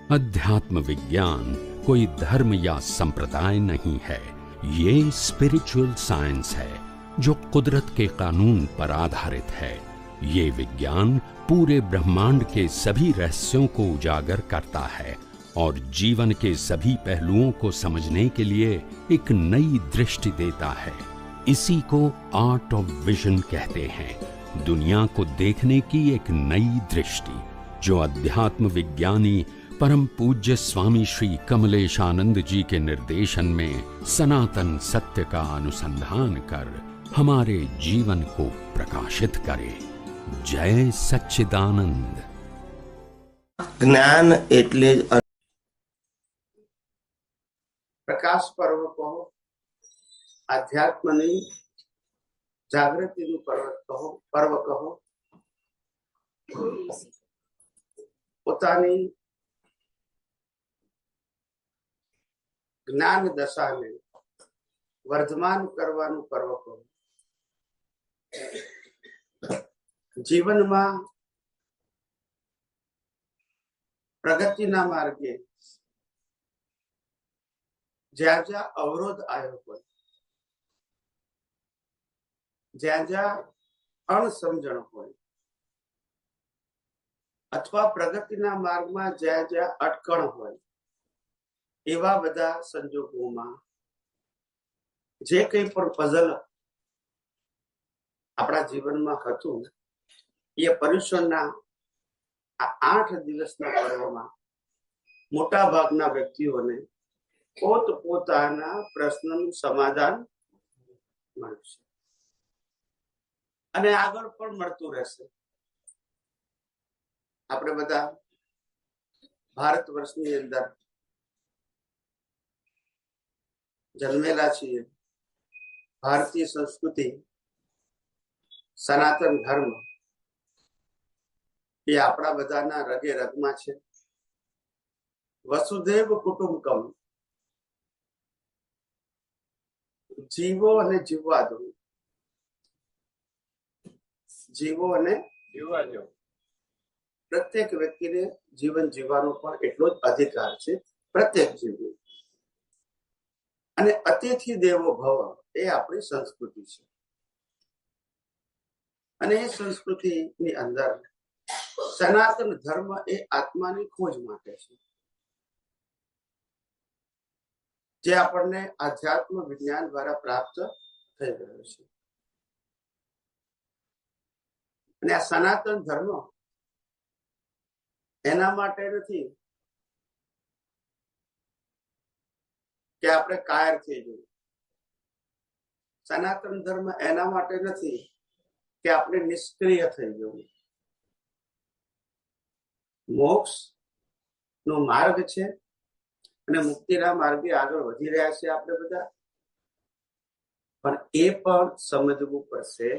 अध्यात्म विज्ञान कोई धर्म या संप्रदाय नहीं है, ये स्पिरिचुअल साइंस है जो कुदरत के कानून पर आधारित है। ये विज्ञान पूरे ब्रह्मांड के सभी रहस्यों को उजागर करता है और जीवन के सभी पहलुओं को समझने के लिए एक नई दृष्टि देता है। इसी को आर्ट ऑफ विजन कहते हैं, दुनिया को देखने की एक नई दृष्टि, जो अध्यात्म विज्ञानी परम पूज्य स्वामी श्री कमलेशानंद जी के निर्देशन में सनातन सत्य का अनुसंधान कर हमारे जीवन को प्रकाशित करे। जय सच्चिदानंद। ज्ञान एटले प्रकाश पर्व कहो, आध्यात्मनी जागृतिનું पर्व कहो, પોતાની જ્ઞાન દશાને વર્ધમાન કરવાનું પર્વ કહો। જીવનમાં પ્રગતિના માર્ગે જ્યાં જ્યાં અવરોધ આવ્યો હોય, જ્યાં જ્યાં અણસમજણ હોય, અથવા પ્રગતિના માર્ગમાં જ્યાં જ્યાં અટકણ હોય, એવા બધા સંજોગોમાં જે કંઈ પણ પઝલ આપણા જીવનમાં હતું, એ પર્યુષણના આ 8 દિવસના પર્વમાં મોટા ભાગના વ્યક્તિઓને પોતપોતાના પ્રશ્નનું સમાધાન મળશે અને આગળ પણ મળતું રહેશે। આપણે બધા ભારત વર્ષની અંદર જન્મેલા છીએ। ભારતીય સંસ્કૃતિ, સનાતન ધર્મ એ આપણા બધાના રગે રગમાં છે। વસુધૈવ કુટુંબકમ, જીવો અને જીવવા દો, જીવો અને જીવવા દો। પ્રત્યેક વ્યક્તિને જીવન જીવવાનો પણ એટલો જ અધિકાર છે, પ્રત્યેક જીવને। અને અતિથિ દેવો ભવ એ આપણી સંસ્કૃતિ છે અને એ સંસ્કૃતિની અંદર સનાતન ધર્મ એ આત્માની ખોજ માટે છે, જે આપણને આધ્યાત્મ વિજ્ઞાન દ્વારા પ્રાપ્ત થઈ ગયો છે। અને આ સનાતન ધર્મ એના માટે નથી કે આપણે કાયર થઈ જઈએ, સનાતન ધર્મ એના માટે નથી કે આપણે નિષ્ક્રિય થઈ જવું। મોક્ષ નો માર્ગ છે અને મુક્તિના માર્ગે આગળ વધી રહ્યા છે આપણે બધા, પણ એ પણ સમજવું પડશે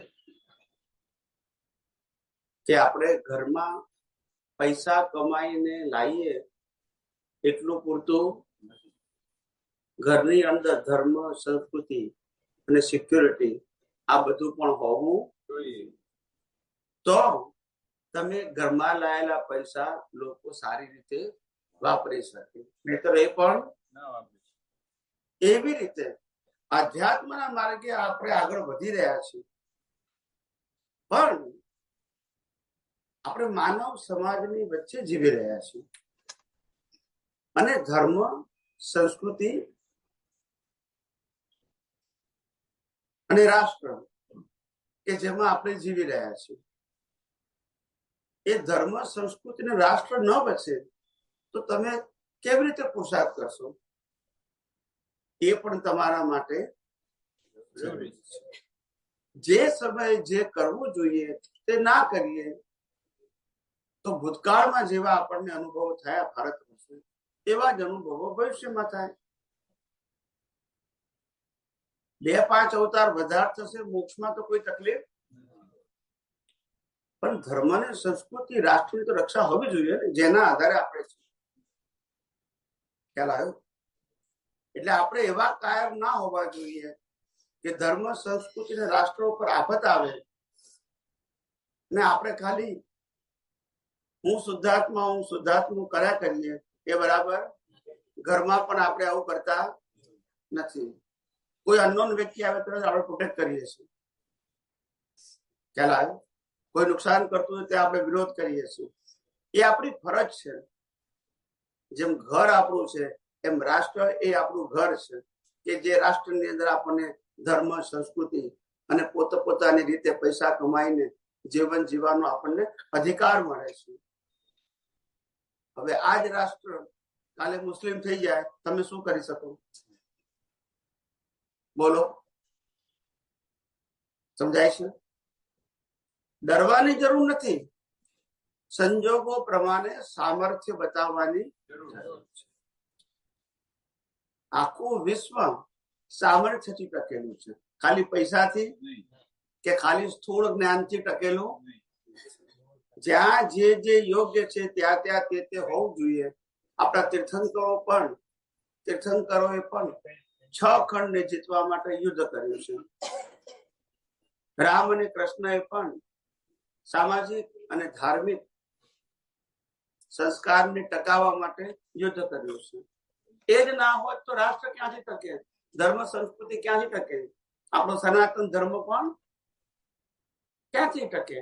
કે આપણે ઘરમાં પૈસા કમાઈને લાવીએ એટલું પૂરતું નથી। ઘરની અંદર ધર્મ, સંસ્કૃતિ અને સિક્યોરિટી આ બધું પણ હોવું જોઈએ, તો તમે ઘરમાં લાયેલા પૈસા લોકો સારી રીતે વાપરી શકે, નહીતર એ પણ ના વાપરી શકે। એવી રીતે આધ્યાત્મના માર્ગે આપણે આગળ વધી રહ્યા છીએ, પણ આપણે માનવ સમાજની વચ્ચે જીવી રહ્યા છીએ અને ધર્મ, સંસ્કૃતિ અને રાષ્ટ્ર કે જેમાં આપણે જીવી રહ્યા છીએ, એ ધર્મ, સંસ્કૃતિ અને રાષ્ટ્ર ન બચે તો તમે કેવી રીતે પુરુષાર્થ કરશો? એ પણ તમારા માટે જરૂરી છે। જે સમયે જે કરવું જોઈએ તે ના કરીએ તો ભૂતકાળમાં જેવા આપણને અનુભવો થયા ભારત વર્ષે, એવા જ અનુભવો ભવિષ્યમાં થાય। 2-5 અવતાર વધારે થશે, મોક્ષમાં તો કોઈ તકલીફ, પણ ધર્મ અને સંસ્કૃતિ, રાષ્ટ્રની તો રક્ષા હોવી જોઈએ ને, જેના આધારે આપણે છીએ। ખ્યાલ આવ્યો? એટલે આપણે એવા કાયમ ના હોવા જોઈએ કે ધર્મ, સંસ્કૃતિ અને રાષ્ટ્ર ઉપર આફત આવે ને આપણે ખાલી હું શુદ્ધાત્મા કર્યા કરીએ એ બરાબર. ઘરમાં પણ આપણે આવું કરતા નથી. કોઈ અનનોન વ્યક્તિ આવે તરત આપણે પ્રોટેક્ટ કરીએ છીએ, ખ્યાલ આવે? કોઈ નુકસાન કરતું હોય ત્યાં આપણે વિરોધ કરીએ છીએ. એ આપણી ફરજ છે. જેમ ઘર આપણું છે એમ રાષ્ટ્ર એ આપણું ઘર છે, કે જે રાષ્ટ્રની અંદર આપણને ધર્મ, સંસ્કૃતિ અને પોતાની રીતે પૈસા કમાઈને જીવન જીવવાનો આપણને અધિકાર મળે છે. હવે આ જ રાષ્ટ્ર કાલે મુસ્લિમ થઈ જાય, તમે શું કરી શકો? બોલો, સમજાય છે? ડરવાની જરૂર નથી. સંજોગો પ્રમાણે સામર્થ્ય બતાવવાની જરૂર છે. આખું વિશ્વ સામર્થ્યથી ટકેલું છે, ખાલી પૈસાથી કે ખાલી સ્થૂળ જ્ઞાનથી ટકેલું. જ્યાં જે યોગ્ય છે ત્યાં તે હોવું જોઈએ. આપણા તીર્થંકરોએ પણ 6 ખંડને જીતવા માટે યુદ્ધ કર્યું છે. રામ અને કૃષ્ણએ પણ સામાજિક અને ધાર્મિક સંસ્કારને ટકાવવા માટે યુદ્ધ કર્યું છે. એ જ ના હોત તો રાષ્ટ્ર ક્યાંથી ટકે? ધર્મ, સંસ્કૃતિ ક્યાંથી ટકે? આપણો સનાતન ધર્મ પણ ક્યાંથી ટકે?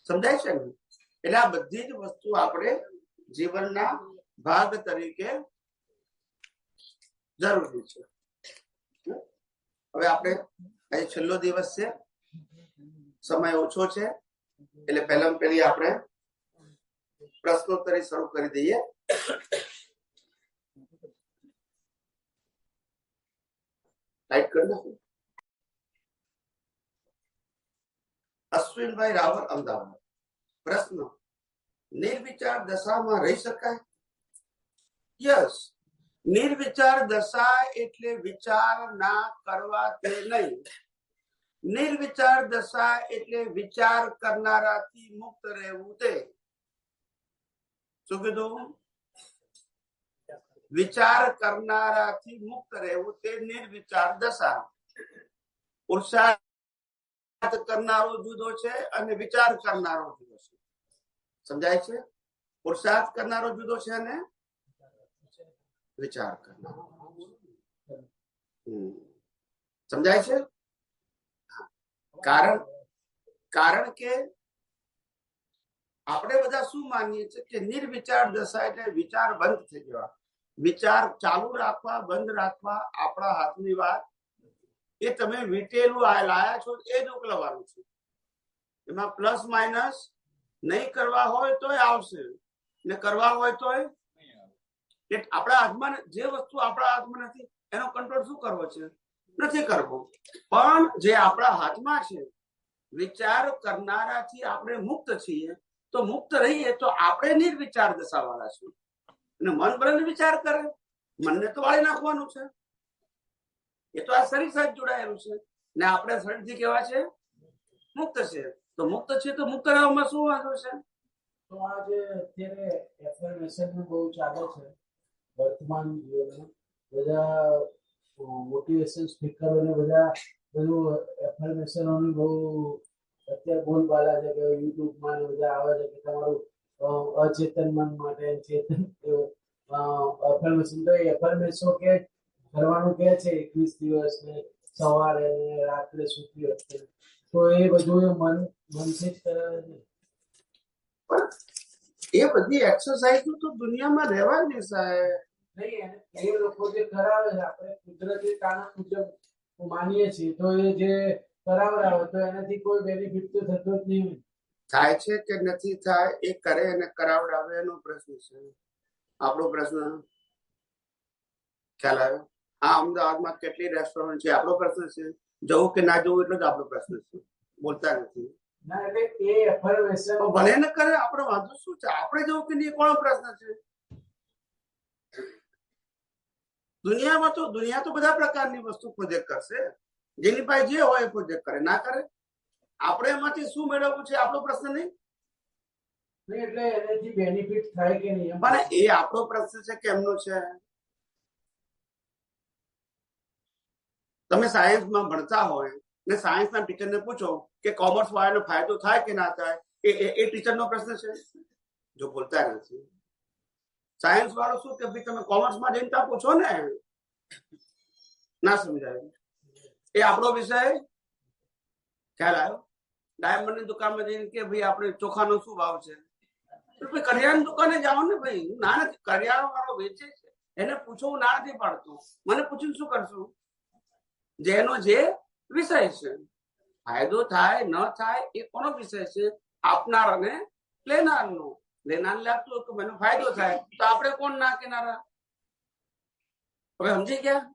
સમજાય છે ને? એટલે આ બધી જ વસ્તુ આપણે જીવનના ભાગ તરીકે જરૂરી છે. હવે આપણે આજે છેલ્લો દિવસ છે, સમય ઓછો છે, એટલે પહેલી આપણે પ્રશ્નોત્તરી શરૂ કરી દઈએ. ટાઈપ કરી નાખો. અશ્વિનભાઈ રાવલ, અમદાવાદ. પ્રશ્ન: નિર્વિચાર દશામાં રહી શકાય? યસ. નિર્વિચાર દશા એટલે વિચાર ના કરવા તે નહીં. નિર્વિચાર દશા એટલે વિચાર કરનારાથી મુક્ત રહેવું તે. શું કીધું? વિચાર કરનારાથી મુક્ત રહેવું તે નિર્વિચાર દશા. પુરુષાર્થ કરનારો જુદો છે અને વિચાર કરનારો જુદો છે. સમજાય છે? પુરુષાર્થ કરનારો જુદો છે અને વિચાર કરનારો. સમજાય છે? કારણ કે આપણે બધા શું માનીએ છીએ કે નિર્વિચાર દશા એટલે વિચાર બંધ થઈ જવા. વિચાર ચાલુ રાખવા, બંધ રાખવા આપણા હાથની વાત. એ તમે વીટેલું લાયા છો એ જ ઉકલવાનું છે. એમાં પ્લસ માઇનસ નહીં કરવા હોય તોય આવશે, ને કરવા હોય તોય. આપણા હાથમાં જે વસ્તુ આપણા હાથમાં નથી એનો કંટ્રોલ શું કરવો છે? નથી કરવો. પણ જે આપણા હાથમાં છે, વિચાર કરનારાથી આપણે મુક્ત છીએ. તો મુક્ત રહીએ તો આપણે નિર્વિચાર દશા વાળા છીએ. અને મન ભલે વિચાર કરે, મનને તો વાળી નાખવાનું છે. એ તો આ શરીર સાથે જોડાયેલું છે ને આપણે શરીરથી કેવા છે? મુક્ત છે. તો મુક્ત છે તો મુક્ત રહેવામાં શું વાંધો છે? તો આ જે અત્યારે એફર્મેશન બહુ ચાલે છે વર્તમાન જીવનમાં, બધા મોટિવેશન સ્પીકરોને બધા બધું એફર્મેશનોની બહુ અત્યારે બોલબાલા છે કે યુટ્યુબમાં ને બધા આવે છે કે તમારું અચેતન મન માટે ચેતન એફર્મેશન. તો એફર્મેશન કે કરવાનું કે છે 21 દિવસ ને સવારે ને રાત્રે સૂતી વખતે. તો એ બધું મનથી જ કરાવે છે. એ બધી એક્સરસાઇઝ તો દુનિયામાં રહેવા જ સાહેબ. નહીં, એ લોકો જે કરાવે છે આપણે કુદરતી કારણે મુજબ માનીએ છીએ, તો એ જે કરાવડાવે તો એનાથી કોઈ બેનિફિટ તો થતો જ નહીં. થાય છે કે નથી થાય એ કરે અને કરાવડાવે એનો પ્રશ્ન છે. આપણો પ્રશ્ન ખ્યાલ આવ્યો? આ અમદાવાદમાં કેટલી રેસ્ટોરન્ટ છે આપણો પ્રશ્ન છે. જવું કે ના જવું એટલો જ આપણો પ્રશ્ન છે. બોલતા નથી. ભલે ને કરે, આપણો વાંધો શું છે? આપણે જવું કે નહીં કોનો પ્રશ્ન છે? દુનિયા તો બધા પ્રકારની વસ્તુ પ્રોજેક્ટ કરશે. જેની પાસે જે હોય એ પ્રોજેક્ટ કરે, ના કરે. આપણે એમાંથી શું મેળવવું છે આપણો પ્રશ્ન નહીં. એટલે એનાથી બેનિફિટ થાય કે નહીં પણ એ આપણો પ્રશ્ન છે કે એમનો છે. તમે સાયન્સમાં ભણતા હોય ને સાયન્સના ટીચરને પૂછો કે કોમર્સ વાળાનો ફાયદો થાય કે ના થાય, એ ટીચરનો પ્રશ્ન છે. જો બોલતા નથી સાયન્સ વાળો શું કે ભાઈ તમે કોમર્સમાં જઈને ત્યાં પૂછો ને, ના સમજાય. એ આપણો વિષય ખ્યાલ આવ્યો. ડાયમંડ ની દુકાનમાં જઈને કે ભાઈ આપણે ચોખાનો શું ભાવ છે, ભાઈ કરિયાણાની દુકાને જાઓ ને ભાઈ. ના નથી, કરિયાણા વાળો વેચે છે એને પૂછો, હું ના નથી પાડતો. મને પૂછીને શું કરશું? જેનો જે વિષય છે, ફાયદો થાય ન થાય એ કોનો વિષય છે? આપનાર અને લેનારનો. લેનાર લાગતું કે મને ફાયદો થાય તો આપણે કોણ ના કેનારા? હવે સમજી ગયા?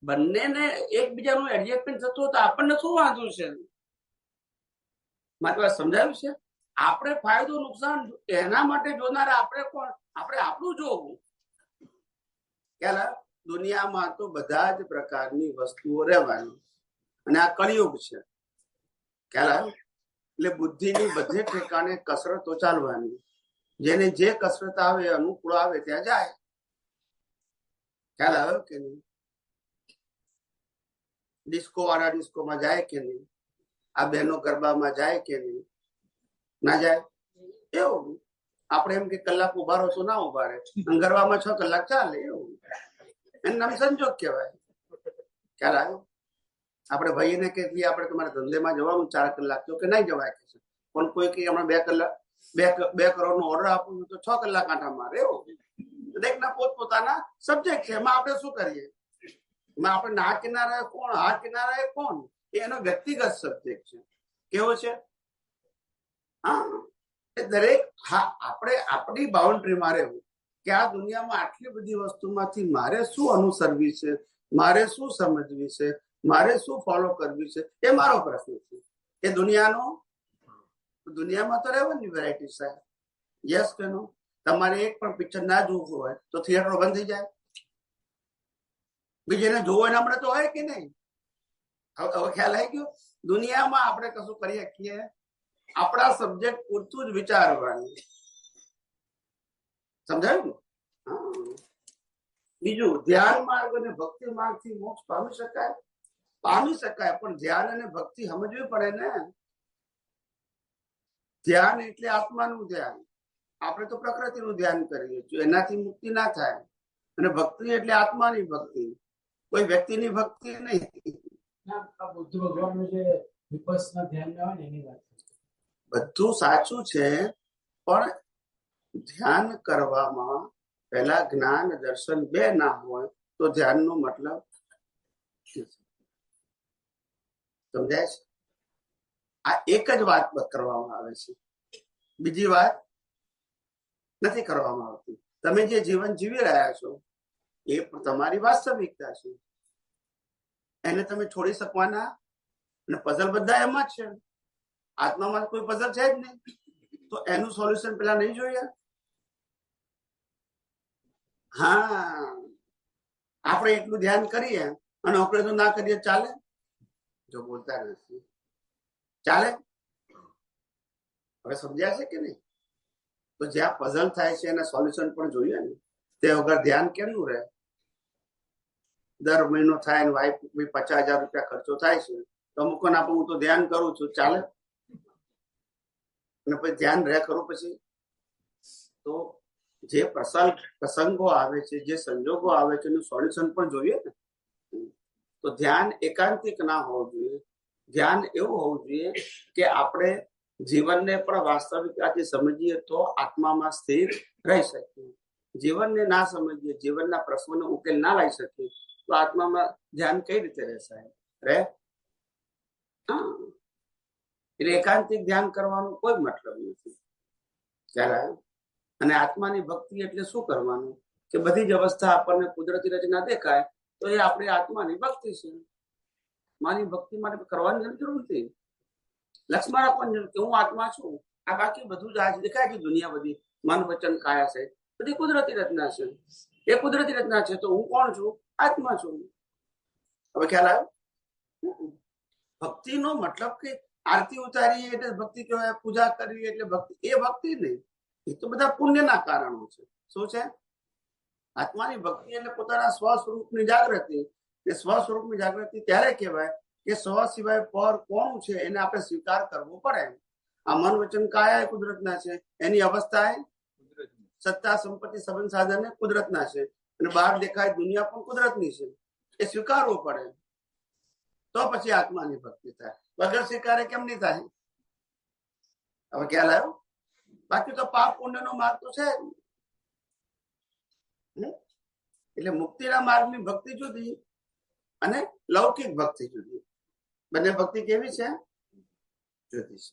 બંનેને એકબીજાનું એડજસ્ટમેન્ટ થતું હોય તો આપણને શું વાંધો છે? મારી વાત સમજાયું છે? આપણે ફાયદો નુકસાન એના માટે જોનારા આપણે કોણ? આપણે આપણું જોવું. ખ્યાલ? દુનિયામાં તો બધા જ પ્રકારની વસ્તુઓ રહેવાની, અને આ કળિયુગ છે. ખ્યાલ? એટલે બુદ્ધિની બધે ઠેકાણે કસરતો ચાલવાની. જેને જે કસરત આવે અનુકૂળ આવે ત્યાં જાય. ખ્યાલ આવ્યો કે નહીં? ડિસ્કો વાળા ડિસ્કોમાં જાય કે નહીં? આ બહેનો ગરબામાં જાય કે નહીં? ના જાય. એવું આપણે એમ કે કલાક ઉભા રહો છો, ના ઉભા રહે. ગરબામાં 6 કલાક ચાલે. એવું એનું નામ સંજોગ કહેવાય. ખ્યાલ આવ્યો? આપણે ભાઈને કે આપણે તમારા ધંધેમાં જવાનું 4 કલાક, તો કે નહીં જવાય કે છે. પણ કોઈ કે હમણાં 2 કલાક 2 કરોડનો ઓર્ડર આપવું તો 6 કલાક આંટા મારે. એવું દરેકના પોતપોતાના સબ્જેક્ટ છે. એમાં આપણે શું કરીએ? એમાં આપણે ના કિનારા કોણ, હા કિનારા કોણ, એ એનો વ્યક્તિગત સબ્જેક્ટ છે. કેવો છે? હા, એ દરેક. હા, આપણે આપણી બાઉન્ડ્રીમાં રહેવું કે આ દુનિયામાં આટલી બધી વસ્તુમાંથી મારે શું અનુસરવી છે, મારે શું સમજવી છે, મારે શું ફોલો કરવી છે, એ મારો પ્રશ્ન છે. એ દુનિયામાં તો રહેવાની વેરાયટી છે. યસ કે નો? તમારે એક પણ પિક્ચર ના જોવું હોય તો થિયેટર બંધ થઈ જાય. બીજેને જોવો એના મળે તો હોય કે નહીં? હવે ખ્યાલ આવી ગયો? દુનિયામાં આપણે કશું કરી શકીએ? આપણા સબ્જેક્ટ પૂરતું જ વિચારવાનું. સમજાયું? બીજું, ધ્યાન માર્ગ અને ભક્તિ માર્ગ થી મોક્ષ પામી શકાય? પામી શકાય, પણ ધ્યાન અને ભક્તિ સમજવી પડે ને. ધ્યાન એટલે આત્માનું ધ્યાન. આપણે તો પ્રકૃતિનું ધ્યાન કરીએ છીએ, એનાથી મુક્તિ ના થાય. અને ભક્તિ એટલે આત્માની ભક્તિ, કોઈ વ્યક્તિની ભક્તિ નહીં. બુદ્ધ ભગવાનનું જે વિપස්සના ધ્યાન હોય ને એની વાત. બધું સાચું છે, પણ ધ્યાન કરવામાં પહેલા જ્ઞાન દર્શન 2 ના હોય તો ધ્યાનનો મતલબ સમજાય છે? આ એક જ વાત કરવામાં આવે છે, બીજી વાત નથી કરવામાં આવતી. તમે જે જીવન જીવી રહ્યા છો એ તમારી વાસ્તવિકતા છે. એને તમે છોડી શકવાના. અને પઝલ બધા એમાં જ છે. આત્મામાં કોઈ પઝલ છે જ નહીં, તો એનું સોલ્યુશન પેલા નહીં જોઈએ? હા, આપણે એટલું ધ્યાન કરીએ અને આપણે તો ના કરીએ ચાલે? જો બોલતા નથી ચાલે? હવે સમજ્યા છે કે નહીં? તો જ્યાં પઝલ થાય છે એના સોલ્યુશન પણ જોઈએ ને. તે વગર ધ્યાન કેમનું રહે? દર મહિનો થાય ને વાઈફ 50,000 રૂપિયા ખર્ચો થાય છે, તો અમુક આપું હું તો ધ્યાન કરું છું, ચાલે? અને પછી ધ્યાન રહે ખરું પછી? તો જે પ્રસંગો આવે છે, જે સંજોગો આવે છે એનું સોલ્યુશન પણ જોઈએ ને. તો ધ્યાન એકાંતિક ના હોવું જોઈએ. ધ્યાન એવું હોવું જોઈએ કે આપણે જીવનને પણ વાસ્તવિકતાથી સમજીએ તો આત્મામાં સ્થિર રહી શકીએ. જીવનને ના સમજીએ, જીવનના પ્રશ્નોનો ઉકેલ ના લાવી શકીએ તો આત્મામાં ધ્યાન કઈ રીતે રહેશે? રહે? એટલે એકાંતિક ધ્યાન કરવાનું કોઈ મતલબ નથી. ખ્યાલ? અને આત્માની ભક્તિ એટલે શું કરવાનું? કે બધી જ અવસ્થા આપણને કુદરતી રચના દેખાય તો એ આપણી આત્માની ભક્તિ છે. માની ભક્તિ માટે કરવાની જરૂર નથી. લક્ષ્મણ રાખવાની જરૂર કે હું આત્મા છું. આ બાકી બધું જ આ દેખાય છે. દુનિયા બધી મન વચન કાયા છે, બધી કુદરતી રચના છે. એ કુદરતી રચના છે તો હું કોણ છું? આત્મા છું. હવે ખ્યાલ આવ્યો? ભક્તિનો મતલબ કે આરતી ઉતારી એટલે ભક્તિ કહેવાય, પૂજા કરવી એટલે ભક્તિ, એ ભક્તિ નહીં. એ તો બધા પુણ્યના કારણો છે. શું છે? આત્માની ભક્તિ એટલે પોતાના સ્વ સ્વરૂપની જાગૃતિ. એ સ્વ સ્વરૂપની જાગૃતિ ત્યારે કહેવાય કે સ્વ સિવાય પર કોણ છે એને આપણે સ્વીકાર કરવો પડે. આ મન વચન કાયા કુદરતના છે, એની અવસ્થા સત્તા સંપત્તિ સંબંધ સાધન કુદરતના છે અને બહાર દેખાય દુનિયા પણ કુદરતની છે. એ સ્વીકારવું પડે તો પછી આત્માની ભક્તિ થાય. વગર સ્વીકારે કેમ નહીં થાય? હવે ખ્યાલ આવ્યો? બાકી તો પાપ પુણ્યનો માર્ગ તો છે જ. એટલે મુક્તિના માર્ગની ભક્તિ જુદી અને લૌકિક ભક્તિ જુદી. બંને ભક્તિ કેવી છે? જુદી છે.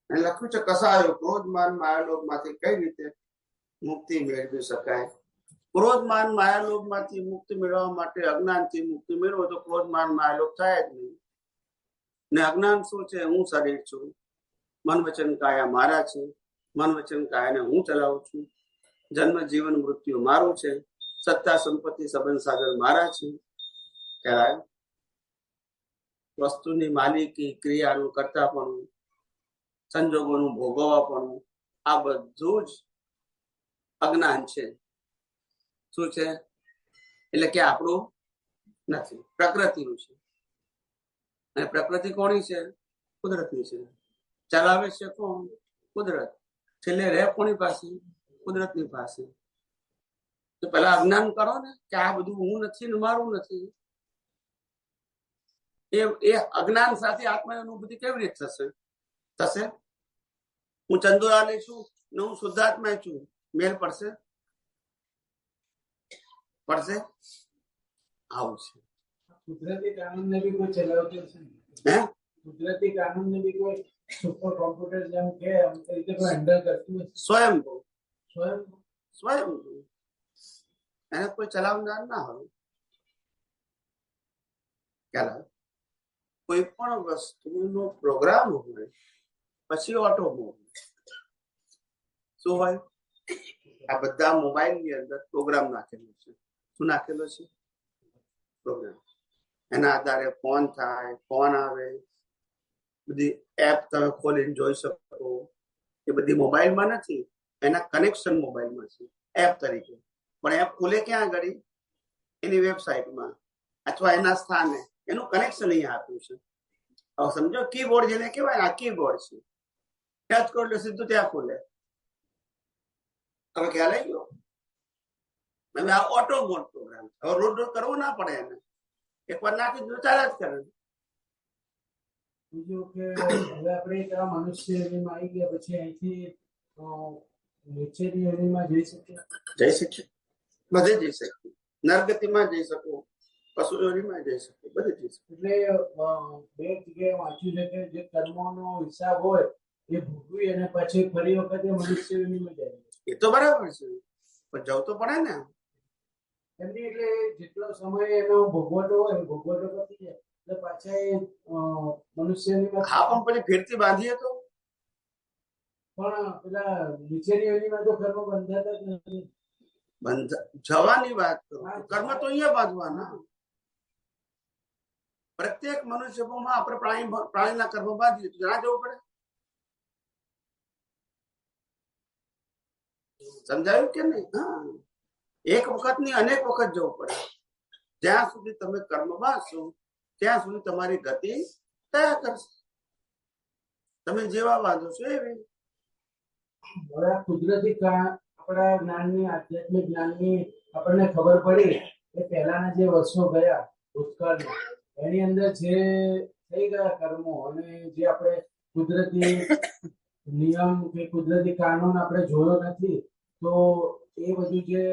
લખ્યું છે કસાયો ક્રોધ માન માયાલોભ માંથી કઈ રીતે મુક્તિ મેળવી શકાય. ક્રોધ માન માયાલોભ માંથી મુક્તિ મેળવવા માટે અજ્ઞાનથી મુક્તિ મેળવો તો ક્રોધ માન માયાલોભ થાય જ નહીં. ને અજ્ઞાન શું છે? હું શરીર છું, મન વચન કાયા મારા છે, મન વચન કાયાને હું ચલાવું છું, જન્મ જીવન મૃત્યુ મારું છે, સત્તા સંપત્તિ સંબંધ સાધન મારા છે. ખ્યાલ વસ્તુની માલિકી, ક્રિયાનું કરતાપણું, સંજોગોનું ભોગવવાપણું, આ બધું જ અજ્ઞાન છે. શું છે? એટલે કે આપણું નથી, પ્રકૃતિનું છે. અને પ્રકૃતિ કોની છે? કુદરતની છે. ચલાવે છે કોણ? કુદરત. છેલ્લે રહે કોની પાસે? કુદરતની પાસે. તો પેલા અજ્ઞાન કરો ને કે આ બધું હું નથી ને મારું નથી. એ અજ્ઞાન સાથે આત્માની અનુભૂતિ કેવી રીતે થશે? હું ચંદુલાલી છું ને હું શુદ્ધાત્મા છું, મેલ પડશે? આવું છે. કુદરતી કાનૂનને બી કોઈ ચલાવતું છે? કુદરતી કાનૂનને બી કોઈ સુપર કોમ્પ્યુટર જેમ કે રીતે કોઈ હેન્ડલ કરતું હશે? સ્વયં એને કોઈ ચલાવનાર ના હોય. ખ્યાલ? કોઈ પણ વસ્તુનો પ્રોગ્રામ હોય પછી ઓટોમોબાઈલ શું હોય? આ બધા મોબાઈલ ની અંદર પ્રોગ્રામ નાખેલો છે. શું નાખેલો છે? પ્રોગ્રામ. એના આધારે ફોન થાય, ફોન આવે, બધી એપ તમે ખોલીને જોઈ શકો. એ બધી મોબાઈલમાં નથી, એના કનેક્શન મોબાઈલમાં છે એપ તરીકે. પણ એપ ખુલે ક્યાં આગળ? એની વેબસાઇટમાં અથવા એના સ્થાને. એનું કનેક્શન અહીંયા આપ્યું છે. હવે સમજો કીબોર્ડ જેને કહેવાય, આ કીબોર્ડ છે. ટચ કરો એટલે સીધું ત્યાં ખુલે. હવે ખ્યાલ આવી ગયો? હવે આ ઓટો મોડ પ્રોગ્રામ. હવે રોડ કરવો ના પડે એને. એકવાર નાખી દીધું ચાલે જ કરે. બીજું કે હવે આપણે મનુષ્ય યોનિમાં આવી ગયા પછી અહીંથી નીચેની યોનિમાં જઈ શકીએ? બધે જઈ શકીએ. નરગતિમાં જઈ શકો, પશુ યોનિમાં જઈ શકો, બધે જઈ શકો. એટલે બે જગ્યાએ વાંચ્યું છે કે જે કર્મોનો હિસાબ હોય એ ભોગવી અને પછી ફરી વખતે મનુષ્ય યોનિમાં જાય. એ તો બરાબર છે, પણ જવું તો પડે ને. એમની એટલે જેટલો સમય એનો ભોગવટો હોય ભોગવટો પતી જાય એટલે પાછા મનુષ્યની. હા, પણ પછી ફેરથી બાંધીએ તો. પણ પેલા નીચેની યોનિમાં તો કર્મ બંધાતા જ નથી. જવાની વાત કરો, કર્મ તો અહીંયા બાંધવાના. પ્રત્યેક મનુષ્યમાં આપણે પ્રાણીના કર્મ બાંધીએ તો જ્યાં જવું પડે. સમજાયું કે નહીં? હા, એક વખત ની અનેક વખત જવું પડે. જ્યાં સુધી તમે કર્મ બાંધશો ત્યાં સુધી તમારી ગતિ તૈયાર કરશે. તમે જેવા બાંધો છો એવી. હવે કુદરતી આપણા જ્ઞાનની, આધ્યાત્મિક જ્ઞાનની આપણને ખબર પડી કે પહેલાના જે વર્ષો ગયા ભૂતકાળના, એની અંદર જે થઈ ગયા કર્મો અને જે આપણે કુદરતી નિયમ કે કુદરતી કાનૂન આપણે જોયો નથી, તો એ બધું જે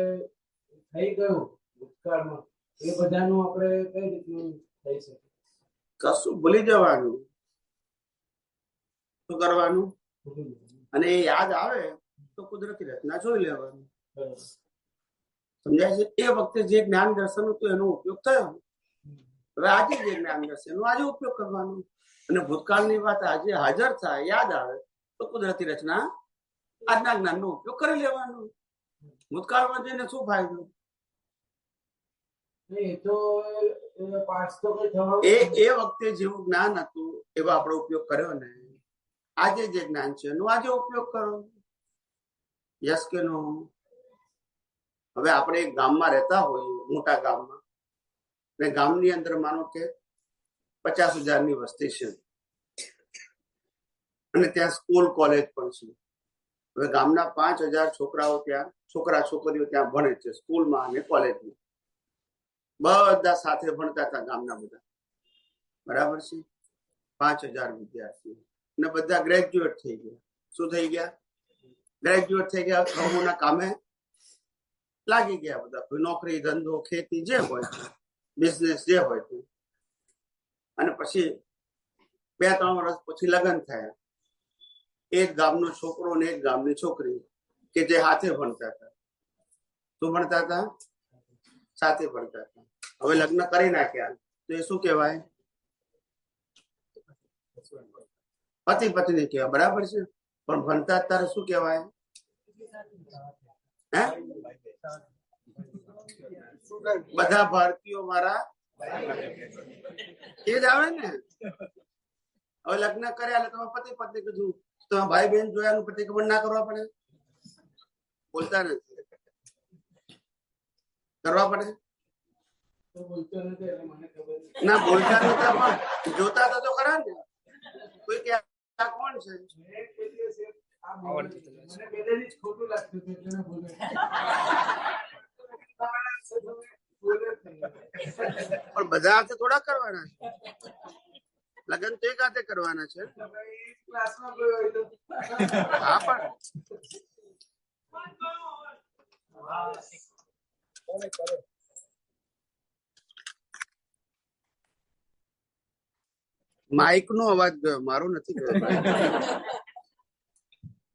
થઈ ગયું ભૂતકાળમાં એ બધાનું આપણે કઈ રીતનું થઈ શકે? કશું ભૂલી જવાનું. શું કરવાનું? અને એ યાદ આવે તો કુદરતી રચના જોઈ લેવાની. સમજાય છે? એ વખતે જે જ્ઞાન દર્શન હતું એનો ઉપયોગ થયો. હવે આજે જે જ્ઞાન દર્શન એનો આજે ઉપયોગ કરવાનો. અને ભૂતકાળની વાત આજે હાજર થાય, યાદ આવે તો કુદરતી રચના આજના જ્ઞાનનો ઉપયોગ કરી લેવાનો. ભૂતકાળમાં જઈને શું ફાયદો? એ વખતે જેવું જ્ઞાન હતું એવો આપણો ઉપયોગ કર્યો ને. આજે જે જ્ઞાન છે એનો આજે ઉપયોગ કરો. યસ કે નો? હવે આપણે એક ગામમાં રહેતા હોઈએ, મોટા ગામમાં, ને ગામની અંદર માનો કે 50,000 ની વસ્તી છે અને ત્યાં સ્કૂલ કોલેજ પણ છે. હવે ગામના 5,000 છોકરાઓ ત્યાં, છોકરા છોકરીઓ ત્યાં ભણે છે, સ્કૂલમાં અને કોલેજમાં. બધા સાથે ભણતા હતા ગામના બધા, બરાબર છે. 5,000 વિદ્યાર્થીઓ અને બધા ગ્રેજ્યુએટ થઈ ગયા. શું થઈ ગયા? ગ્રેજ્યુએટ થઈ ગયા. કામોના કામે લાગી ગયા બધા, કોઈ નોકરી ધંધો ખેતી જે હોય, બિઝનેસ જે હોય તે. અને પછી 2-3 વર્ષ પછી લગ્ન થયા. એક ગામનો છોકરો ને એક ગામની છોકરી કે જે હાથે ભણતા હતા. શું ભણતા હતા? સાથે ભણતા હતા. હવે લગ્ન કરી નાખ્યા તો એ શું કહેવાય? પતિ પત્ની કહેવાય, બરાબર છે. પણ ભણતા અત્યારે શું કહેવાય? હે? બધા ભારતીયો મારા એ જ આવે ને. હવે લગ્ન કર્યા એટલે તમે પતિ પત્ની કીધું, તમે ભાઈ બહેન જોયા પ્રતિક્રમણ ના કરવા પડે? બોલતા નથી, કરવા પડે? ના બોલતા નતા, પણ જોતા તો ખરા ને. કોઈ કે આ કોણ છે? પણ બધા હાથે થોડા કરવાના છે લગ્ન, તો એક હાથે કરવાના છે. હા, પણ માઇક નો અવાજ ગયો, મારો નથી ગયો.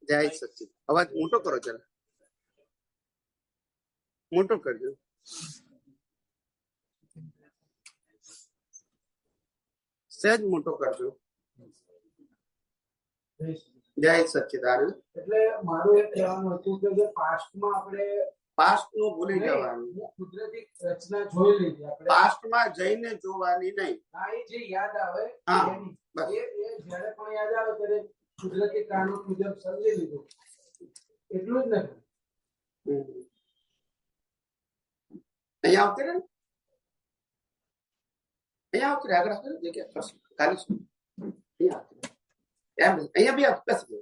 જય સચિદ. અવાજ મોટો કરો, જરા મોટો કરજો. સહેજ મોટો કરજો. જય સચ્ચિદાનંદ. એટલે મારું એ કહેવાનું હતું કે જે પાસ્ટમાં આપણે પાસ્ટ નું ભૂલી જવાનું, કુદરતી રચના જોઈ લીધી આપણે, પાસ્ટ માં જઈને જોવાની નહીં. હા, એ જે યાદ આવે હા, એ જ્યારે પણ યાદ આવે ત્યારે કુદરતી કાનૂન મુજબ સમજી લીધું, એટલું જ નથી. અહીંયા આવતી ને, અહીંયા આવતી આગળ આવતી જગ્યા ખાલી છે. અહીંયા બી આવતી.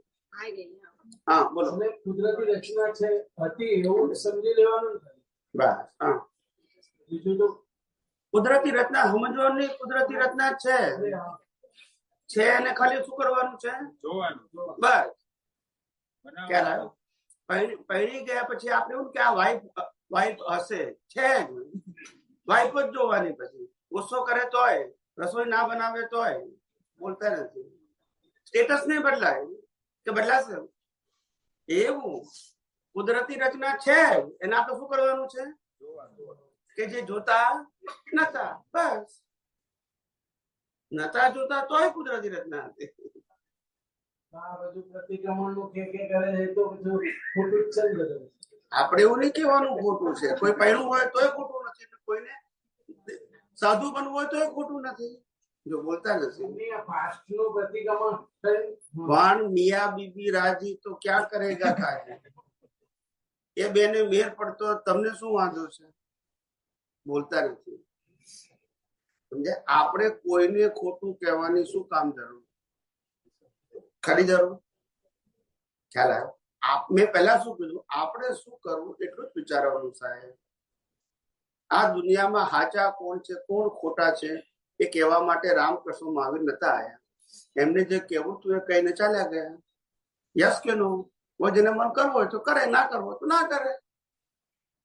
હા, બોલો. કુદરતી રચના છે હતી એવું સમજી લેવાનું. બસ. હા, બીજું તો કુદરતી રચના સમજવાની, કુદરતી રચના છે અને ખાલી શું કરવાનું છે? જોવાનું. બસ. ખ્યાલ આવ્યો? પૈણી ગયા પછી આપણે એવું કે આ વાઈફ હશે, છે વાઈફ જ જોવાની. પછી ગુસ્સો કરે તોય, રસોઈ ના બનાવે તોય બોલતા નથી. સ્ટેટસ નહીં બદલાય કે બદલાશે એવું. કુદરતી રચના છે એને આપણે શું કરવાનું છે? કે જે જોતા નતા, બસ. નતા જોતા તોય કુદરતી રચના હતી. આપણે એવું નહીં કહેવાનું ખોટું છે. કોઈ પૈણું હોય તોય ખોટું નથી, કોઈને સાધુ બનવું હોય તોય ખોટું નથી. જો બોલતા નથી. પણ મિયા બીબી રાજી તો ક્યાં કરેગા કાજી. એ બેને મેર પડતો તમને શું વાંધો છે? બોલતા નથી. સમજે? આપણે કોઈને ખોટું કહેવાની શું કામ જરૂર? ખરી જરૂર? ખ્યાલ આવ્યો? મેં પહેલા શું કીધું? આપણે શું કરવું એટલું જ વિચારવાનું સાહેબ. આ દુનિયામાં હાચા કોણ છે, કોણ ખોટા છે એ કહેવા માટે રામકૃષ્ણ મહાવીર નતા આયા. એમને જે કહેવું તું એ કહીને ચાલ્યા ગયા. યસ કે નો? કોઈ જેને મન કરવો હોય તો કરે, ના કરવો તો ના કરે.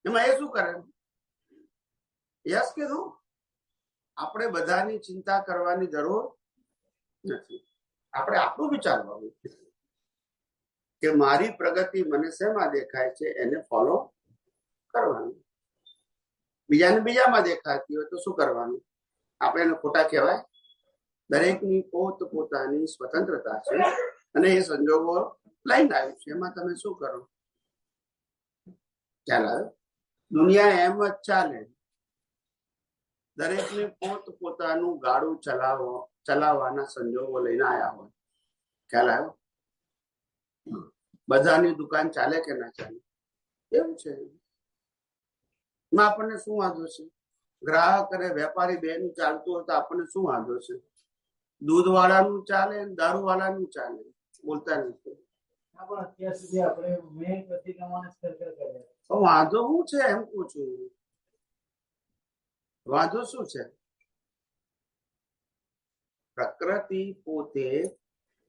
એમાં એ શું કરે? યસ કે નો? આપણે બધાની ચિંતા કરવાની જરૂર નથી. આપણે આપણું વિચારવાનું કે મારી પ્રગતિ મને શેમાં દેખાય છે એને ફોલો કરવાનું. બીજાને બીજામાં દેખાતી હોય તો શું કરવાનું? આપણે એને ખોટા કહેવાય? દરેકની પોતપોતાની સ્વતંત્રતા છે અને એ સંજોગો લઈને આવ્યું છે. એમાં તમે શું કરો? ખ્યાલ આવે? દુનિયા એમ જ ચાલે. દરેકને પોતપોતાનું ગાડું ચલાવવાના સંજોગો લઈને આવ્યા હોય. ખ્યાલ આવ્યો? બધાની દુકાન ચાલે કે ના ચાલે એવું છે. આપણને શું વાંધો છે? ગ્રાહક અને વેપારી બે નું ચાલતું હોય તો આપણને શું વાંધો છે? દૂધ વાળાનું ચાલે, દારૂ વાળાનું ચાલે, બોલતા નથી. હા, પણ અત્યાર સુધી આપણે મેં પ્રતિક્રમણ જ કર્યા. તો વાંધો શું છે એમ પૂછું, વાંધો શું છે? પ્રકૃતિ પોતે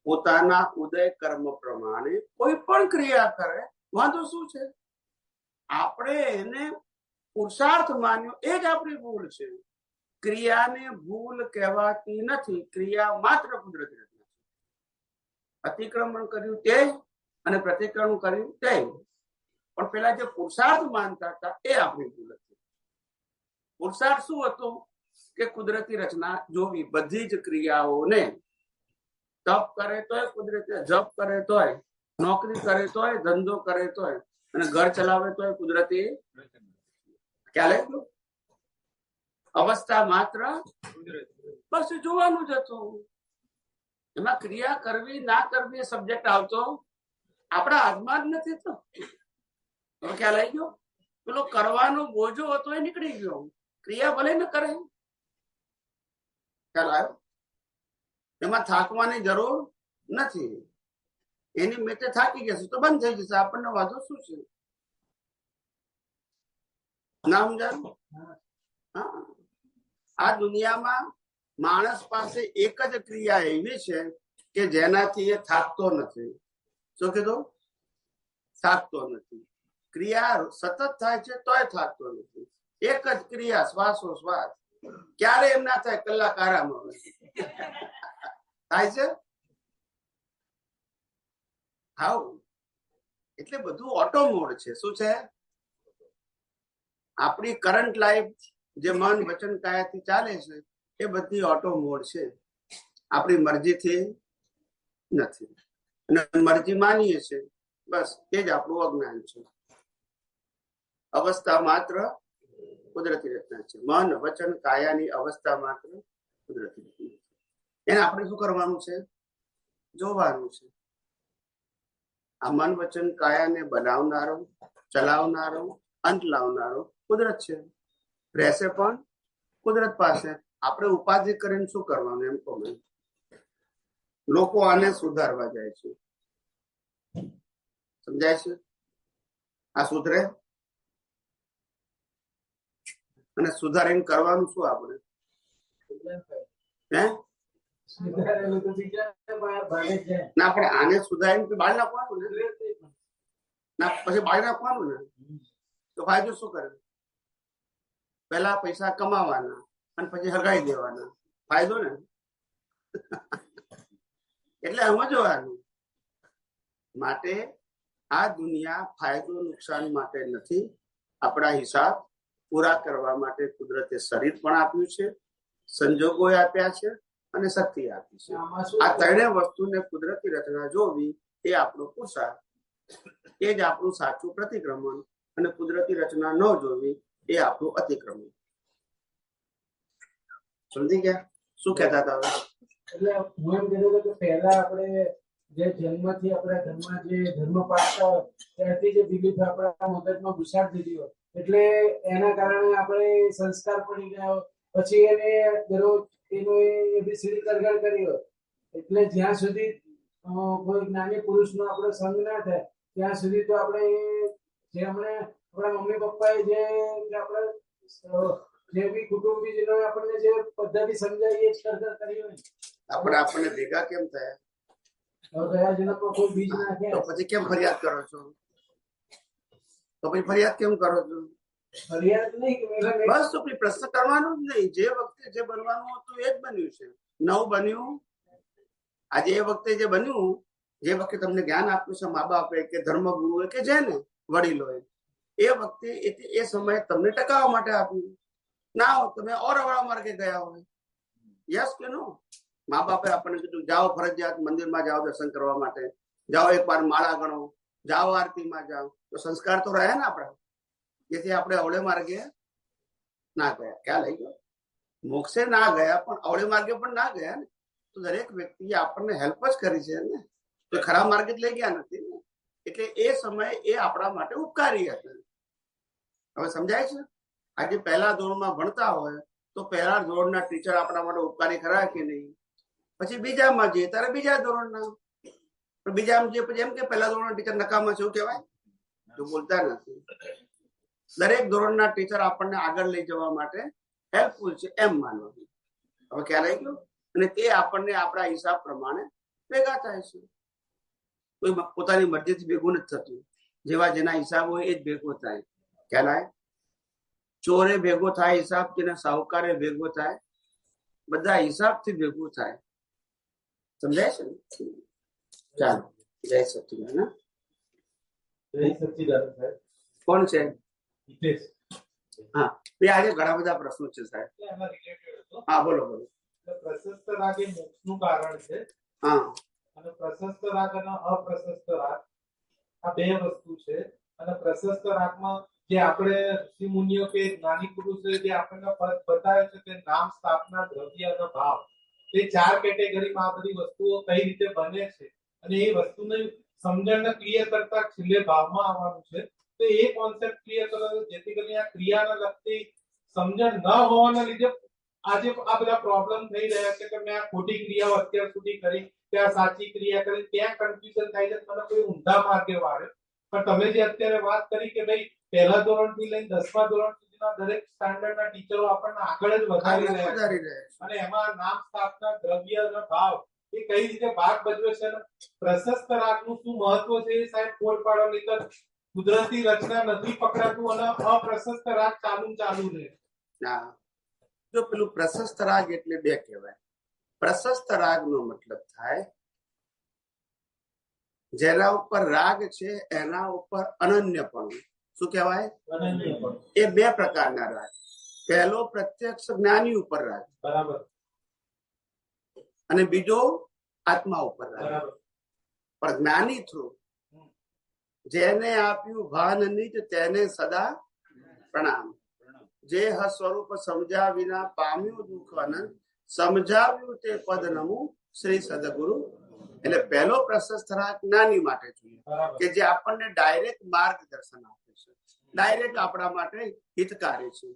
પોતાના ઉદય કર્મ પ્રમાણે કોઈ પણ ક્રિયા કરે, વાંધો શું છે? આપણે એને પુરુષાર્થ માન્યો એ જ આપણી ભૂલ છે. ક્રિયાને ભૂલ કહેવાતી નથી. ક્રિયા માત્ર કુદરતી રચના છે. અતિક્રમણ કર્યું તે અને પ્રતિક્રમણ કર્યું તે, પણ પેલા જે પુરુષાર્થ માનતા હતા એ આપણી ભૂલ હતી. પુરુષાર્થ શું હતો કે કુદરતી રચના જોવી. બધી જ ક્રિયાઓને તપ કરે તોય કુદરતી, જપ કરે તોય, નોકરી કરે તોય, ધંધો કરે તોય, અને ઘર ચલાવે તોય કુદરતી. ખ્યાલ આવ્યો? અવસ્થા માત્ર બસ જોવાનું જ હતું. એમાં ક્રિયા કરવી ના કરવી એ સબ્જેક્ટ આવતો આપણા હાથમાં જ નથી. તો ખ્યાલ આવી ગયો? પેલો કરવાનો બોજો હતો એ નીકળી ગયો. ક્રિયા ભલે ને કરે. ખ્યાલ આવ્યો? એમાં થાકવાની જરૂર નથી. એની મેતે થાકી જશે તો બંધ થઈ જશે. આપણને વાંધો શું છે? ના સમજાયું? હા, આ દુનિયામાં માણસ પાસે એક જ ક્રિયા એવી છે કે જેનાથી એ થાકતો નથી. શું કીધું? થાકતો નથી. ક્રિયા સતત થાય છે તોય થાકતો નથી. એક જ ક્રિયા, શ્વાસોશ્વાસ. ક્યારે એમ ના થાય કલાક આરામ આવે થાય છે? હાવ. એટલે બધું ઓટો મોડ છે. શું છે? આપણી કરંટ લાઈફ જે મન વચન કાયાથી ચાલે છે એ બધી ઓટો મોડ છે. આપણી મરજીથી નથી. અને મરજી માનીએ છીએ, બસ એ જ આપણું અજ્ઞાન છે. અવસ્થા માત્ર કુદરતી રચના છે. મન વચન કાયાની અવસ્થા માત્ર કુદરતી રચના છે. એને આપણે શું કરવાનું છે? જોવાનું છે. આ મન વચન કાયાને બનાવનારો, ચલાવનારો, અંત લાવનારો કુદરત છે. રહેશે પણ કુદરત પાસે. આપણે ઉપાધિ કરીને શું કરવાનું એમ કહો? લોકો આને સુધારવા જાય છે. સમજાય છે? આ સુધરે? અને સુધારીને કરવાનું શું આપણે? હે ના, પણ આને સુધારીને બાળ નાખવાનું ને. ના, પછી બાળ નાખવાનું ને તો ફાયદો શું કરે? પેલા પૈસા કમાવાના અને પછી હરગાઈ દેવાના. ફાયદો ને. એટલે સમજવાનું. માટે આ દુનિયા ફાયદો નુકસાન માટે નથી. આપણા હિસાબ પૂરા કરવા માટે કુદરતે શરીર પણ આપ્યું છે, સંજોગો આપ્યા છે અને શક્તિ આપી છે. આ ત્રણેય વસ્તુને કુદરતી રચના જોવી એ આપણો પુરુષાર્થ. એ જ આપણું સાચું પ્રતિક્રમણ. અને કુદરતી રચના ન જોવી એ આપણું અતિક્રમણ. સમજી ગયા? શું કહેતા હતા હવે? એટલે હું એમ કહેતો કે પહેલા આપણે જે જન્મથી આપણા ઘરમાં જે ધર્મ પાળતા હોય ત્યારથી જે બિલીફ આપણા મગજમાં ઘુસાડી દીધી હોય, એટલે એના કારણે આપણે સંસ્કાર પડી ગયા હોય. પછી એને દરરોજ એનું એબીસીડી કરગડ કરી હોય. એટલે જ્યાં સુધી કોઈ જ્ઞાની પુરુષનો આપણો સંગ ના થાય ત્યાં સુધી તો આપણે જે હમણાં આપણા મમ્મી પપ્પાએ જે આપણે જે બી કુટુંબીજનો આપણને જે પદ્ધતિ સમજાવી એ જ કરગડ કરી હોય. આપણને ભેગા કેમ થયા? કોઈ બીજ નાખે તો પછી કેમ ફરિયાદ કરો છો? તો પછી ફરિયાદ કેમ કરો છો? ફરિયાદ નહીં, બસ તો પ્રશ્ન કરવાનો જ નહીં. જે વખતે જે બનવાનું હતું એ જ બન્યું છે. નવું બન્યું. આજે એ વખતે જે બન્યું, જે વખતે તમને જ્ઞાન આપ્યું છે મા બાપે કે ધર્મગુરુએ કે જેને વડીલોએ, એ વખતે એ સમય તમને ટકાવવા માટે આપ્યું. ના હો તમે ઓર અવળા માર્ગે ગયા હોય. યસ કે નો? મા બાપે આપણને કીધું જાઓ ફરજિયાત મંદિરમાં જાઓ દર્શન કરવા માટે, જાઓ એકવાર માળા ગણો, જાઓ આરતીમાં જાઓ. તો સંસ્કાર તો રહ્યા ને આપણા. જેથી આપણે અવળે માર્ગે ના ગયા. ખ્યાલ આવી ગયો? મોક્ષે ના ગયા પણ અવળે માર્ગે પણ ના ગયા ને. તો દરેક વ્યક્તિએ આપણને હેલ્પ જ કરી છે ને. તો ખરાબ માર્ગે જ લઈ ગયા નથી ને. એટલે એ સમયે એ આપણા માટે ઉપકારી હતા. હવે સમજાય છે? આજે પહેલા ધોરણમાં ભણતા હોય તો પહેલા ધોરણના ટીચર આપણા માટે ઉપકારી ખરા કે નહીં? પછી બીજામાં જઈએ ત્યારે બીજા ધોરણના. પણ બીજા આમ જે પછી એમ કે પહેલા ધોરણના ટીચર નકામા છે એવું કહેવાય? તો બોલતા નથી. દરેક ધોરણના ટીચર આપણને આગળ લઈ જવા માટે હેલ્પફુલ છે એમ માનવાનું. હવે ખ્યાલ આવી ગયો? અને તે આપણને આપણા હિસાબ પ્રમાણે ભેગા થાય છે. કોઈ પોતાની મરજીથી ભેગું નથી થતું. જેવા જેના હિસાબ હોય એ જ ભેગો થાય. ખ્યાલ આવે? ચોરે ભેગો થાય હિસાબ, કે સાહુકારે ભેગો થાય, બધા હિસાબથી ભેગું થાય. સમજાય છે ને? ચાલો, જય સચિદાનંદ. કોણ છે? હા, આજે ઘણા બધા પ્રશ્નો છે સાહેબ. હા, બોલો બોલો. પ્રશસ્ત રાગ એ મોક્ષનું કારણ છે. હા, અને પ્રશસ્ત રાગ અને અપ્રશસ્ત રાગ આ બે વસ્તુ છે. અને પ્રશસ્ત રાગમાં જે આપણે ઋષિ મુનિઓ કે જ્ઞાની પુરુષો જે આપણને બતાવે છે કે નામ, સ્થાપના, દ્રવ્ય અને ભાવ, એ ચાર કેટેગરીમાં આ બધી વસ્તુઓ કઈ રીતે બને છે અને એ વસ્તુને સમજણને ક્લિયર કરતા છેલ્લે ભાવમાં આવવાનું છે. તો એ કોન્સેપ્ટ ક્લિયર કરો જેથી કરીને આ ક્રિયાને લગતી સમજણ ન હોવાના લીધે આજે આ બધા પ્રોબ્લેમ થઈ રહ્યા છે કે મેં આ ખોટી ક્રિયાઓ અત્યાર સુધી કરી, ત્યાં સાચી ક્રિયા કરી, ત્યાં કન્ફ્યુઝન થાય છે, મને કોઈ ઊંધા માર્ગે વાળે. પણ તમે જે અત્યારે વાત કરી કે ભાઈ પહેલા ધોરણથી લઈને 10મા ધોરણ સુધીના દરેક સ્ટાન્ડર્ડના ટીચરો આપણને આગળ જ વધારી રહ્યા છે. અને એમાં નામ, સ્થાપના, દ્રવ્ય અને ભાવ એ કઈ રીતે ભાગ ભજવે છે અને પ્રશસ્ત રાગનું શું મહત્વ છે એ સાહેબ ખોલ પાડો. નહીં તો કુદરતી રચના નથી પકડાતું અને અપ્રશસ્ત રાગ ચાલુ રહે. જો પેલું પ્રશસ્ત રાગ એટલે બે કહેવાય. પ્રશસ્ત રાગ નો મતલબ થાય જેના ઉપર રાગ છે એના ઉપર અનન્યપણું. શું કહેવાય? અનન્યપણું. એ બે પ્રકારના રાગ. પહેલો પ્રત્યક્ષ જ્ઞાની ઉપર રાગ, બરાબર, અને બીજો આત્મા ઉપર રાગ. બરાબર. પણ જ્ઞાની થ્રુ જેને આપ્યું ભાન નિજ તેને સદા પ્રણામ. જે સ્વરૂપ સમજ્યા વિના પામ્યું દુઃખ અનંત, સમજાવ્યું તે પદ નમું શ્રી સદગુરુ. એટલે પહેલો પ્રશસ્ત રાગ જ્ઞાની માટે જોઈએ કે જે આપણને ડાયરેક્ટ માર્ગદર્શન આપે છે, ડાયરેક્ટ આપણા માટે હિતકારી છે.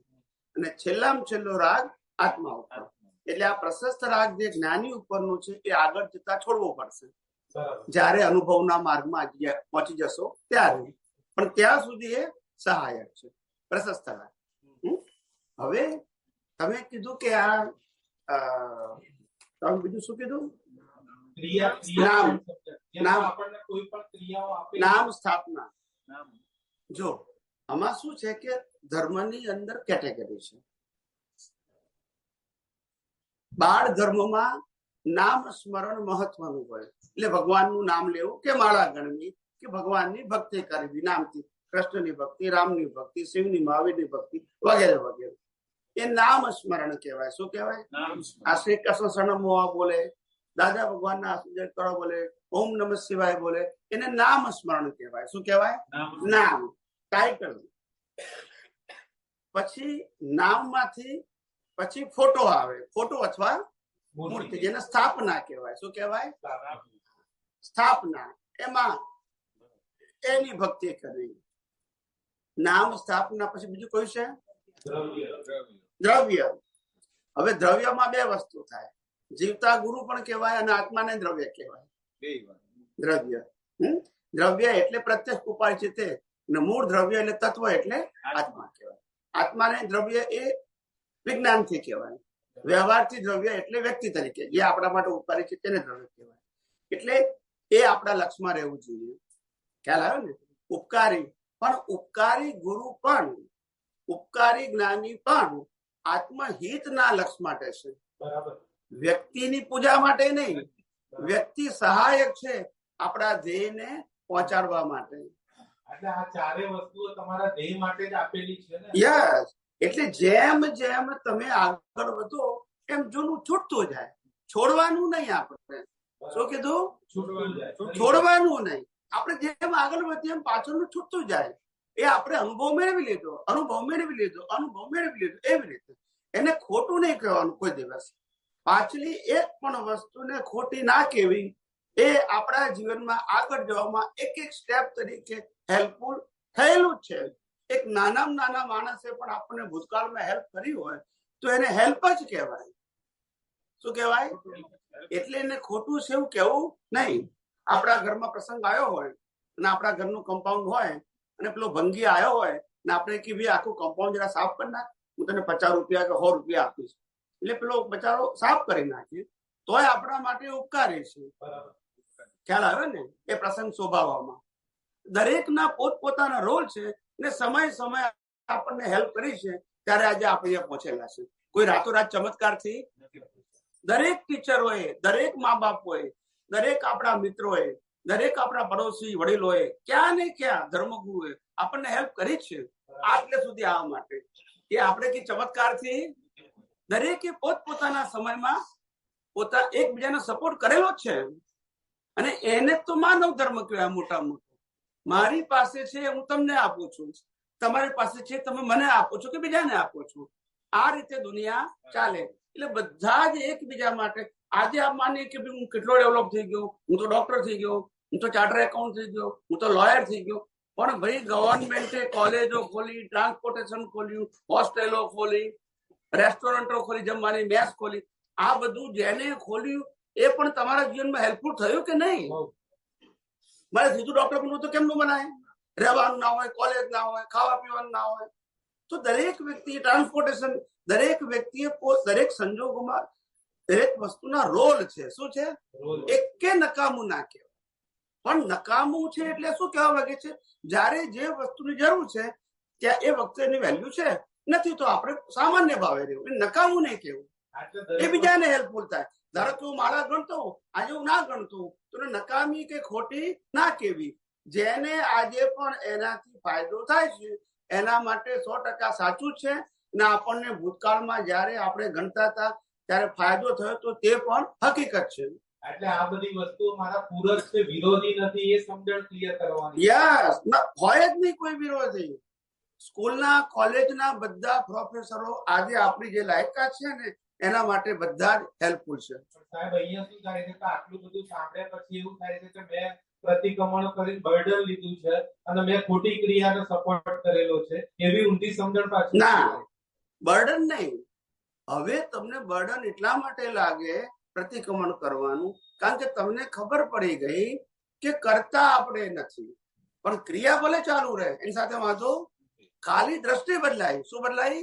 અને છેલ્લામાં છેલ્લો રાગ આત્મા ઉપર. એટલે આ પ્રશસ્ત રાગ જે જ્ઞાની ઉપરનું છે એ આગળ જતા છોડવો પડશે જ્યારે અનુભવના માર્ગમાં પહોંચી જશો ત્યારે. પણ ત્યાં સુધી એ સહાયક છે પ્રશસ્ત રાગ. હવે તમે કીધું કે આ તમે બીજું શું કીધું? નામ, સ્થાપના. જો આમાં શું છે કે ધર્મની અંદર કેટેગરી છે. બાળ ધર્મમાં નામ સ્મરણ મહત્વનું હોય. એટલે ભગવાનનું નામ લેવું કે માળા ગણવી કે ભગવાનની ભક્તિ કરવી નામથી. કૃષ્ણની ભક્તિ, રામની ભક્તિ, શિવની, મહાવીરની ભક્તિ વગેરે વગેરે. એ નામ સ્મરણ કહેવાય. શું કહેવાય? આ શ્રી કૃષ્ણ શરણમ બોલે, દાદા ભગવાનના કરો બોલે, ઓમ નમઃ શિવાય બોલે, એને નામ સ્મરણ કહેવાય. શું કહેવાય? નામ, ટાઇટલ. પછી નામમાંથી પછી ફોટો આવે, ફોટો અથવા મૂર્તિ, જેને સ્થાપના કહેવાય. શું કહેવાય? સ્થાપના. એમાં એની ભક્તિ કરવી. નામ, સ્થાપના પછી બીજું કયું છે? દ્રવ્ય. હવે દ્રવ્યમાં બે વસ્તુ થાય. જીવતા ગુરુ પણ કહેવાય અને આત્માને દ્રવ્ય કહેવાય. દ્રવ્ય દ્રવ્ય એટલે પ્રત્યક્ષ ઉપાય છે તે, અને મૂળ દ્રવ્ય એટલે તત્વ એટલે આત્મા કહેવાય. આત્માને દ્રવ્ય એ વિજ્ઞાનથી કહેવાય. વ્યવહારથી દ્રવ્ય એટલે વ્યક્તિ તરીકે જે આપણા માટે ઉપકારી છે તેને દ્રવ્ય કહેવાય. એટલે એ આપણા લક્ષમાં રહેવું જોઈએ. ખ્યાલ આવ્યો ને? ઉપકારી પણ ઉપકારી ગુરુ પણ, ઉપકારી જ્ઞાની પણ આત્મહિતના લક્ષ માટે છે. વ્યક્તિની પૂજા માટે નહીં. વ્યક્તિ સહાયક છે આપણા ધ્યેયને પહોંચાડવા માટે. એટલે આ ચારે વસ્તુઓ તમારા ધ્યેય માટે જ આપેલી છે ને? યસ. એટલે જેમ જેમ તમે આગળ વધો એમ જૂનું છૂટતું જાય. છોડવાનું નહીં. આપણે શું કીધું? છોડવાનું નહીં. આપણે જેમ આગળ વધીએ એમ પાછળનું છૂટતું જાય. એ આપણે અનુભવ મેળવી લીધો, એવી રીતે એને ખોટું નહીં કહેવાનું કોઈ દિવસ. પાછલી એક પણ વસ્તુને ખોટી ના કહેવી. એ આપણા જીવનમાં આગળ જવામાં એક એક સ્ટેપ તરીકે હેલ્પફુલ થયેલું જ છે. એક નાનામાં નાના માણસે પણ આપણને ભૂતકાળમાં હેલ્પ કરી હોય તો એને હેલ્પ જ કહેવાય. શું કહેવાય? એટલે એને ખોટું છે એવું કહેવું નહીં. આપણા ઘરમાં પ્રસંગ આવ્યો હોય અને આપણા ઘરનું કમ્પાઉન્ડ હોય અને પેલો ભંગી આવ્યો હોય ને આપણે કે ભાઈ આખું કમ્પાઉન્ડ જરા સાફ કરી નાખ, હું તને 50 રૂપિયા કે 100 રૂપિયા આપીશ, એટલે પેલો બચારો સાફ કરી નાખે, તોય આપણા માટે ઉપકારી છે. ખ્યાલ આવે ને એ પ્રસંગ શોભાવવામાં. દરેકના પોતપોતાના રોલ છે ને સમય સમય આપણને હેલ્પ કરી છે, ત્યારે આજે આપણે અહીંયા પહોંચેલા છે. કોઈ રાતોરાત ચમત્કારથી દરેક ટીચરોએ, દરેક મા બાપોએ, દરેક આપણા મિત્રોએ, દરેક આપણા પડોશી વડીલોએ, ક્યાં ને ક્યાં ધર્મગુરુએ આપણને હેલ્પ કરી છે આટલે સુધી આવવા માટે. એ આપણે કે ચમત્કારથી દરેકે પોતપોતાના સમયમાં એકબીજાને સપોર્ટ કરેલો જ છે. અને એને તો માનવ ધર્મ કહેવાય મોટા મોટો. મારી પાસે છે હું તમને આપું છું, તમારી પાસે છે તમે મને આપો છો કે બીજાને આપો છો. આ રીતે દુનિયા ચાલે. એટલે બધા જ એકબીજા માટે. આજે આપ માનીએ કે હું કેટલો ડેવલપ થઈ ગયો, હું તો ડોક્ટર થઈ ગયો, હું તો ચાર્ટર એકાઉન્ટ થઈ ગયો, હું તો લોયર થઈ ગયો, પણ ભાઈ ગવર્મેન્ટે કોલેજો ખોલી, ટ્રાન્સપોર્ટેશન ખોલ્યું, હોસ્ટેલો ખોલી, રેસ્ટોરન્ટો ખોલી, જમવાની મેસ ખોલી. આ બધું જેને ખોલ્યું એ પણ તમારા જીવનમાં હેલ્પફુલ થયું કે નહીં? મારે સીધું ડોક્ટર બનવું તો કેમનું બનાય? રહેવાનું ના હોય, કોલેજ ના હોય, ખાવા પીવાનું ના હોય. તો દરેક વ્યક્તિ ટ્રાન્સપોર્ટેશન, દરેક વ્યક્તિએ દરેક સંજોગોમાં દરેક વસ્તુના રોલ છે. શું છે? એકે નકામું ના કહેવાય. પણ નકામું છે એટલે શું કહેવા માંગે છે? જયારે જે વસ્તુની જરૂર છે ત્યાં એ વખતે એની વેલ્યુ છે, નથી તો આપણે સામાન્ય ભાવે રહેવું. નકામું નહીં કેવું, એ બીજાને હેલ્પફુલ થાય. ધારો કે હું માળા ગણતો, આજે હું ના ગણતો, તો નકામી કે ખોટી ના કેવી. જેને આજે પણ એનાથી ફાયદો થાય છે એના માટે 100% સાચું છે. ને આપણને ભૂતકાળમાં જયારે આપણે ગણતા હતા ત્યારે ફાયદો થયો તો તે પણ હકીકત છે. એટલે આ બધી વસ્તુઓ મારા પૂરક છે, વિરોધી નથી, એ સમજણ ક્લિયર કરવાની. યસ, હોય જ નહીં કોઈ વિરોધી. સ્કૂલના કોલેજના બધા પ્રોફેસરો આજે આપણી જે લાયકાત છે ને એના માટે બધા જ હેલ્પફુલ છે. સાહેબ અહીંયા શું થાય છે કે આટલું બધું સાંભળ્યા પછી એવું થાય છે કે મેં પ્રતિક્રમણ કરીને બર્ડન લીધું છે અને મેં ખોટી ક્રિયાને સપોર્ટ કરેલો છે, એવી ઊંધી સમજણ પાછી. ના, બર્ડન નહીં. હવે તમને બર્ડન એટલા માટે લાગે પ્રતિક્રમણ કરવાનું કારણ કે તમને ખબર પડી ગઈ કે કરતા આપણે નથી, પણ ક્રિયા ભલે ચાલુ રહે એની સાથે વાંધો. ખાલી દ્રષ્ટિ બદલાય. શું બદલાય?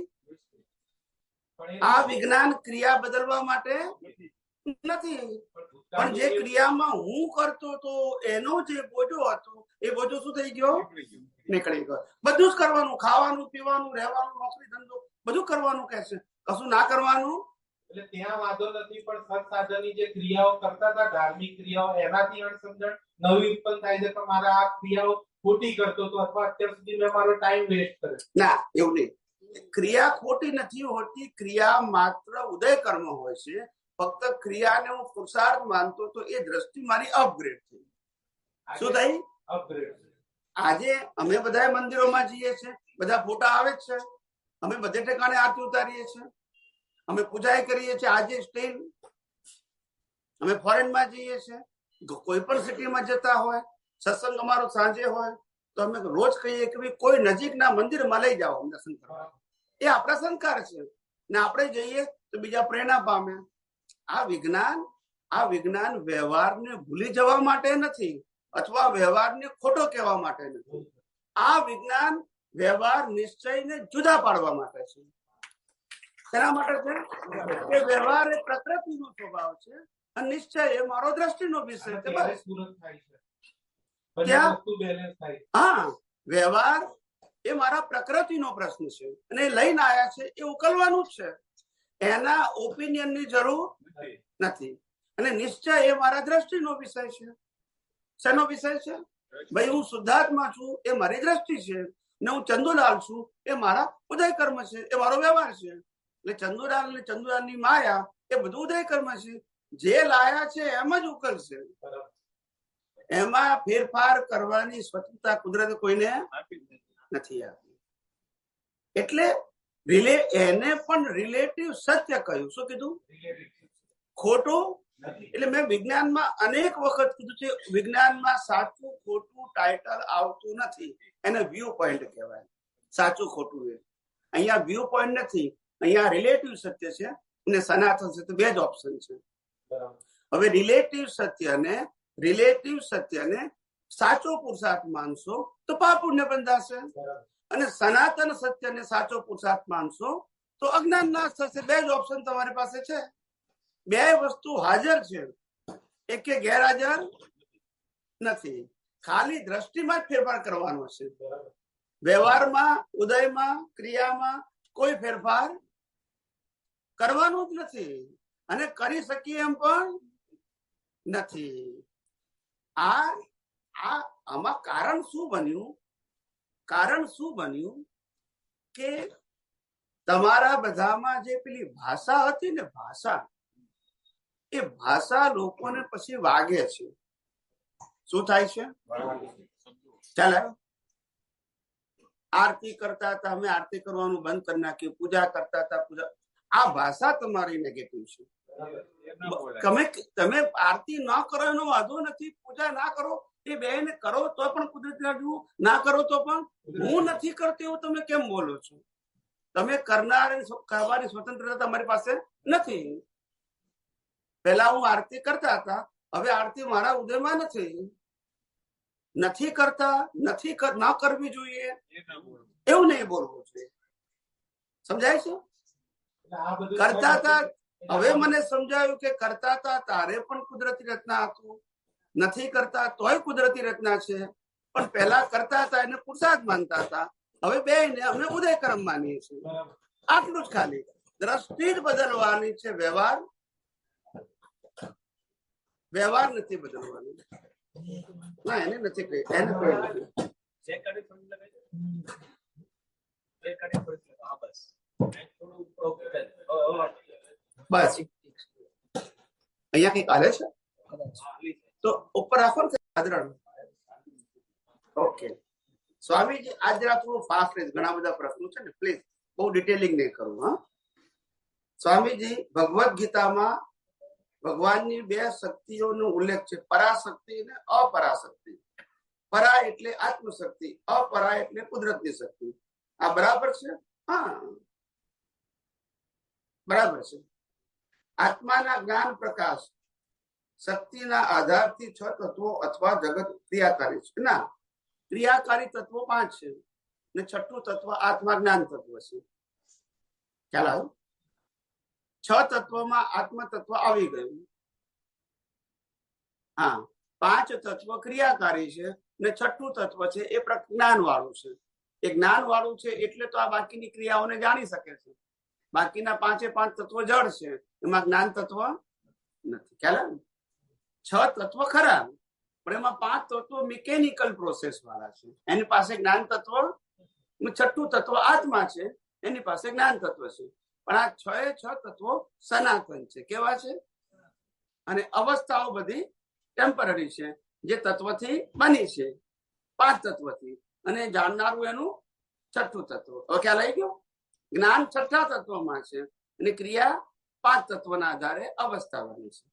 આ વિજ્ઞાન ક્રિયા બદલવા માટે નથી, પણ જે ક્રિયામાં હું કરતો હતો એનો જે બોજો હતો એ બોજો શું થઈ ગયો? નીકળી ગયો. બધું જ કરવાનું, ખાવાનું, પીવાનું, રહેવાનું, નોકરી ધંધો બધું કરવાનું કહે છે, કશું ના કરવાનું. એટલે ત્યાં વાંધો નથી, પણ સત્સાધનની જે ક્રિયાઓ કરતા હતા, ધાર્મિક ક્રિયાઓ, એનાથી અણસમજણ નવી ઉત્પન્ન થાય છે કે મારા આ ક્રિયાઓ ખોટી કરતો હતો અથવા અત્યાર સુધી મેં મારો ટાઈમ વેસ્ટ કર્યો. ના, એવું નહીં. ક્રિયા ખોટી નથી હોતી. ક્રિયા માત્ર ઉદય કર્મ હોય છે. ફક્ત ક્રિયાને હું પુરુષાર્થ માનતો તો એ દ્રષ્ટિ મારી અપગ્રેડ થઈ. શું થઈ? અપગ્રેડ. આજે અમે બધા મંદિરોમાં જઈએ છીએ, બધા ફોટા આવે જ છે, અમે બધે ઠેકાણે આરતી ઉતારીએ છીએ, અમે પૂજા કરીએ છીએ. આજે સ્ટીલ અમે ફોરેનમાં જઈએ છીએ, કોઈ પણ સિટીમાં જતા હોય, સત્સંગ અમારો સાંજે હોય તો અમે રોજ કહીએ કે ભાઈ કોઈ નજીકના મંદિરમાં લઈ જાઓ દર્શન કરવા. એ આપણા સંસ્કાર છે ને આપણે જઈએ તો બીજા પ્રેરણા પામે. આ વિજ્ઞાન વ્યવહારને ભૂલી જવા માટે નથી અથવા વ્યવહારને ખોટો કહેવા માટે નથી. આ વિજ્ઞાન વ્યવહાર નિશ્ચયને જુદા પાડવા માટે છે. તેના માટે છે કે વ્યવહાર એ પ્રકૃતિનો સ્વભાવ છે અને નિશ્ચય એ મારો દ્રષ્ટિનો વિષય છે. બસ હા, વ્યવહાર એ મારા પ્રકૃતિનો પ્રશ્ન છે અને એ લઈને આવ્યા છે, એ ઉકેલવાનું જ છે. એના ઓપિનિયનની જરૂર નથી. અને નિશ્ચય એ મારા દ્રષ્ટિનો વિષય છે. શેનો વિષય છે? ભાઈ હું શુદ્ધાત્મા છું એ મારી દ્રષ્ટિ છે, ને હું ચંદુલાલ છું એ મારા ઉદય કર્મ છે, એ મારો વ્યવહાર છે. એટલે ચંદુલાલ ને ચંદુલાલની માયા એ બધું ઉદય કર્મ છે. જે લાયા છે એમ જ ઉકલશે. એમાં ફેરફાર કરવાની સ્વતંત્રતા કુદરતે કોઈને નથી આપી. એટલે એને પણ રિલેટિવ સત્ય કહ્યું. શું કીધું? ખોટું. એટલે મેં વિજ્ઞાનમાં અનેક વખત કીધું છે, વિજ્ઞાનમાં સાચું ખોટું ટાઇટલ આવતું નથી. એને વ્યૂ પોઈન્ટ કહેવાય. સાચું ખોટું એ અહીંયા વ્યૂ પોઈન્ટ નથી, અહીંયા રિલેટિવ સત્ય છે અને સનાતન સત્ય. બે જ ઓપ્શન છે. હવે રિલેટિવ સત્યને રિલેટિવ સત્યને સાચો પુરુષાર્થ માનશો તો પાપ પુણ્ય બંધાશે, અને સનાતન સત્યને સાચો પુરુષાર્થ માનશો તો અજ્ઞાન નાશ થશે. બે જ ઓપ્શન તમારી પાસે છે, બે વસ્તુ હાજર છે, એક કે ગેરહાજર નથી. ખાલી દ્રષ્ટિમાં જ ફેરફાર કરવાનો છે. વ્યવહારમાં, ઉદયમાં, ક્રિયામાં કોઈ ફેરફાર કરવાનો જ નથી, અને કરી શકીએ એમ પણ નથી. આમાં કારણ શું બન્યું કે તમારા બધામાં જે પેલી ભાષા હતી ને, એ ભાષા લોકોને પછી વાગે છે. શું થાય છે? ચાલે આરતી કરતા હતા, અમે આરતી કરવાનું બંધ કરી નાખ્યું, પૂજા કરતા હતા, પૂજા. આ ભાષા તમારી નેગેટિવ છે. તમે આરતી ના કરો એનો વાંધો નથી, પૂજા ના કરો એ બેને કરો તો પણ કુદરતી રાખવું, ના કરો તો પણ. હું નથી કરતો એવું તમે કેમ બોલો છો? તમે કરવાની સ્વતંત્રતા તમારી પાસે નથી. પેલા હું આરતી કરતા હતા, હવે આરતી મારા ઉદયમાં નથી કરતા, ના કરવી જોઈએ એવું નહીં બોલવું જોઈએ. સમજાય છે? કરતા હતા, હવે મને સમજાયું કે કરતા હતા તારે પણ કુદરતી રચના હતું, નથી કરતા તોય કુદરતી રચના છે. પણ પહેલા કરતા હતા એને પુરુષાર્થ માનતા હતા, હવે બે ને અમે ઉદયક્રમ માનીએ છીએ. આટલું જ ખાલી દ્રષ્ટિ જ બદલવાની છે, વ્યવહાર નથી બદલવાનો. ના, એને નથી કહી, એને કોઈ નથી. બસ અહીંયા કઈક હાલે છે તો ઉપર રાખો ને આદરણ. ઓકે સ્વામીજી, આજ જરા થોડું ફાસ્ટ રહે, ઘણા બધા પ્રશ્નો છે ને, પ્લીઝ બહુ ડિટેલિંગ નહીં કરું. હા સ્વામીજી, ભગવદ ગીતામાં ભગવાનની બે શક્તિઓનો ઉલ્લેખ છે, પરાશક્તિ અને અપરાશક્તિ. પરા એટલે આત્મશક્તિ, અપરા એટલે કુદરતની શક્તિ. આ બરાબર છે? હા બરાબર છે. આત્માના જ્ઞાન પ્રકાશ શક્તિના આધારથી 6 તત્વો અથવા જગત ક્રિયાકારી છે. ના, ક્રિયાકારી તત્વો 5 છે ને છઠ્ઠું તત્વ આત્મા જ્ઞાન તત્વ છે. ખ્યાલ આવ્યો? 6 તત્વમાં આત્મ તત્વ આવી ગયું. હા, 5 તત્વ ક્રિયાકારી છે ને છઠ્ઠું તત્વ છે એ જ્ઞાન વાળું છે. એ જ્ઞાન વાળું છે એટલે તો આ બાકીની ક્રિયાઓને જાણી શકે છે. બાકીના 5 તત્વો જડ છે, એમાં જ્ઞાન તત્વ નથી. ખ્યાલ? 6 તત્વ ખરા, પણ એમાં 5 તત્વો મિકેનિકલ પ્રોસેસ વાળા છે, એની પાસે જ્ઞાન તત્વ. છઠ્ઠું તત્વ આત્મા છે, એની પાસે જ્ઞાન તત્વ છે. પણ આ 6 તત્વો સનાતન છે. કેવા છે? અને અવસ્થાઓ બધી ટેમ્પરરી છે, જે તત્વથી બની છે, 5 તત્વથી, અને જાણનારું એનું છઠ્ઠું તત્વ. હવે ખ્યાલ આવી ગયો? જ્ઞાન 6 તત્વમાં છે અને ક્રિયા 5 તત્વના આધારે અવસ્થા બની છે.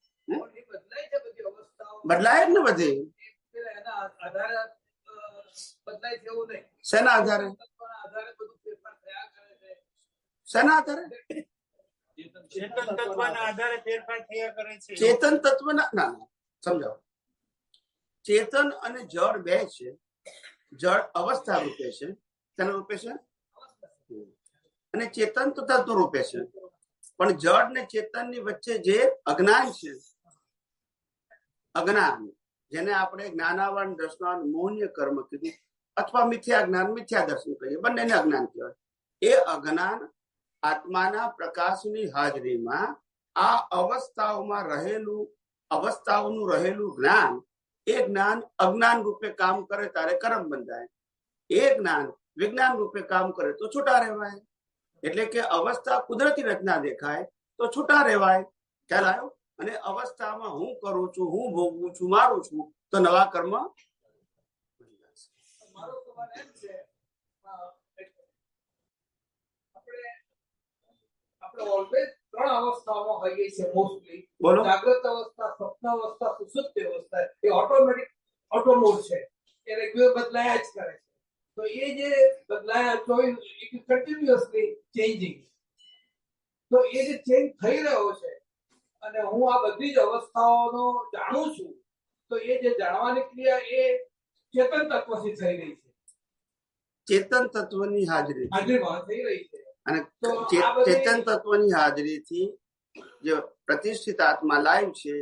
બદલાય જ ને બધી. શેના આધારે? શેના આધારે? ચેતન તત્વના. ના, સમજાવો. ચેતન અને જળ બે છે. જળ અવસ્થા રૂપે છે, તેના રૂપે છે, અને ચેતન તો તત્વ રૂપે છે. પણ જળ ને ચેતન ની વચ્ચે જે અજ્ઞાન છે, અજ્ઞાન જેને આપણે જ્ઞાનાવન દર્શનાવન મૌન્ય કર્મ કીધું, અથવા મિથ્યા જ્ઞાન મિથ્યા દર્શન કહીએ, બંનેને અજ્ઞાન કહેવાય. એ અજ્ઞાન આત્માના પ્રકાશની હાજરીમાં આ અવસ્થાઓનું રહેલું જ્ઞાન, એ જ્ઞાન અજ્ઞાન રૂપે કામ કરે ત્યારે કર્મ બંધાય. એ જ્ઞાન વિજ્ઞાન રૂપે કામ કરે તો છૂટા રહેવાય. એટલે કે અવસ્થા કુદરતી રચના દેખાય તો છૂટા રહેવાય. ખ્યાલ આવ્યો? અને અવસ્થામાં હું કરું છું, હું ભોગવું છું, મારું છું, તો નવા કર્મ. મારો સવાલ એમ છે, આપણે ઓલવેઝ 3 અવસ્થાઓમાં હોઈએ છીએ મોસ્ટલી. જાગ્રત અવસ્થા, સ્વપ્ન અવસ્થા, સુષુપ્તિ અવસ્થા. એ ઓટોમેટિક ઓટોમોડ છે, એ રેગ્યુલર બદલાયા જ કરે છે. તો એ જે બદલાયા કન્ટિન્યુઅસલી ચેન્જિંગ, તો એ જે ચેન્જ થઈ રહ્યો છે અને હું આ બધી જ અવસ્થાઓનો જાણું છું, તો તો એ જે જાણવાની ક્રિયા એ ચેતન તત્વથી થઈ રહી છે, ચેતન તત્વની હાજરી હાજરીમાં થઈ રહી છે. અને તો આ બધી- ચેતન તત્વની હાજરીથી જે પ્રતિષ્ઠિત આત્મા લાઈવ છે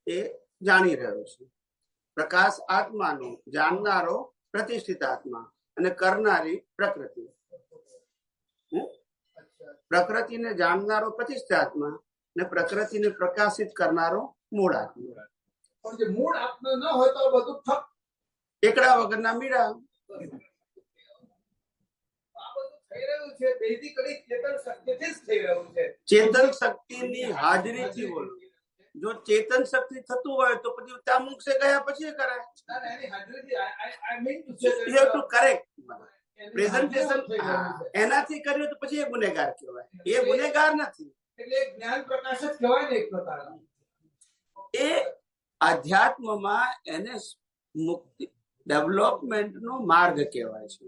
એ જાણી રહ્યો છે. પ્રકાશ આત્માનો જાણનારો પ્રતિષ્ઠિત આત્મા અને કરનારી પ્રકૃતિ. પ્રકૃતિને જાણનારો પ્રતિષ્ઠિત આત્મા અને પ્રકૃતિને પ્રકાશિત કરનારો મૂળ આત્મા. પણ જે મૂળ આત્મા ન હોય તો બધું ઠપ. એકડા વગરના મીડા. આ બધું થઈ રહ્યું છે બેઝિકલી ચેતન શક્તિથી જ થઈ રહ્યું છે. ચેતન શક્તિની હાજરીથી બોલો. જો ચેતન શક્તિ થતું હોય તો પછી ત્યાં મુક્ષે ગયા પછી કરાય. ના, ના, એની હાજરીથી I mean to say You have to correct. એની પ્રેઝન્ટેશન હાજરીથી થઈ રહ્યું છે. એનાથી કર્યું તો પછી એ ગુનેગાર કહેવાય. એ ગુનેગાર નથી. એટલે એક જ્ઞાન પ્રકાશ જ કહેવાય ને એક પ્રકારનું. એ અધ્યાત્મમાં એને મુક્તિ ડેવલપમેન્ટનો માર્ગ કહેવાય છે.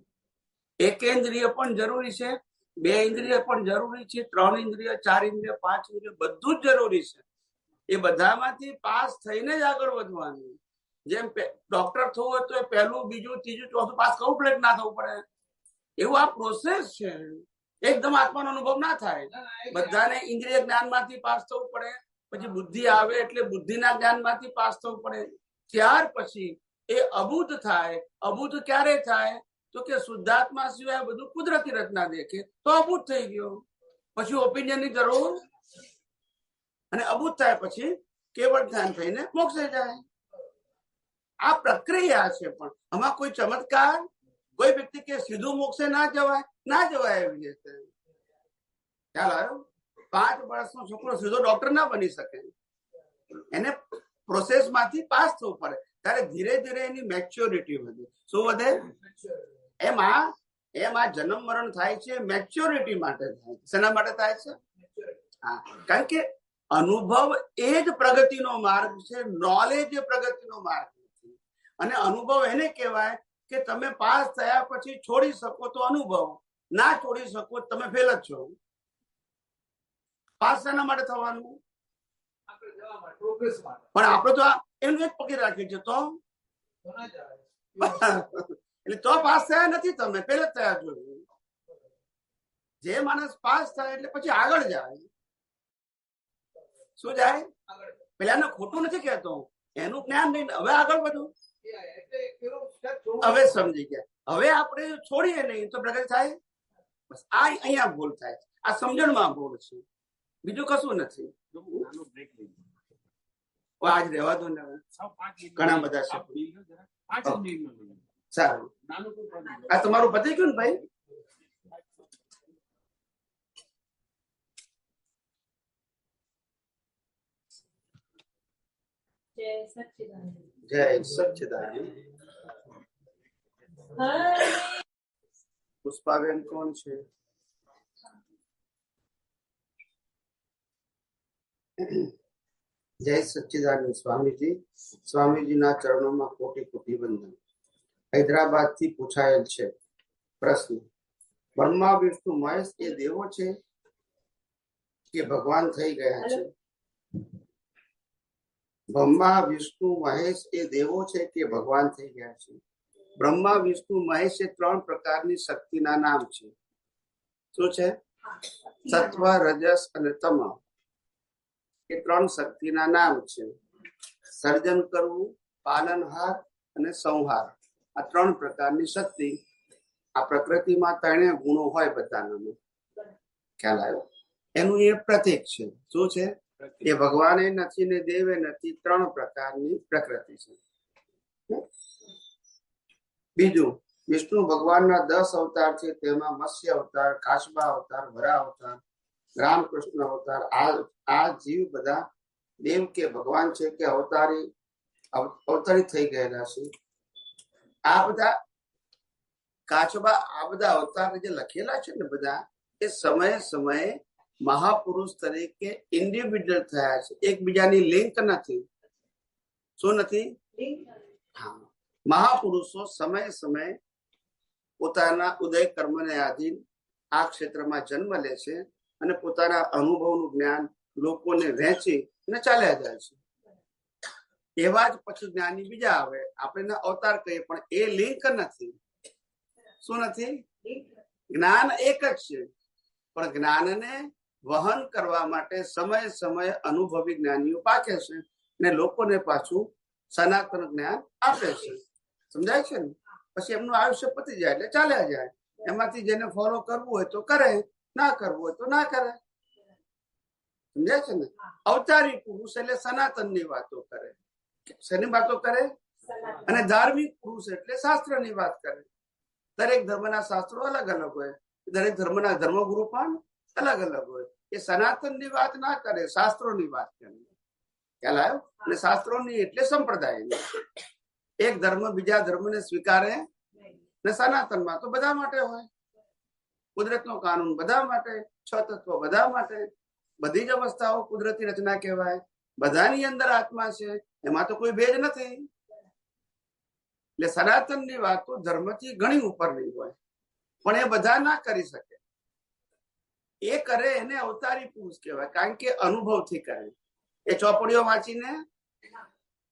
એક ઇન્દ્રિય પણ જરૂરી છે, 2 ઇન્દ્રિય પણ જરૂરી છે, 3 ઇન્દ્રિય, 4 ઇન્દ્રિય, 5 ઇન્દ્રિય બધું જ જરૂરી છે. એ બધામાંથી પાસ થઈને જ આગળ વધવાનું. જેમ ડોક્ટર થવું હોય તો પહેલું, બીજું, ત્રીજું, ચોથું પાસ કરવું પડે કે ના થવું પડે? એવું આ પ્રોસેસ છે. એકદમ આત્માનો અનુભવ ના થાય. બધાને ઇન્દ્રિય જ્ઞાનમાંથી પાસ થવું પડે, પછી બુદ્ધિ આવે એટલે બુદ્ધિના જ્ઞાનમાંથી પાસ થવું પડે. ત્યાર પછી એ અબુદ્ધ થાય. અબુદ્ધ ક્યારે થાય? તો કે શુદ્ધાત્મા સિવાય બધું કુદરતી રચના દેખે તો અબુદ્ધ થઈ ગયો. પછી ઓપિનિયન ની જરૂર. અને અબુદ્ધ થાય પછી કેવળ ધ્યાન થઈને મોક્ષે જાય. આ પ્રક્રિયા છે. પણ આમાં કોઈ ચમત્કાર, કોઈ વ્યક્તિ કે સીધું મોક્ષે ના જવાય એવી રીતે ખ્યાલ આવ્યો? 5 વર્ષનો છોકરો સીધો ડોક્ટર ના બની શકે. એને પ્રોસેસ માંથી પાસ થવું પડે. ત્યારે ધીરે ધીરે એની મેચ્યોરિટી વધે. શું વધે? એમાં જન્મ મરણ થાય છે મેચ્યોરિટી માટે થાય છે. શેના માટે થાય છે? હા, કારણ કે અનુભવ એ જ પ્રગતિનો માર્ગ છે. નોલેજ એ પ્રગતિનો માર્ગ નથી. અને અનુભવ એને કહેવાય કે તમે પાસ થયા પછી છોડી શકો તો અનુભવ, ના છોડી શકો તમે ફેલ જ છો. પાસ શેના માટે થવાનું? આગળ જવા માટે, પ્રોગ્રેસ માટે. પણ આપણે તો એનું એક પકડી રાખીએ છીએ તો તો ના જવાય. એટલે તો પાસ થયા નથી, તમે ફેલ જ થયા છો. જે માણસ પાસ થાય એટલે પછી આગળ જાય. શું જાય? આગળ. પેલાને ખોટું નથી કહેતો, એનું જ્ઞાન નહીં. હવે આગળ વધુ. એટલે પેલું step થોડું- હવે સમજી ગયા. હવે આપણે છોડીએ નહીં તો પ્રગતિ થાય. બસ આ અહીંયા ભૂલ થાય. આ સમજણમાં ભૂલ છે, બીજું કશું નથી. આજ રહેવા દો ને. ઘણા બધા છે. સારું, આ તમારું પતી ગયું ને ભાઈ? જય સચ્ચિદાનંદ. પુષ્પાબેન કોણ છે? જય સચ્ચિદાનંદ સ્વામીજી. સ્વામીજીના ચરણોમાં કોટી કોટી વંદન. હૈદરાબાદ થી પૂછાયેલ છે પ્રશ્ન. બ્રહ્મા વિષ્ણુ મહેશ એ દેવો છે કે ભગવાન થઈ ગયા છે? બ્રહ્મા વિષ્ણુ મહેશ એ દેવો છે કે ભગવાન થઈ ગયા છે? બ્રહ્મા વિષ્ણુ મહેશ એ 3 પ્રકારની શક્તિના નામ છે. શું છે? સત્વ, રજસ અને તમ એ 3 શક્તિના નામ છે. સર્જન કરવું, પાલનહાર અને સંહાર. આ 3 પ્રકારની શક્તિ આ પ્રકૃતિમાં 3 ગુણો હોય બધાના. ખ્યાલ આવ્યો? એનું એ પ્રતીક છે. શું છે? એ ભગવાને નથી ને દેવે નથી. 3 પ્રકારની પ્રકૃતિ છે. બીજું, વિષ્ણુ ભગવાનના 10 અવતાર છે. તેમાં મત્સ્ય અવતાર, કાશબા અવતાર, વરા અવતાર, રામકૃષ્ણ અવતાર. આ જીવ બધા દેવ કે ભગવાન છે કે અવતારી થઈ ગયેલા છે. આ બધા કાચબા, આ બધા અવતાર જે લખેલા છે ને બધા, એ સમયે સમયે મહાપુરુષ તરીકે ઇન્ડિવિડ્યુઅલ થયા છે. એકબીજાની લિંક નથી. શું નથી? હા, મહાપુરુષો સમયે સમયે પોતાના ઉદય કર્મને આધીન આ ક્ષેત્રમાં જન્મ લે છે અને પોતાના અનુભવનું જ્ઞાન લોકોને વહેંચી અને ચાલ્યા જાય છે. એવા જ પછી જ્ઞાની બીજા આવે, આપણે એને અવતાર કહીએ, પણ એ લિંક નથી. શું નથી? જ્ઞાન એક જ છે, પણ જ્ઞાનને વહન કરવા માટે સમય સમય અનુભવી જ્ઞાનીઓ પાકે છે ને લોકોને પાછું સનાતન જ્ઞાન આપે છે. સમજાય છે ને? પછી એમનું આયુષ્ય પતી જાય એટલે ચાલ્યા જાય. એમાંથી જેને ફોલો કરવું હોય તો કરે, ના કરવું હોય તો ના કરે. સમજાય છે ને? અવતારી પુરુષ એટલે સનાતનની વાતો કરે. શેની વાતો કરે? અને ધાર્મિક પુરુષ એટલે શાસ્ત્રની વાત કરે. દરેક ધર્મના શાસ્ત્રો અલગ અલગ હોય, દરેક ધર્મના ધર્મગુરુ પણ અલગ અલગ હોય. એ સનાતનની વાત ના કરે, શાસ્ત્રોની વાત કરે. ખ્યાલ આવ્યો? અને શાસ્ત્રોની એટલે સંપ્રદાય. એક ધર્મ બીજા ધર્મને સ્વીકારે ને સનાતનમાં તો બધા માટે હોય. કુદરતનો કાનૂન બધા માટે, 6 તત્વો બધા માટે, બધી જ અવસ્થાઓ કુદરતી રચના કહેવાય. બધાની અંદર આત્મા છે, એમાં તો કોઈ ભેદ નથી. એટલે સનાતનની વાતો ધર્મથી ઘણી ઉપરની હોય, પણ એ બધા ના કરી શકે. એ કરે એને અવતારી પુરુષ કહેવાય, કારણ કે અનુભવથી કરે. એ ચોપડીઓ વાંચીને,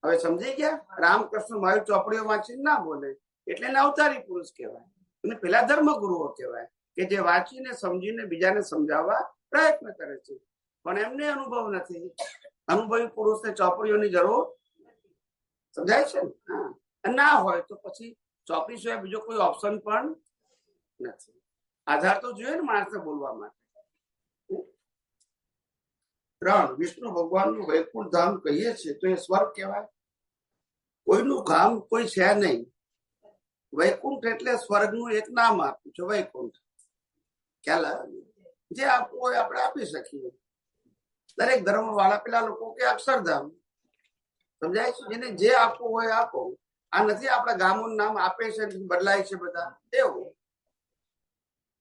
હવે સમજી ગયા? રામકૃષ્ણ મહાવીર ચોપડીઓ વાંચીને ના બોલે, એટલે એને અવતારી પુરુષ કહેવાય. અને પેલા ધર્મગુરુઓ કહેવાય, કે જે વાંચીને સમજીને બીજાને સમજાવવા પ્રયત્ન કરે છે, પણ એમને અનુભવ નથી. અનુભવી પુરુષને ચોપડીઓની જરૂર. સમજાય છે ને? હા. ના હોય તો પછી ચોપડી સિવાય બીજો કોઈ ઓપ્શન પણ નથી. આધાર તો જોઈએ ને માણસને બોલવા માટે. 3 વિષ્ણુ ભગવાનનું વૈકુંઠ ધામ કહીએ છીએ તો એ સ્વર્ગ કહેવાય. કોઈનું ગામ કોઈ છે નહીં. વૈકુંઠ એટલે સ્વર્ગનું એક નામ આપ્યું છે, વૈકુંઠ. ખ્યાલ આવે? જે આપવું હોય આપણે આપી શકીએ. દરેક ધર્મ વાળા પેલા લોકો કે અક્ષરધામ. સમજાય છે? જેને જે આપવું હોય આપો. આ નથી આપણા ગામોનું નામ આપે છે, બદલાય છે બધા એવું.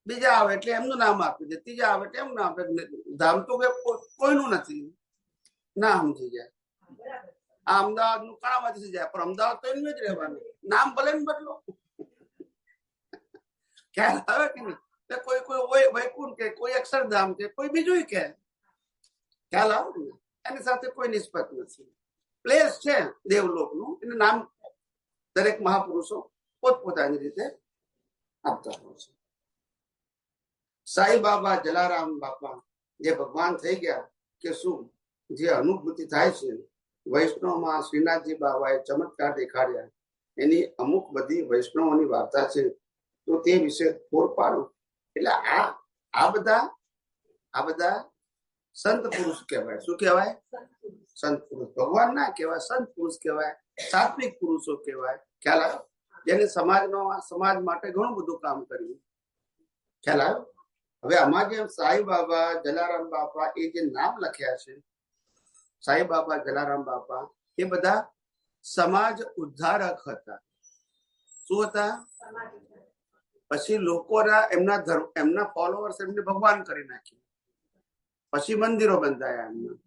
બીજા આવે એટલે એમનું નામ આપી દે, ત્રીજા આવે એટલે એમનું નામ આપે. ધામ તો કોઈનું નથી. ના સમજી જાય. આ અમદાવાદ નું કણામાંથી જાય, પણ અમદાવાદ તો એનું જ રહેવાનું. નામ ભલે ને બદલો. ખ્યાલ આવે કે નહીં? કોઈ કોઈ વૈકુંઠ કે, કોઈ અક્ષરધામ કે, કોઈ બીજું કે. ખ્યાલ આવે ને? એની સાથે કોઈ નિસ્બત નથી. પ્લેસ છે દેવલોકનું, એનું નામ દરેક મહાપુરુષો પોતપોતાની રીતે આપતા હોય છે. સાઈ બાબા, જલારામ બાપા જે ભગવાન થઈ ગયા કે શું, જે અનુભૂતિ થાય છે વૈષ્ણવમાં શ્રીનાથજી બાબાએ ચમત્કાર દેખાડ્યા, એની અમુક બધી વૈષ્ણવોની વાર્તા છે, તો તે વિશે ફોર પાડો. એટલે આ બધા સંત પુરુષ કહેવાય. શું કહેવાય? સંત પુરુષ. ભગવાન ના કહેવાય, સંત પુરુષ કહેવાય, સાત્વિક પુરુષો કહેવાય. ખ્યાલ આવ્યો? જેને સમાજ માટે ઘણું બધું કામ કર્યું. ખ્યાલ આવ્યો? હવે આમાં જે સાઈ બાબા, જલારામ બાપા એ જે નામ લખ્યા છે, સાઈ બાબા, જલારામ બાપા, એ બધા સમાજ ઉદ્ધારક હતા. શું હતા? પછી લોકોના એમના ફોલોઅર્સ એમને ભગવાન કરી નાખ્યું. પછી મંદિરો બંધાયા.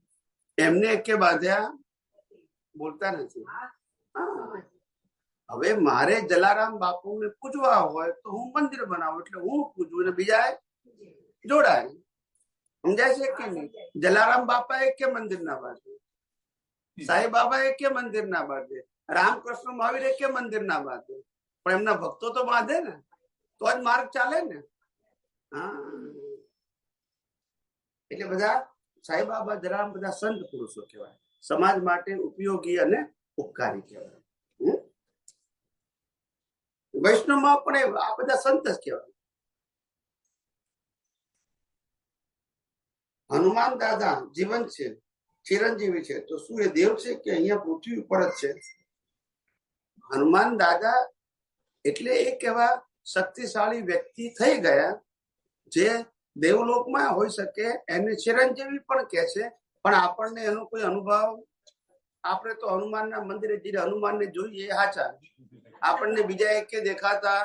એમને એકે બાંધ્યા બોલતા નથી. હવે મારે જલારામ બાપુને પૂજવા હોય તો હું મંદિર બનાવું, એટલે હું પૂજવું ને બીજા જોડાય. સમજાય છે કે નહીં? જલારામ બાપા એક કે મંદિર ના બાંધે, સાઈ બાબા એક કે મંદિર ના બાંધે, રામકૃષ્ણ મહાવીર એક કે મંદિર ના બાંધે, પણ એમના ભક્તો તો બાંધે ને, તો જ માર્ગ ચાલે ને. હા, એટલે બધા સાઈ બાબા, જલારામ બધા સંત પુરુષો કહેવાય, સમાજ માટે ઉપયોગી અને ઉપકારી કહેવાય. વૈષ્ણવમાં પણ આ બધા સંત જ કહેવાય. હનુમાન દાદા જીવન છે, ચિરંજીવી છે, તો શું એ દેવ છે કે અહીંયા પૃથ્વી ઉપર જ છે? હનુમાન દાદા એટલે એક એવા શક્તિશાળી વ્યક્તિ થઈ ગયા જે દેવલોકમાં હોઈ શકે, એને ચિરંજીવી પણ કહે છે, પણ આપણને એનો કોઈ અનુભવ, આપણે તો હનુમાનના મંદિરે જઈને હનુમાનને જોઈએ હાચા, આપણને બીજા એક દેખાતા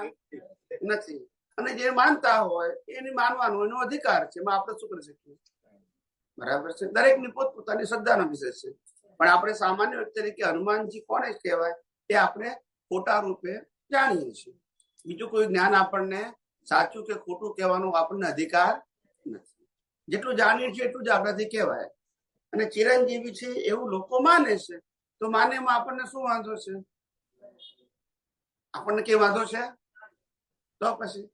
નથી. અને જે માનતા હોય એને માનવાનો એનો અધિકાર છે, એમાં આપણે શું કરી શકીએ? બરાબર છે. દરેકની પોતપોતાની શ્રદ્ધાનો વિષય છે, પણ આપણે સામાન્ય વ્યક્તિ તરીકે હનુમાનજી કોને કહેવાય એ આપણે ખોટા રૂપે જાણીએ છીએ. બીજું કોઈ જ્ઞાન આપણને સાચું કે ખોટું કહેવાનો આપણને અધિકાર નથી. જેટલું જાણીએ છીએ એટલું જ આપણાથી કહેવાય. અને ચિરંજીવી છે એવું લોકો માને છે, તો માન્યમાં આપણને શું વાંધો છે? આપણને કઈ વાંધો છે? તો પછી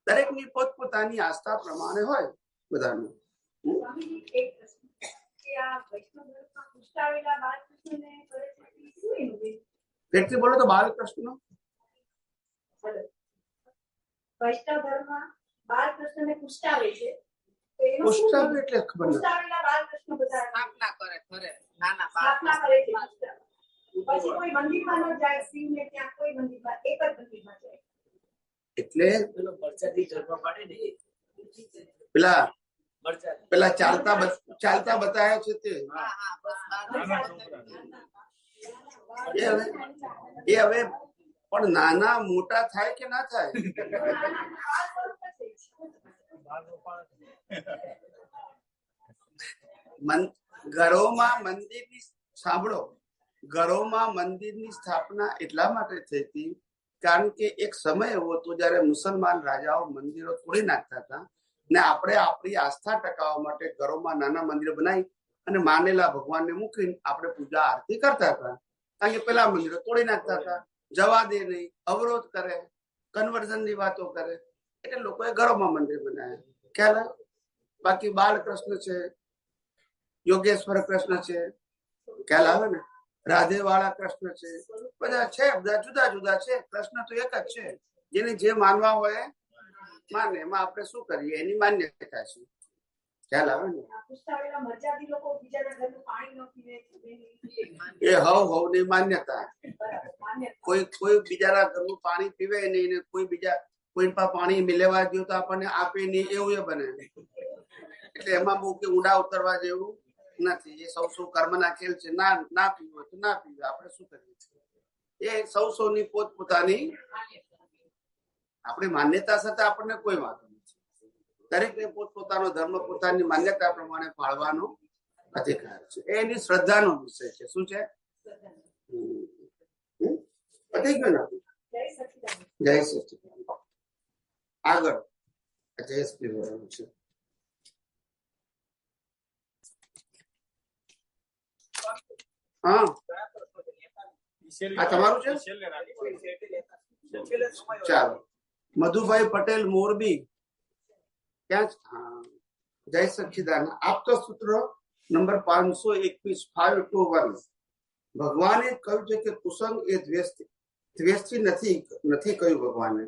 દરેકની પોતપોતાની આસ્થા પ્રમાણે હોય બધાનું. ફેરથી બોલો તો બાલકૃષ્ણ વૈષ્ણવ ધર્મમાં બાલકૃષ્ણને પુષ્ટાવે છે. તો એનું શું પુષ્ટાવે એટલે ખબર નથી. પુષ્ટાવેલા બાલકૃષ્ણ બધા સ્થાપના કરે ઘરે નાના સ્થાપના કરે છે. પછી કોઈ મંદિરમાં ન જાય, શિવને ત્યાં કોઈ મંદિરમાં, એક જ મંદિરમાં જાય. એટલે પેલો મરચાથી જન્મ પાડે ને એ. પેલા મરચાથી. પેલા ચાલતા બતાવ્યા છે તે હા હા બસ એ હવે પણ નાના મોટા થાય કે ના થાય? ઘરોમાં મંદિરની સાંભળો, ઘરોમાં મંદિરની સ્થાપના એટલા માટે થઈ હતી કારણ કે એક સમય એવો હતો જયારે મુસલમાન રાજાઓ મંદિરો તોડી નાખતા હતા ને આપણે આપણી આસ્થા ટકાવવા માટે ઘરોમાં નાના મંદિરો બનાવી અને માનેલા ભગવાનને મૂકીને આપણે પૂજા આરતી કરતા હતા. કારણ કે પેલા મંદિરો તોડી નાખતા હતા, જવા દે નહીં, અવરોધ કરે, કન્વર્ઝન ની વાતો કરે, એટલે લોકોએ ઘરોમાં મંદિર બનાવ્યા. ખ્યાલ આવ્યો? બાકી બાલકૃષ્ણ છે, યોગેશ્વર કૃષ્ણ છે, ખ્યાલ આવે ને, રાધે વાળા કૃષ્ણ છે, બધા છે, બધા જુદા જુદા છે. કૃષ્ણ તો એક જ છે, જેને જે માનવા હોય માને. એમાં આપણે શું કરીએ? એની માન્યતા છે. ખ્યાલ આવે ને? પુષ્ટાવેલા મરચાથી લોકો બીજાના ઘરનું પાણી ન પીવે. એ હવ ની માન્યતા. કોઈ બીજાના ઘરનું પાણી પીવે નહીં ને કોઈ પાસે પાણી લેવા ગયો તો આપણને આપે નહીં, એવું એ બને. એટલે એમાં બહુ કે ઊંડા ઉતરવા જેવું નથી. એ સૌ કર્મના ખેલ છે. ના પીવો તો ના પીવે, આપણે શું કરીએ? એ સૌની પોતપોતાની આપણી માન્યતા સાથે આપણને કોઈ વાંધો નથી. દરેકને પોતપોતાનો ધર્મ પોતાની માન્યતા પ્રમાણે પાળવાનો અધિકાર છે. એની શ્રદ્ધાનો વિષય છે. શું છે? પતી ગયું ને? જય સચિદાનંદ. આગળ જયેશભાઈ બોલવાનું છે. હા, આ તમારું છે? ચાલો. મધુભાઈ પટેલ મોરબી. ક્યાં? હા, જય સચ્ચિદાનંદ. આપતો સૂત્ર નંબર 521 521. ભગવાને કહ્યું છે કે કુસંગ એ દ્વેષથી નથી કહ્યું ભગવાને.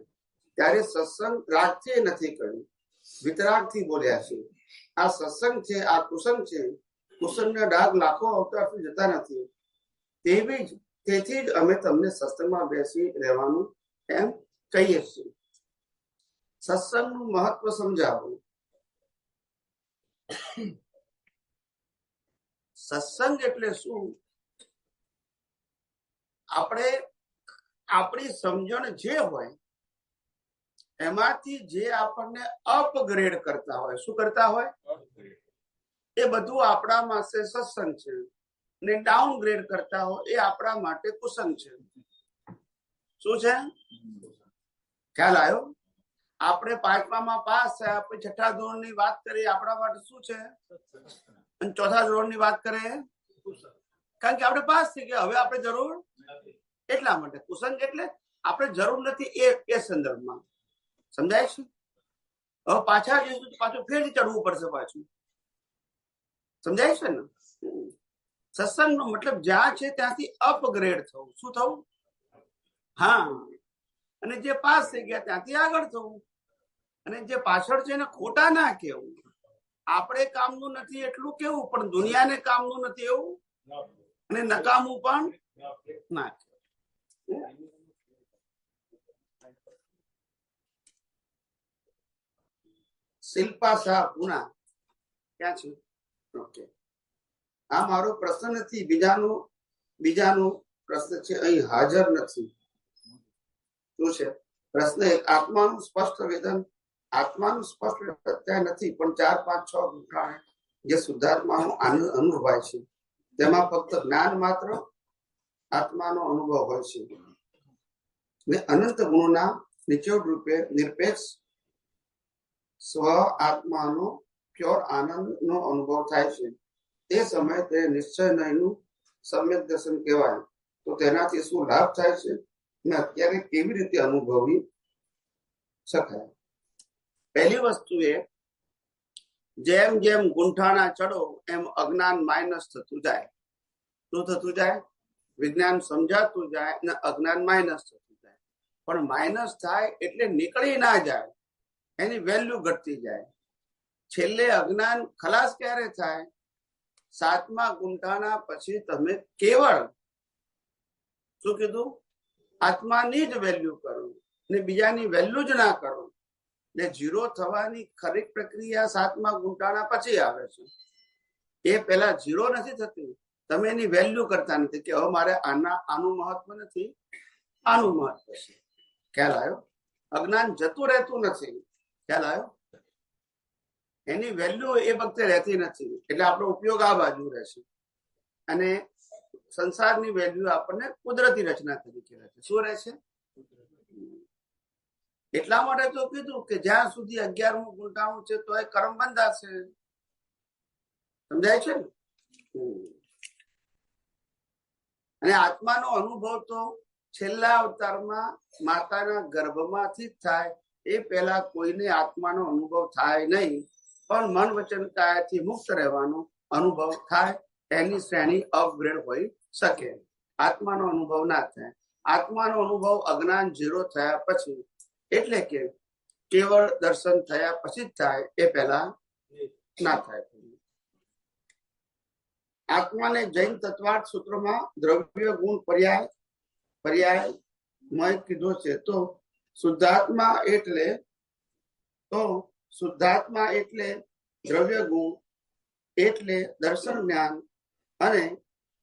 ત્યારે સત્સંગ રાગથી નથી કહ્યું, વિતરાગથી બોલ્યા છે. આ સત્સંગ છે, આ કુસંગ છે. કુસંગના ડાઘ લાખો અવતારથી જતા નથી. તેથી જ અમે તમને સત્સંગમાં બેસી રહેવાનું એમ કહીએ છીએ. સત્સંગનું મહત્વ સમજાવું. સત્સંગ એટલે શું? આપણે આપણી સમજણ જે હોય એમાંથી જે આપણને અપગ્રેડ કરતા હોય, શું કરતા હોય? એ બધું આપણા માટે સત્સંગ છે. ને ડાઉનગ્રેડ કરતા હોય એ આપણા માટે કુસંગ છે. શું છે? ખ્યાલ આવ્યો? આપણે 5મા પાસ થયા, આપણે 6ઠા ધોરણની વાત કરીએ, આપણા માટે શું છે? અને 4થા ધોરણની વાત કરીએ, કારણ કે આપણે પાસ થઈ ગયા, હવે આપણે જરૂર એટલા માટે. કુસંગ એટલે આપણે જરૂર નથી એ સંદર્ભમાં. સમજાય છે? હવે પાછા જઈશું, પાછું ફેરથી ચડવું પડશે પાછું. સમજાય છે ને? સત્સંગ નો મતલબ જ્યાં છે ત્યાંથી અપગ્રેડ થવું. શું થવું? હા. અને જે પાસ થઈ ગયા ત્યાંથી આગળ થવું. અને જે પાછળ છે એને ખોટા ના કેવું. આપણે કામનું નથી એટલું કેવું, પણ દુનિયાને કામનું નથી એવું, અને નકામું પણ ના કેવું. શિલ્પા શાહ પુના. ક્યાં છે? ઓકે. આ મારો પ્રશ્ન નથી, બીજાનો પ્રશ્ન છે, અહીં હાજર નથી. શું છે પ્રશ્ન? આત્માનું સ્પષ્ટ વેદન. આત્માનું સ્પષ્ટ અત્યારે નથી, પણ 4, 5, 6 ગુંઠાણે જે શુદ્ધાત્માનો આનંદ અનુભવાય છે તેમાં ફક્ત જ્ઞાન માત્ર આત્માનો અનુભવ હોય છે. ને અનંત ગુણોના નિચોડ રૂપે નિરપેક્ષ સ્વ આત્માનો પ્યોર આનંદ નો અનુભવ થાય છે. તે સમયે તે નિશ્ચય નયનું સમ્યક દર્શન કહેવાય. તો તેનાથી શું લાભ થાય છે ને અત્યારે કેવી રીતે અનુભવી શકાય? પહેલી વસ્તુ એ, જેમ જેમ ગુંઠાણા ચડો એમ અજ્ઞાન માઇનસ થતું જાય. શું થતું જાય? વિજ્ઞાન સમજાતું જાય અને અજ્ઞાન માઇનસ થતું જાય. પણ માઇનસ થાય એટલે નીકળી ના જાય, એની વેલ્યુ ઘટતી જાય. છેલ્લે અજ્ઞાન ખલાસ ક્યારે થાય? 7મા ગુંઠાણા પછી તમે કેવળ શું કીધું? આત્માની જ વેલ્યુ કરો ને બીજાની વેલ્યુ જ ના કરો. ને ઝીરો થવાની ખરી પ્રક્રિયા 7મા ગુંઠાણા પછી આવે છે. એ પહેલા ઝીરો નથી થતી, તમે એની વેલ્યુ કરતા નથી કે હવે મારે આનું મહત્વ નથી, આનું મહત્વ છે. ખ્યાલ આવ્યો? અજ્ઞાન જતું રહેતું નથી. ખ્યાલ આવ્યો? એની વેલ્યુ એ વખતે રહેતી નથી, એટલે આપણો ઉપયોગ આ બાજુ રહેશે. અને સંસારની વેલ્યુ આપણને કુદરતી રચના તરીકે રહે છે. શું રહે છે? એટલા માટે તો કીધું કે જ્યાં સુધી 11મું ગુંઠાણું છે તો એ કર્મ બંધાશે. સમજાય છે ને? અને આત્માનો અનુભવ તો છેલ્લા અવતારમાં માતાના ગર્ભમાંથી જ થાય. એ પહેલા કોઈને આત્માનો અનુભવ થાય નહીં, પણ મન વચન કાયાથી મુક્ત રહેવાનો અનુભવ થાય. એની શ્રેણી અપગ્રેડ હોઈ શકે. આત્માનો અનુભવ ના થાય. આત્માનો અનુભવ અજ્ઞાન ઝીરો થયા પછી, એટલે કે કેવળ દર્શન થયા પછી જ થાય, એ પહેલા ના થાય. આત્માને જૈન તત્વાર્થ સૂત્રમાં દ્રવ્ય ગુણ પર્યાયમય કીધો છે. તો શુદ્ધાત્મા એટલે દ્રવ્ય ગુણ એટલે દર્શન જ્ઞાન, અને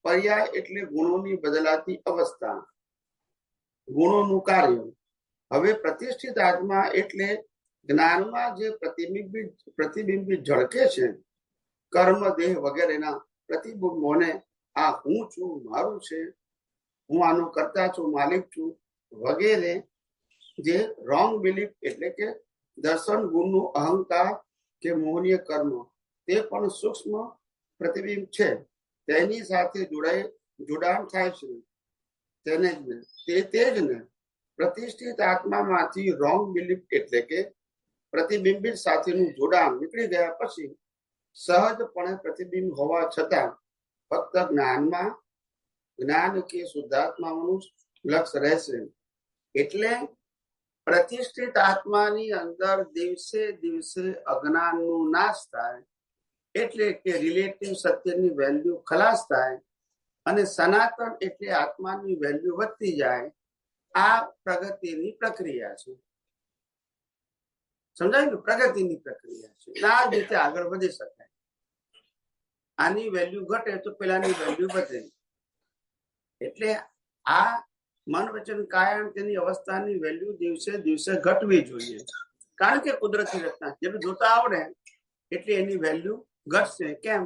પર્યાય એટલે ગુણોની બદલાતી અવસ્થા, ગુણોનું કાર્ય. હવે પ્રતિષ્ઠિત આત્મા એટલે જ્ઞાનમાં જે પ્રતિબિંબિત ઝળકે છે, કર્મ, દેહ વગેરેના પ્રતિબિંબોને આ હું છું, મારું છે, હું આનો કરતા છું, માલિક છું વગેરે જે રોંગ બિલીફ એટલે કે દર્શન ગુણનું અહંકાર કે મોહનીય કર્મ, તે પણ સૂક્ષ્મ પ્રતિબિંબ છે. તેની સાથે જોડાણ થાય છે. તે જ ને પ્રતિષ્ઠિત આત્મામાંથી રોંગ બિલીફ એટલે કે પ્રતિબિંબિત સાથેનું જોડાણ નીકળી ગયા પછી સહજપણે પ્રતિબિંબ હોવા છતાં ફક્ત જ્ઞાન કે શુદ્ધાત્માનું લક્ષ્ય રહેશે. એટલે પ્રતિષ્ઠિત આત્માની અંદર દિવસે દિવસે અજ્ઞાનનું નાશ થાય, એટલે કે રિલેટિવ સત્યની વેલ્યુ ખલાસ થાય, અને સનાતન એટલે આત્માની વેલ્યુ વધતી જાય. આ પ્રગતિની પ્રક્રિયા છે. સમજાયું? પ્રગતિની પ્રક્રિયા છે. આ જ રીતે આગળ વધી શકાય. આની વેલ્યુ ઘટે તો પેલાની વેલ્યુ વધે. એટલે આ મન વચન કાયા તેની અવસ્થાની વેલ્યુ દિવસે દિવસે ઘટવી જોઈએ. કારણ કે કુદરતી રચના જેટલું જોતા આવડે એટલે એની વેલ્યુ ઘટશે. કેમ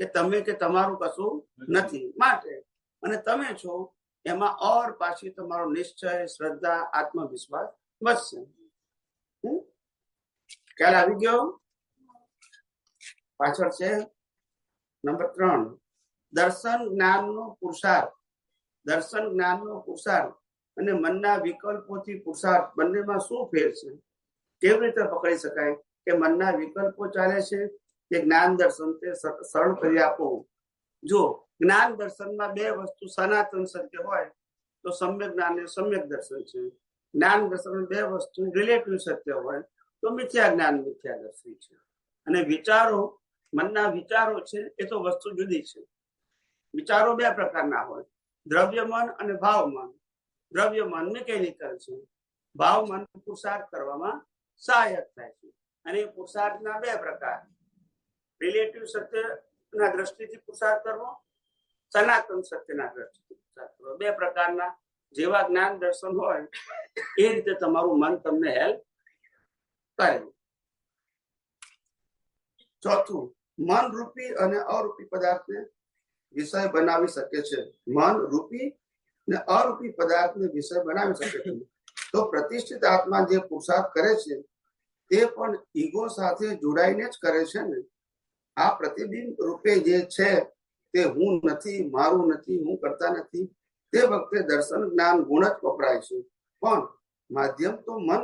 કે તમે કે તમારું કશું નથી માટે, અને તમે છો એમાં ઓર પાછી તમારો નિશ્ચય, શ્રદ્ધા, આત્મવિશ્વાસ વધશે. ખ્યાલ આવી ગયો? પાછળ છે નંબર 3, દર્શન જ્ઞાનનો પુરુષાર્થ અને મનના વિકલ્પોથી પુરુષાર્થ બંનેમાં શું ફેર છે? કેવી રીતે પકડી શકાય કે મનના વિકલ્પો ચાલે છે કે જ્ઞાન દર્શન? તે સરળ કરી આપો. જો જ્ઞાન દર્શનમાં 2 વસ્તુ સનાતન સત્ય હોય તો સમ્યક જ્ઞાન એ સમ્યક દર્શન છે. જ્ઞાન દર્શન 2 વસ્તુ રિલેટિવ સત્ય હોય તો મિથ્યા જ્ઞાન, મિથ્યા દર્શન છે. અને વિચારો, મનના વિચારો છે એ તો વસ્તુ જુદી છે. વિચારો 2 પ્રકારના હોય, દ્રવ્ય મન અને ભાવ મન. દ્રવ્ય મન મિકેનિકલ છે, ભાવ મન પુરુષાર્થ કરવામાં સહાયક થાય છે. અને એ પુરુષાર્થના 2 પ્રકાર, રિલેટિવ સત્યના દ્રષ્ટિથી પુરુષાર્થ કરવો, સનાતન સત્યના દ્રષ્ટિથી પુરુષાર્થ કરવો. 2 પ્રકારના જેવા જ્ઞાન દર્શન હોય એ રીતે તમારું મન તમને હેલ્પ કરે. ચોથું, મન રૂપી અને અરૂપી પદાર્થને વિષય બનાવી શકે છે. મન રૂપી અને અરૂપી પદાર્થને વિષય બનાવી શકે છે. તો પ્રતિષ્ઠિત આત્મા જે પુરુષાર્થ કરે છે તે પણ ઈગો સાથે જોડાઈને જ કરે છે ને. આ પ્રતિબિંબ રૂપે જે છે તે હું નથી, મારું નથી, હું કરતા નથી, તે વખતે દર્શન જ્ઞાન ગુણ જ વપરાય છે. પણ માધ્યમ તો મન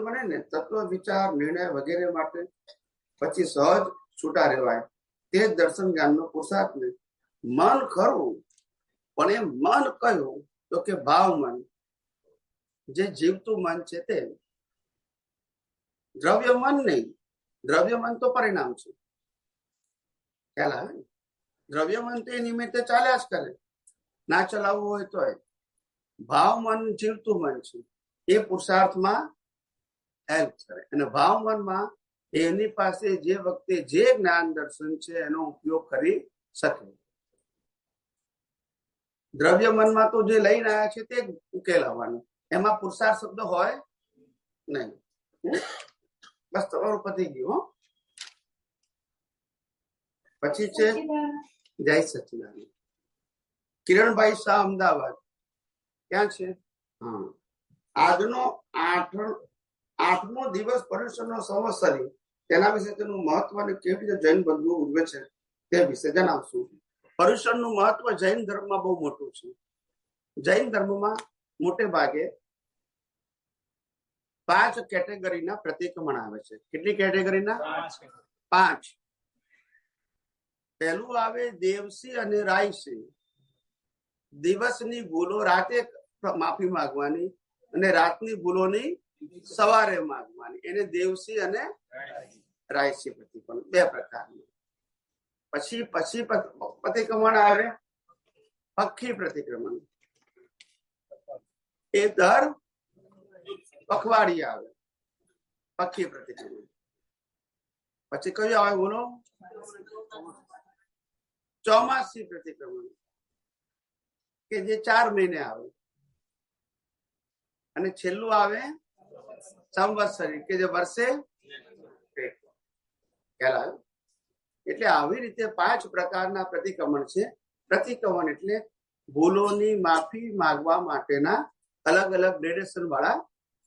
બને ને તત્વ વિચાર નિર્ણય વગેરે માટે. પછી સહજ છૂટા રહેવાય. તે જ દર્શન જ્ઞાનનો પુરુષાર્થ ને. મન ખરું, પણ એ મન કયું તો કે ભાવ મન, જે જીવતું મન છે તે. દ્રવ્ય મન નહીં. દ્રવ્ય મન તો પરિણામ છે, ખ્યાલ આવે ને? દ્રવ્ય મન તો એ નિમિત્તે ચાલ્યા જ કરે, ના ચલાવવું હોય તો. ભાવ મન જીવતું મન છે, એ પુરુષાર્થમાં હેલ્પ કરે. અને ભાવ મનમાં એની પાસે જે વખતે જે જ્ઞાન દર્શન છે એનો ઉપયોગ કરી શકે. દ્રવ્ય મનમાં તો જે લઈને આવ્યા છે તે ઉકેલ આવવાનું, એમાં પુરુષાર્થ શબ્દ હોય નહીં. બસ તમારું પતી ગયું. પછી છે જય સચિદાનંદ. કિરણભાઈ શાહ, અમદાવાદ. ક્યાં છે? હા, આજનો 8મો દિવસ પર્યુષણનો સંવત્સરી, તેના વિશે તેનું મહત્વ અને કેવી રીતે જૈન બંધુઓ ઉજવે છે તે વિશે જણાવશું. પર્યુષણનું મહત્વ જૈન ધર્મમાં બહુ મોટું છે. જૈન ધર્મમાં મોટે ભાગે 5 કેટેગરીના પ્રતિક્રમણ આવે છે. કેટલી કેટેગરીના? 5. પહેલું આવે દેવસી અને રાયસી. દિવસની ભૂલો રાતે માફી માંગવાની અને રાતની ભૂલોની સવારે માંગવાની, એને દેવસી અને રાયસી પ્રતિક્રમણ, 2 પ્રકારનું. પછી પ્રતિક્રમણ આવે પક્ષી પ્રતિક્રમણ, એ દર પખવાડિયે આવે પક્ષી પ્રતિક્રમણ. પછી કયું આવે બોલો? ચોમાસી પ્રતિક્રમણ, કે જે 4 મહિને આવે. અને છેલ્લું આવે સંવત્સરી, કે જે વર્ષે. ખ્યાલ આવ્યો? એટલે આવી રીતે 5 પ્રકારના પ્રતિક્રમણ છે. પ્રતિક્રમણ એટલે ભૂલોની માફી માંગવા માટેના અલગ અલગ ગ્રેડેશન વાળા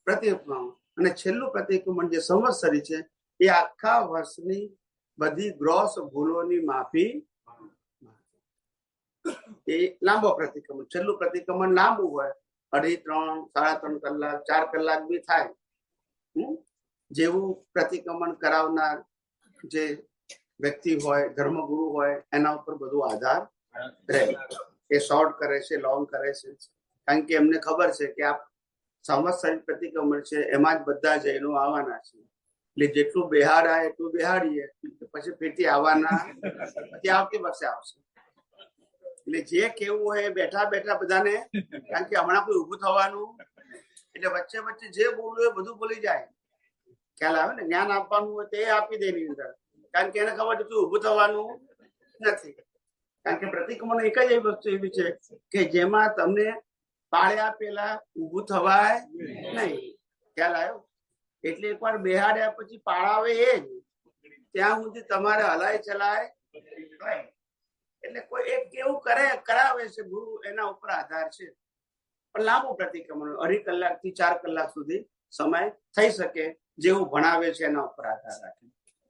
પ્રતિક્રમણ. અને છેલ્લું પ્રતિક્રમણ જે સંવત્સરી છે એ આખા વર્ષની બધી ગ્રોસ ભૂલોની માફી. એ લાંબો પ્રતિક્રમણ. છેલ્લું પ્રતિક્રમણ લાંબુ હોય, 2.5, 3, 3.5 કલાક, 4 કલાક બી થાય. જેવું પ્રતિક્રમણ કરાવનાર જે વ્યક્તિ હોય, ધર્મગુરુ હોય, એના ઉપર બધું આધાર રહે. એ શોર્ટ કરે છે, લોંગ કરે છે, કારણ કે એમને ખબર છે કે આ સંવત્સરી પ્રતિક્રમણ છે, એમાં જ બધા જૈનો આવવાના છે. એટલે જેટલું બેહાડાય એટલું બેહાડીએ, પછી ફેરથી આવવાના, પછી આવતી વર્ષે આવશે. એટલે જે કેવું હોય બેઠા બેઠા બધાને, કારણ કે હમણાં કોઈ ઊભું થવાનું, એટલે વચ્ચે વચ્ચે જે બોલવું એ બધું બોલી જાય. ખ્યાલ આવે ને? જ્ઞાન આપવાનું હોય તે આપી દે એની અંદર, કારણ કે એને ખબર છે તું ઊભું થવાનું નથી. કારણ કે પ્રતિક્રમણ એક જ એવી વસ્તુ એવી છે કે જેમાં તમને પાળ્યા પેલા ઊભું થવાય નહીં. ખ્યાલ આવ્યો? એટલે એકવાર બેહાડ્યા પછી પાળાવે એ જ, ત્યાં સુધી તમારે હલાય ચલાય. એટલે કોઈ એક કેવું કરાવે છે ગુરુ, એના ઉપર આધાર છે. પણ લાંબુ પ્રતિક્રમણ 2.5 કલાકથી 4 કલાક સુધી સમય થઈ શકે, જેવું ભણાવે છે એના ઉપર આધાર રાખે.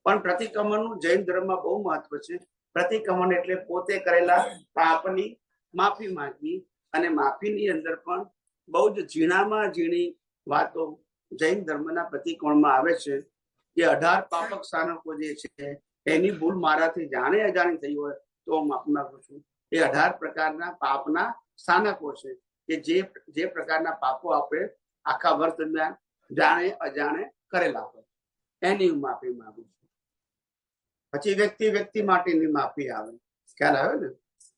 પણ પ્રતિક્રમણનું જૈન ધર્મમાં બહુ મહત્વ છે. પ્રતિક્રમણ એટલે પોતે કરેલા પાપની માફી માંગવી, અને માફીની અંદર પણ બહુ જ ઝીણામાં ઝીણી વાતો જૈન ધર્મના પ્રતિક્રમણમાં આવે છે. કે 18 પાપક સ્થાનકો જે છે, એની ભૂલ મારાથી જાણે અજાણી થઈ હોય તો માફી માંગુ છું. એ 18 પ્રકારના પાપના સ્થાનકો છે કે જે પ્રકારના પાપો આપણે આખા વર્ષ દરમિયાન જાણે અજાણે કરેલા હોય, એની માફી માંગુ છું. પછી વ્યક્તિ માટેની માફી આવે. ખ્યાલ આવે ને?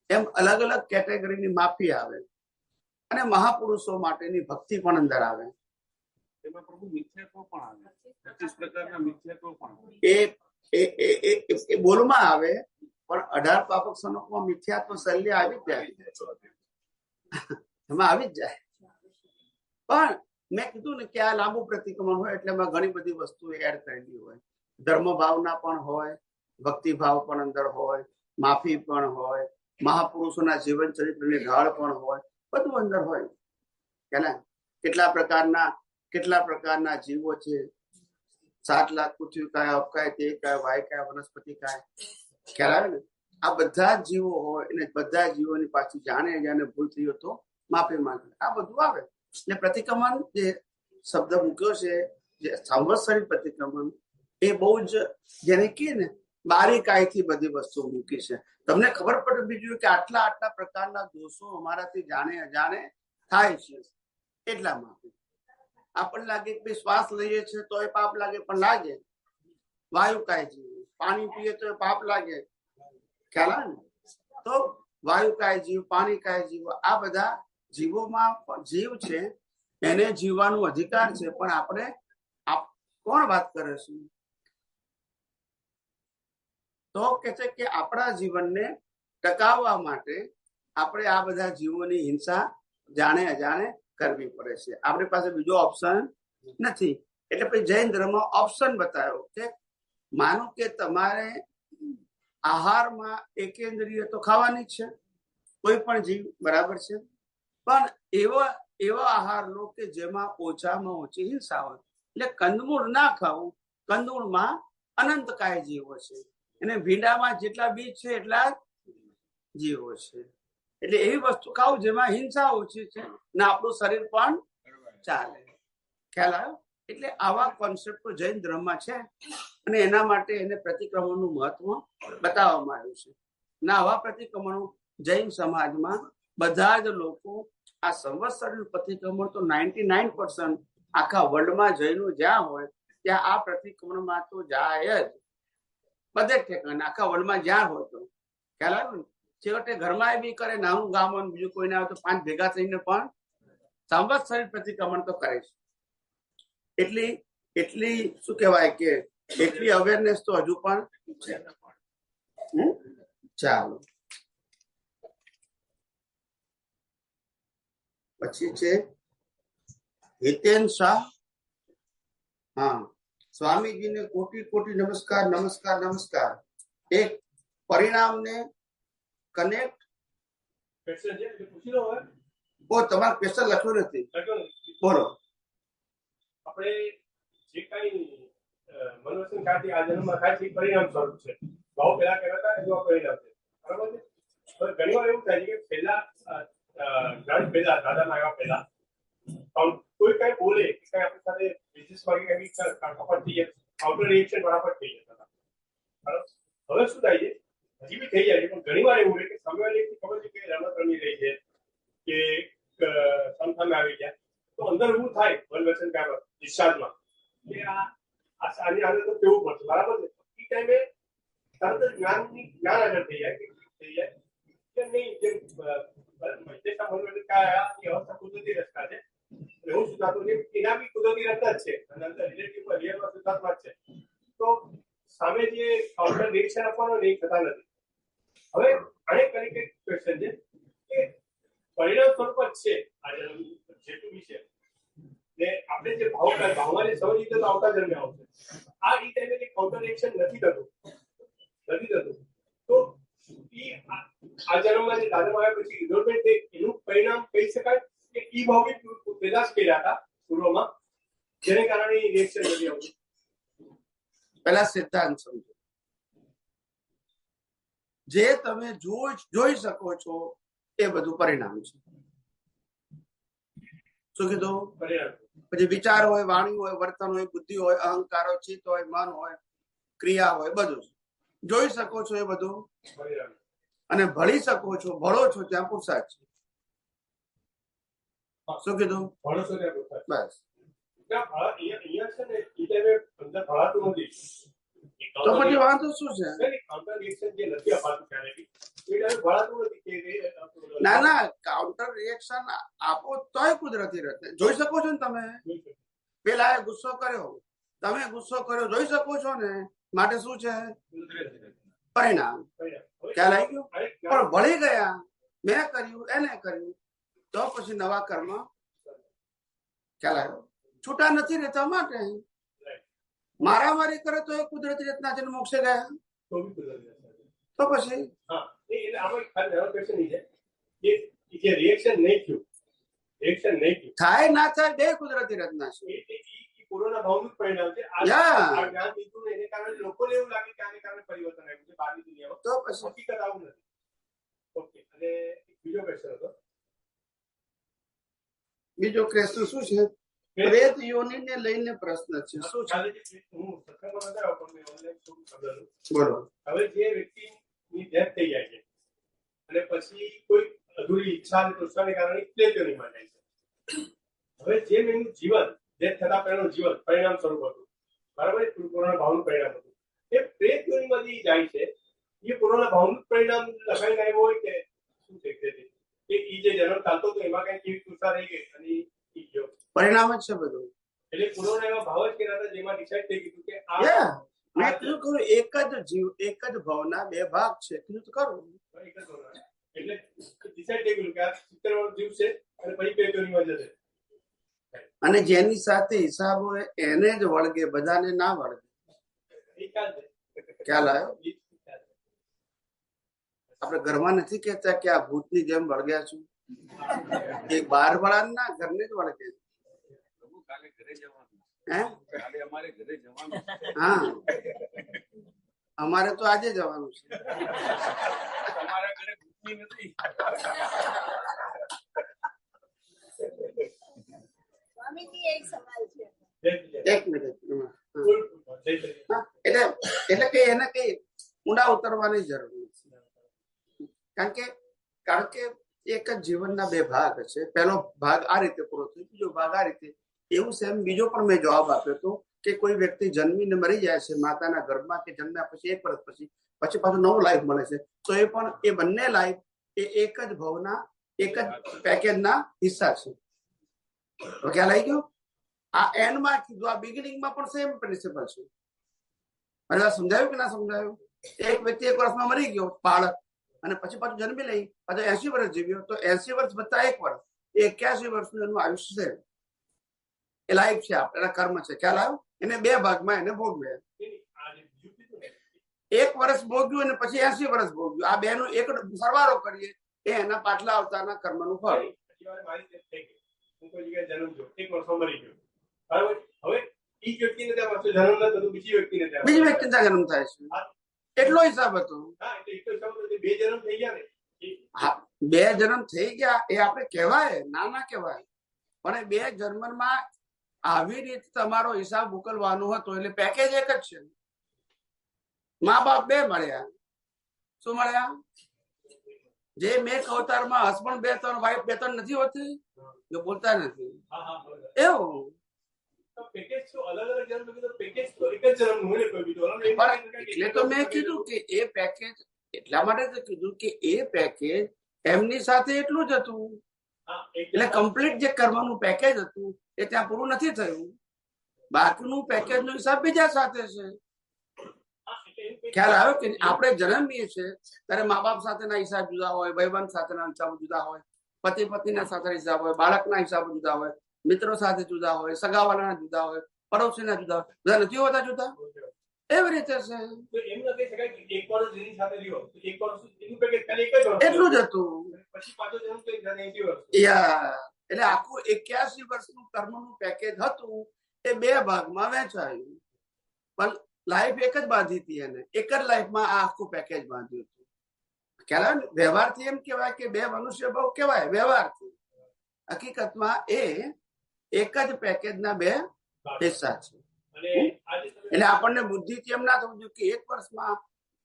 એમ અલગ અલગ કેટેગરીની માફી આવે. અને મહાપુરુષો માટેની ભક્તિ પણ અંદર આવે. એમાં પ્રભુ મિથ્યાત્વ પણ આવે, 25 પ્રકારના મિથ્યાત્વ પણ એ બોલમાં આવે, પણ 18 પાપક સ્થાનકોમાં મિથ્યાત્વ શૈલી આવી જ જાય, એમાં આવી જ જાય. પણ મેં કીધું ને કે આ લાંબુ પ્રતિક્રમણ હોય એટલે એમાં ઘણી બધી વસ્તુ એડ કરેલી હોય. ધર્મ ભાવના પણ હોય, ભક્તિ ભાવ પણ અંદર હોય, માફી પણ હોય, મહાપુરુષોના જીવન ચરિત્રની ઢાળ પણ હોય, બધું અંદર હોય. કે ને? કેટલા પ્રકારના જીવો છે. 7 લાખ પૃથ્વી કાય, અપકાય, તે કાય, વાય કાય, વનસ્પતિ કાય. ખ્યાલ આવે ને? આ બધા જ જીવો હોય અને બધા જીવોની પાછી જાણે ભૂલ થઈ હોય તો માફી માંગે, આ બધું આવે. એટલે પ્રતિક્રમણ જે શબ્દ મૂક્યો છે, જે સંવત્સરી પ્રતિક્રમણ, એ બહુ જ જેને કહે ને બારીકાઈથી બધી વસ્તુ મૂકી છે. તમને ખબર પડે બીજું કે આટલા પ્રકારના દોષો અમારાથી જાણે અજાણે થાય છે. એટલા માટે આપણને લાગે કે શ્વાસ લઈએ છીએ તો એ પાપ લાગે, પણ લાગે. વાયુ કાય જીવ, પાણી પીએ તો એ પાપ લાગે, ખ્યાલ આવે ને? તો વાયુ કાય જીવ, પાણી કાય જીવ, આ બધા જીવોમાં જીવ છે, એને જીવવાનો અધિકાર છે. પણ આપણે કોણ વાત કરે છે? તો કે છે કે આપણા જીવનને ટકાવવા માટે આપણે આ બધા જીવોની હિંસા જાણે અજાણે કરવી પડે છે. આપણી પાસે બીજો ઓપ્શન નથી. એટલે પછી જૈન ધર્મ ઓપ્શન બતાવ્યો કે માનો કે તમારે આહારમાં એકેન્દ્રિય તો ખાવાની જ છે, કોઈ પણ જીવ, બરાબર છે, પણ એવા આહાર લો કે જેમાં ઓછામાં ઓછી હિંસા હોય. એટલે કંદમૂળ ના ખાવું. કંદમૂળમાં અનંતકાય જીવો છે, અને ભીંડામાં જેટલા બીજ છે એટલા જીવો છે. એટલે એવી વસ્તુ ખાવું જેમાં હિંસા ઓછી છે ને આપણું શરીર પણ ચાલે. ખ્યાલ આવ્યો? એટલે આવા કોન્સેપ્ટો જૈન ધર્મમાં છે, અને એના માટે એને પ્રતિક્રમણનું મહત્વ બતાવવામાં આવ્યું છે. અને આવા પ્રતિક્રમણો જૈન સમાજમાં બધા જ લોકો આ સંવત્સરનું પ્રતિક્રમણ તો 99% આખા વર્લ્ડમાં જૈનો જ્યાં હોય ત્યાં આ પ્રતિક્રમણમાં તો જાય જ, બધે ઠેકાણે આખા વર્લ્ડમાં જ્યાં હોય તો. ખ્યાલ આવ્યો ને? છેવટે ઘરમાં બી કરે, નાનું ગામ હોય બીજું કોઈ ના હોય તો 5 ભેગા થઈને પણ સંવત્સરી પ્રતિક્રમણ તો કરે છે. એટલી શું કહેવાય કે એટલી અવેરનેસ તો હજુ પણ છે. ચાલો, પછી છે હિતેન શાહ. હા, સ્વામીજીને કોટી કોટી નમસ્કાર, નમસ્કાર, નમસ્કાર. એક પરિણામને કનેક્ટ તમારા ક્વેશ્ચન લખ્યું નથી, બોલો. આપણે જે કઈ મનોરંજન ખાતી આ જન્મમાં થાય છે એ પરિણામ સ્વરૂપ છે. ભાવ પેલા કહેવાતા એવા પરિણામ છે, બરાબર છે. હવે ઘણી વાર એવું થાય છે કે પહેલા દાદાના આવ્યા પહેલા કોઈ કઈ બોલે કે કઈ આપણી સાથે બિઝનેસ માં કઈ ફટાફટ થઈ જાય, કાઉન્ટર રિએક્શન ફટાફટ થઈ જતા હતા, બરાબર. હવે શું થાય છે, હજી બી થઈ જાય છે, પણ ઘણી વાર એવું રહે કે સામે ખબર છે કે રમત રમી રહી છે કે સામે આવી ગયા તો અંદર એવું થાય મનોરંજન કાઢવા ડિસ્ચાર્જમાં કે આની આગળ તો કેવું પડશે, બરાબર છે. એ ટાઈમે તરત જ જ્ઞાન આગળ થઈ જાય કે નહીં, જેમ મનોરંજન કાઢ્યા એ અવસ્થા કુદરતી રસ્તા છે. એવું સુધારતું છે, એના બી કુદરતી રસ્તા જ છે, અને અંદર રિલેટિવમાં રિયલમાં સુધારવા જ છે. તો સામે જે કાઉન્ટર રિએક્શન આપવાનો એ થતા નથી. હવે આને કરીને ક્વેશ્ચન છે કે પરિણામ સ્વરૂપ જ છે આ જેટલું બી છે ને આપણે જે ભાવમાં સમજી રીતે તો આવતા જન્મે આવશે. આ ઈ ટાઈમે જે કાઉન્ટર રિએક્શન નથી થતું તો આ જન્મમાં જે દાદામાં આવ્યા પછી રિઝોલ્ટમેન્ટ એનું પરિણામ કહી શકાય કે ઈ ભાવ પેદાશ કર્યા હતા પૂર્વમાં, જેને કારણે રિએક્શન નથી આવતું. પહેલા સિદ્ધાંત સમજો. જે તમે જોઈ શકો છો એ બધું પરિણામ છે. શું કીધું? પરિણામ. પછી વિચાર હોય, વાણી હોય, વર્તન હોય, બુદ્ધિ હોય, અહંકાર હોય, ચિત્ત હોય, મન હોય, ક્રિયા હોય, બધું જોઈ શકો છો એ બધું પરિણામ. અને ભળી શકો છો, ભળો છો ત્યાં પુરુષાર્થ છે. શું કીધું? ભણો છો ત્યાં પુરુષાર્થ. બસ. અહીંયા છે ને ઈ ટાઈમે અંદર ભણાતું નથી. તો પછી વાંધો શું છે? કાઉન્ટર રિએક્શન જે નથી અપાતું ત્યારે એ ટાઈમે ભણાતું નથી કે ના, કાઉન્ટર રિએક્શન આપો તોય કુદરતી રીતે જોઈ શકો છો ને. તમે પેલા ગુસ્સો કર્યો, તમે ગુસ્સો કર્યો, જોઈ શકો છો ને. માટે શું છે? પરિણામ. ખ્યાલ આવી ગયો? પણ ભળી ગયા, મેં કર્યું, એને કર્યું, તો પછી નવા કર્મ ખ્યાલ આવ્યો. છૂટા નથી રહેતા માટે મારામારી કરે તો એ કુદરતી રીતના છે, મોક્ષે ગયા તો પછી થાય ના થાય બે કુદરતી રચના છે. પૂર્વના ભાવનું જ પરિણામ છે. Yeah. આ જ્ઞાન લીધું ને એને કારણે લોકોને એવું લાગે કે આને કારણે પરિવર્તન આવ્યું છે બહારની દુનિયામાં. તો પછી હકીકત આવું નથી. ઓકે, અને બીજો ક્વેશ્ચન હતો. બીજો ક્વેશ્ચન શું છે? પ્રેત યોનિને લઈને પ્રશ્ન છે. શું છે? કાલે જે હું સત્સંગમાં નતો આવ્યો પણ મેં ઓનલાઈન થોડું સાંભળેલું. બોલો. હવે જે વ્યક્તિની ડેથ થઈ જાય છે અને પછી કોઈ અધૂરી ઈચ્છા અને તૃષ્ણાને કારણે પ્રેત યોનિમાં જાય છે. હવે જે એનું જીવન ડેથ થતા પહેલાનું જીવન પરિણામ સ્વરૂપ હતું, બરાબર, એ પૂર્વના ભાવનું પરિણામ હતું. એ પ્રેત યોનિમાંથી જાય છે, એ પૂર્વના ભાવનું પરિણામ લખાઈને આવ્યો હોય કે શું છે કે એ જે જન્મ ચાલતો હતો એમાં કઈ કેવી તૃષ્ણા રહી ગઈ અને ઈ ગયો. પરિણામ જ છે બધું. એટલે પૂર્વના એવા ભાવ જ કર્યા હતા જેમાં ડિસાઈડ થઈ ગયું કે આ Yeah. મેં કીધું ખરું, એક જ જીવ, એક જ ભાવના બે ભાગ છે. કીધું તો ખરું. એક જ ભાવના. એટલે ડિસાઈડ થઈ ગયું કે આ 70 વર્ષ જીવ છે અને પછી પ્રેત યોનિમાં જશે. અને જેની સાથે હિસાબ હોય એને જ વળગે, બધાને ના વળગે. એ ખ્યાલ છે. ખ્યાલ આવ્યો? એ ખ્યાલ છે. આપણે ઘરમાં નથી કહેતા કે આ ભૂતની જેમ વળગ્યા છું. એ બહાર વાળા ના, ઘરને જ વળગે. પ્રભુ કાલે ઘરે જવાનું. હે? કાલે અમારે ઘરે જવાનું. હા, અમારે તો આજે જવાનું છે. તમારા ઘરે ભૂતની નથી. સ્વામીજી એક સવાલ છે. જય શ્રી કૃષ્ણ. એક મિનિટ. જય શ્રી કૃષ્ણ. હા, એટલે કે એને કઈ ઊંડા ઉતરવાની જરૂર નથી. કારણ કે એક જ જીવનના બે ભાગ છે. પહેલો ભાગ આ રીતે પૂરો થયો, બીજો ભાગ આ રીતે. એવું સેમ બીજો પણ મેં જવાબ આપ્યો હતો કે કોઈ વ્યક્તિ જન્મીને મરી જાય છે માતાના ગર્ભમાં, કે જન્મ્યા પછી 1 વર્ષ પછી પાછું નવું લાઈફ મળે છે, તો એ પણ એ બંને લાઈફ એ એક જ ભાવના, એક જ પેકેજના હિસ્સા છે. તો ખ્યાલ આવી ગયો? આ એન્ડમાં કીધું, આ બિગિનિંગમાં પણ સેમ પ્રિન્સિપલ છે. મને સમજાયું કે ના સમજાયું? એક વ્યક્તિ 1 વર્ષમાં મરી ગયો બાળક, અને પછી પાછું જન્મી લઈ, પાછો 80 વર્ષ જીવ્યો, તો 80 વર્ષ વત્તા 1 વર્ષ, એ 81 વર્ષનું એનું આયુષ્ય છે. એ લાઈફ છે, આપણા કર્મ છે. ખ્યાલ આવ્યો? એને 2 ભાગમાં એને ભોગવ્યા. 1 વર્ષ ભોગ્યું અને પછી 80 વર્ષ ભોગ્યું. આ બે નો એક સરવાળો કરીએ એ એના પાછલા અવતારના કર્મનું ફળ. મારી death થઈ ગઈ. હું કોઈ જગ્યાએ જન્મ થયો, 1 વર્ષમાં મરી ગયો, બરાબર. હવે ઈ વ્યક્તિને ત્યાં પાછો જન્મ ન થતો, બીજી વ્યક્તિને ત્યાં, બીજી વ્યક્તિના જન્મ થાય છે. એટલો હિસાબ હતો. હા, એટલે એક તો હિસાબ હતો, 2 જન્મ થઈ ગયા ને. હા, 2 જન્મ થઈ ગયા એ આપણે કહેવાય, ના કહેવાય. પણ એ 2 જન્મમાં આવી રીતે તમારો હિસાબ ઉકેલવાનો હતો. એટલે પેકેજ એક જ છે. મા બાપ 2 મળ્યા. શું મળ્યા? જે મેં અવતારમાં હસબન્ડ 2 3 વાઈફ 2 3 નથી હોતી, જો બોલતા નથી હા, હા, બરાબર. એવું. તો પેકેજ તો અલગ જન્મ કીધું, પેકેજ તો એક જ જન્મ હોય ને કોઈ બીજું. પણ એટલે તો મેં કીધું કે એ પેકેજ, એટલા માટે તો કીધું કે એ પેકેજ એમની સાથે એટલું જ હતું. હા, એટલે કમ્પ્લીટ જે કર્મનું પેકેજ હતું એ ત્યાં પૂરું નથી થયું. બાકીનું પેકેજ નો હિસાબ બીજા સાથે છે. ખ્યાલ આવ્યો કે આપણે જન્મીએ છીએ ત્યારે મા બાપ સાથેના હિસાબ જુદા હોય, ભાઈબંધ સાથેના હિસાબ જુદા હોય, પતિ પત્નીના સાથે હિસાબ હોય, બાળકના હિસાબ જુદા હોય, મિત્રો સાથે જુદા હોય, સગાવાલાના જુદા હોય, પડોશીના જુદા હોય. બધા નથી હોતા જુદા? એવી રીતે છે. તો એમ ન કહી શકાય કે 1 વર્ષ જેની સાથે રહ્યો તો 1 વર્ષ એનું પેકેજ ખાલી 1 જ વર્ષ, એટલું જ હતું. પછી પાછો જન્મ તો 80 વર્ષ. એટલે આખું 81 વર્ષનું કર્મનું પેકેજ હતું. એ 2 ભાગમાં વહેંચાયું. પણ લાઈફ એક જ બાંધી હતી એને. એક જ લાઈફમાં આ આખું પેકેજ બાંધ્યું હતું. ખ્યાલ આવે ને? વ્યવહારથી એમ કહેવાય કે 2 મનુષ્ય ભાવ કહેવાય વ્યવહારથી. હકીકતમાં એ એક જ પેકેજના 2 હિસ્સા છે. અને આજે તમે એટલે આપણને બુદ્ધિથી એમ ના થવું જોઈએ કે 1 વર્ષમાં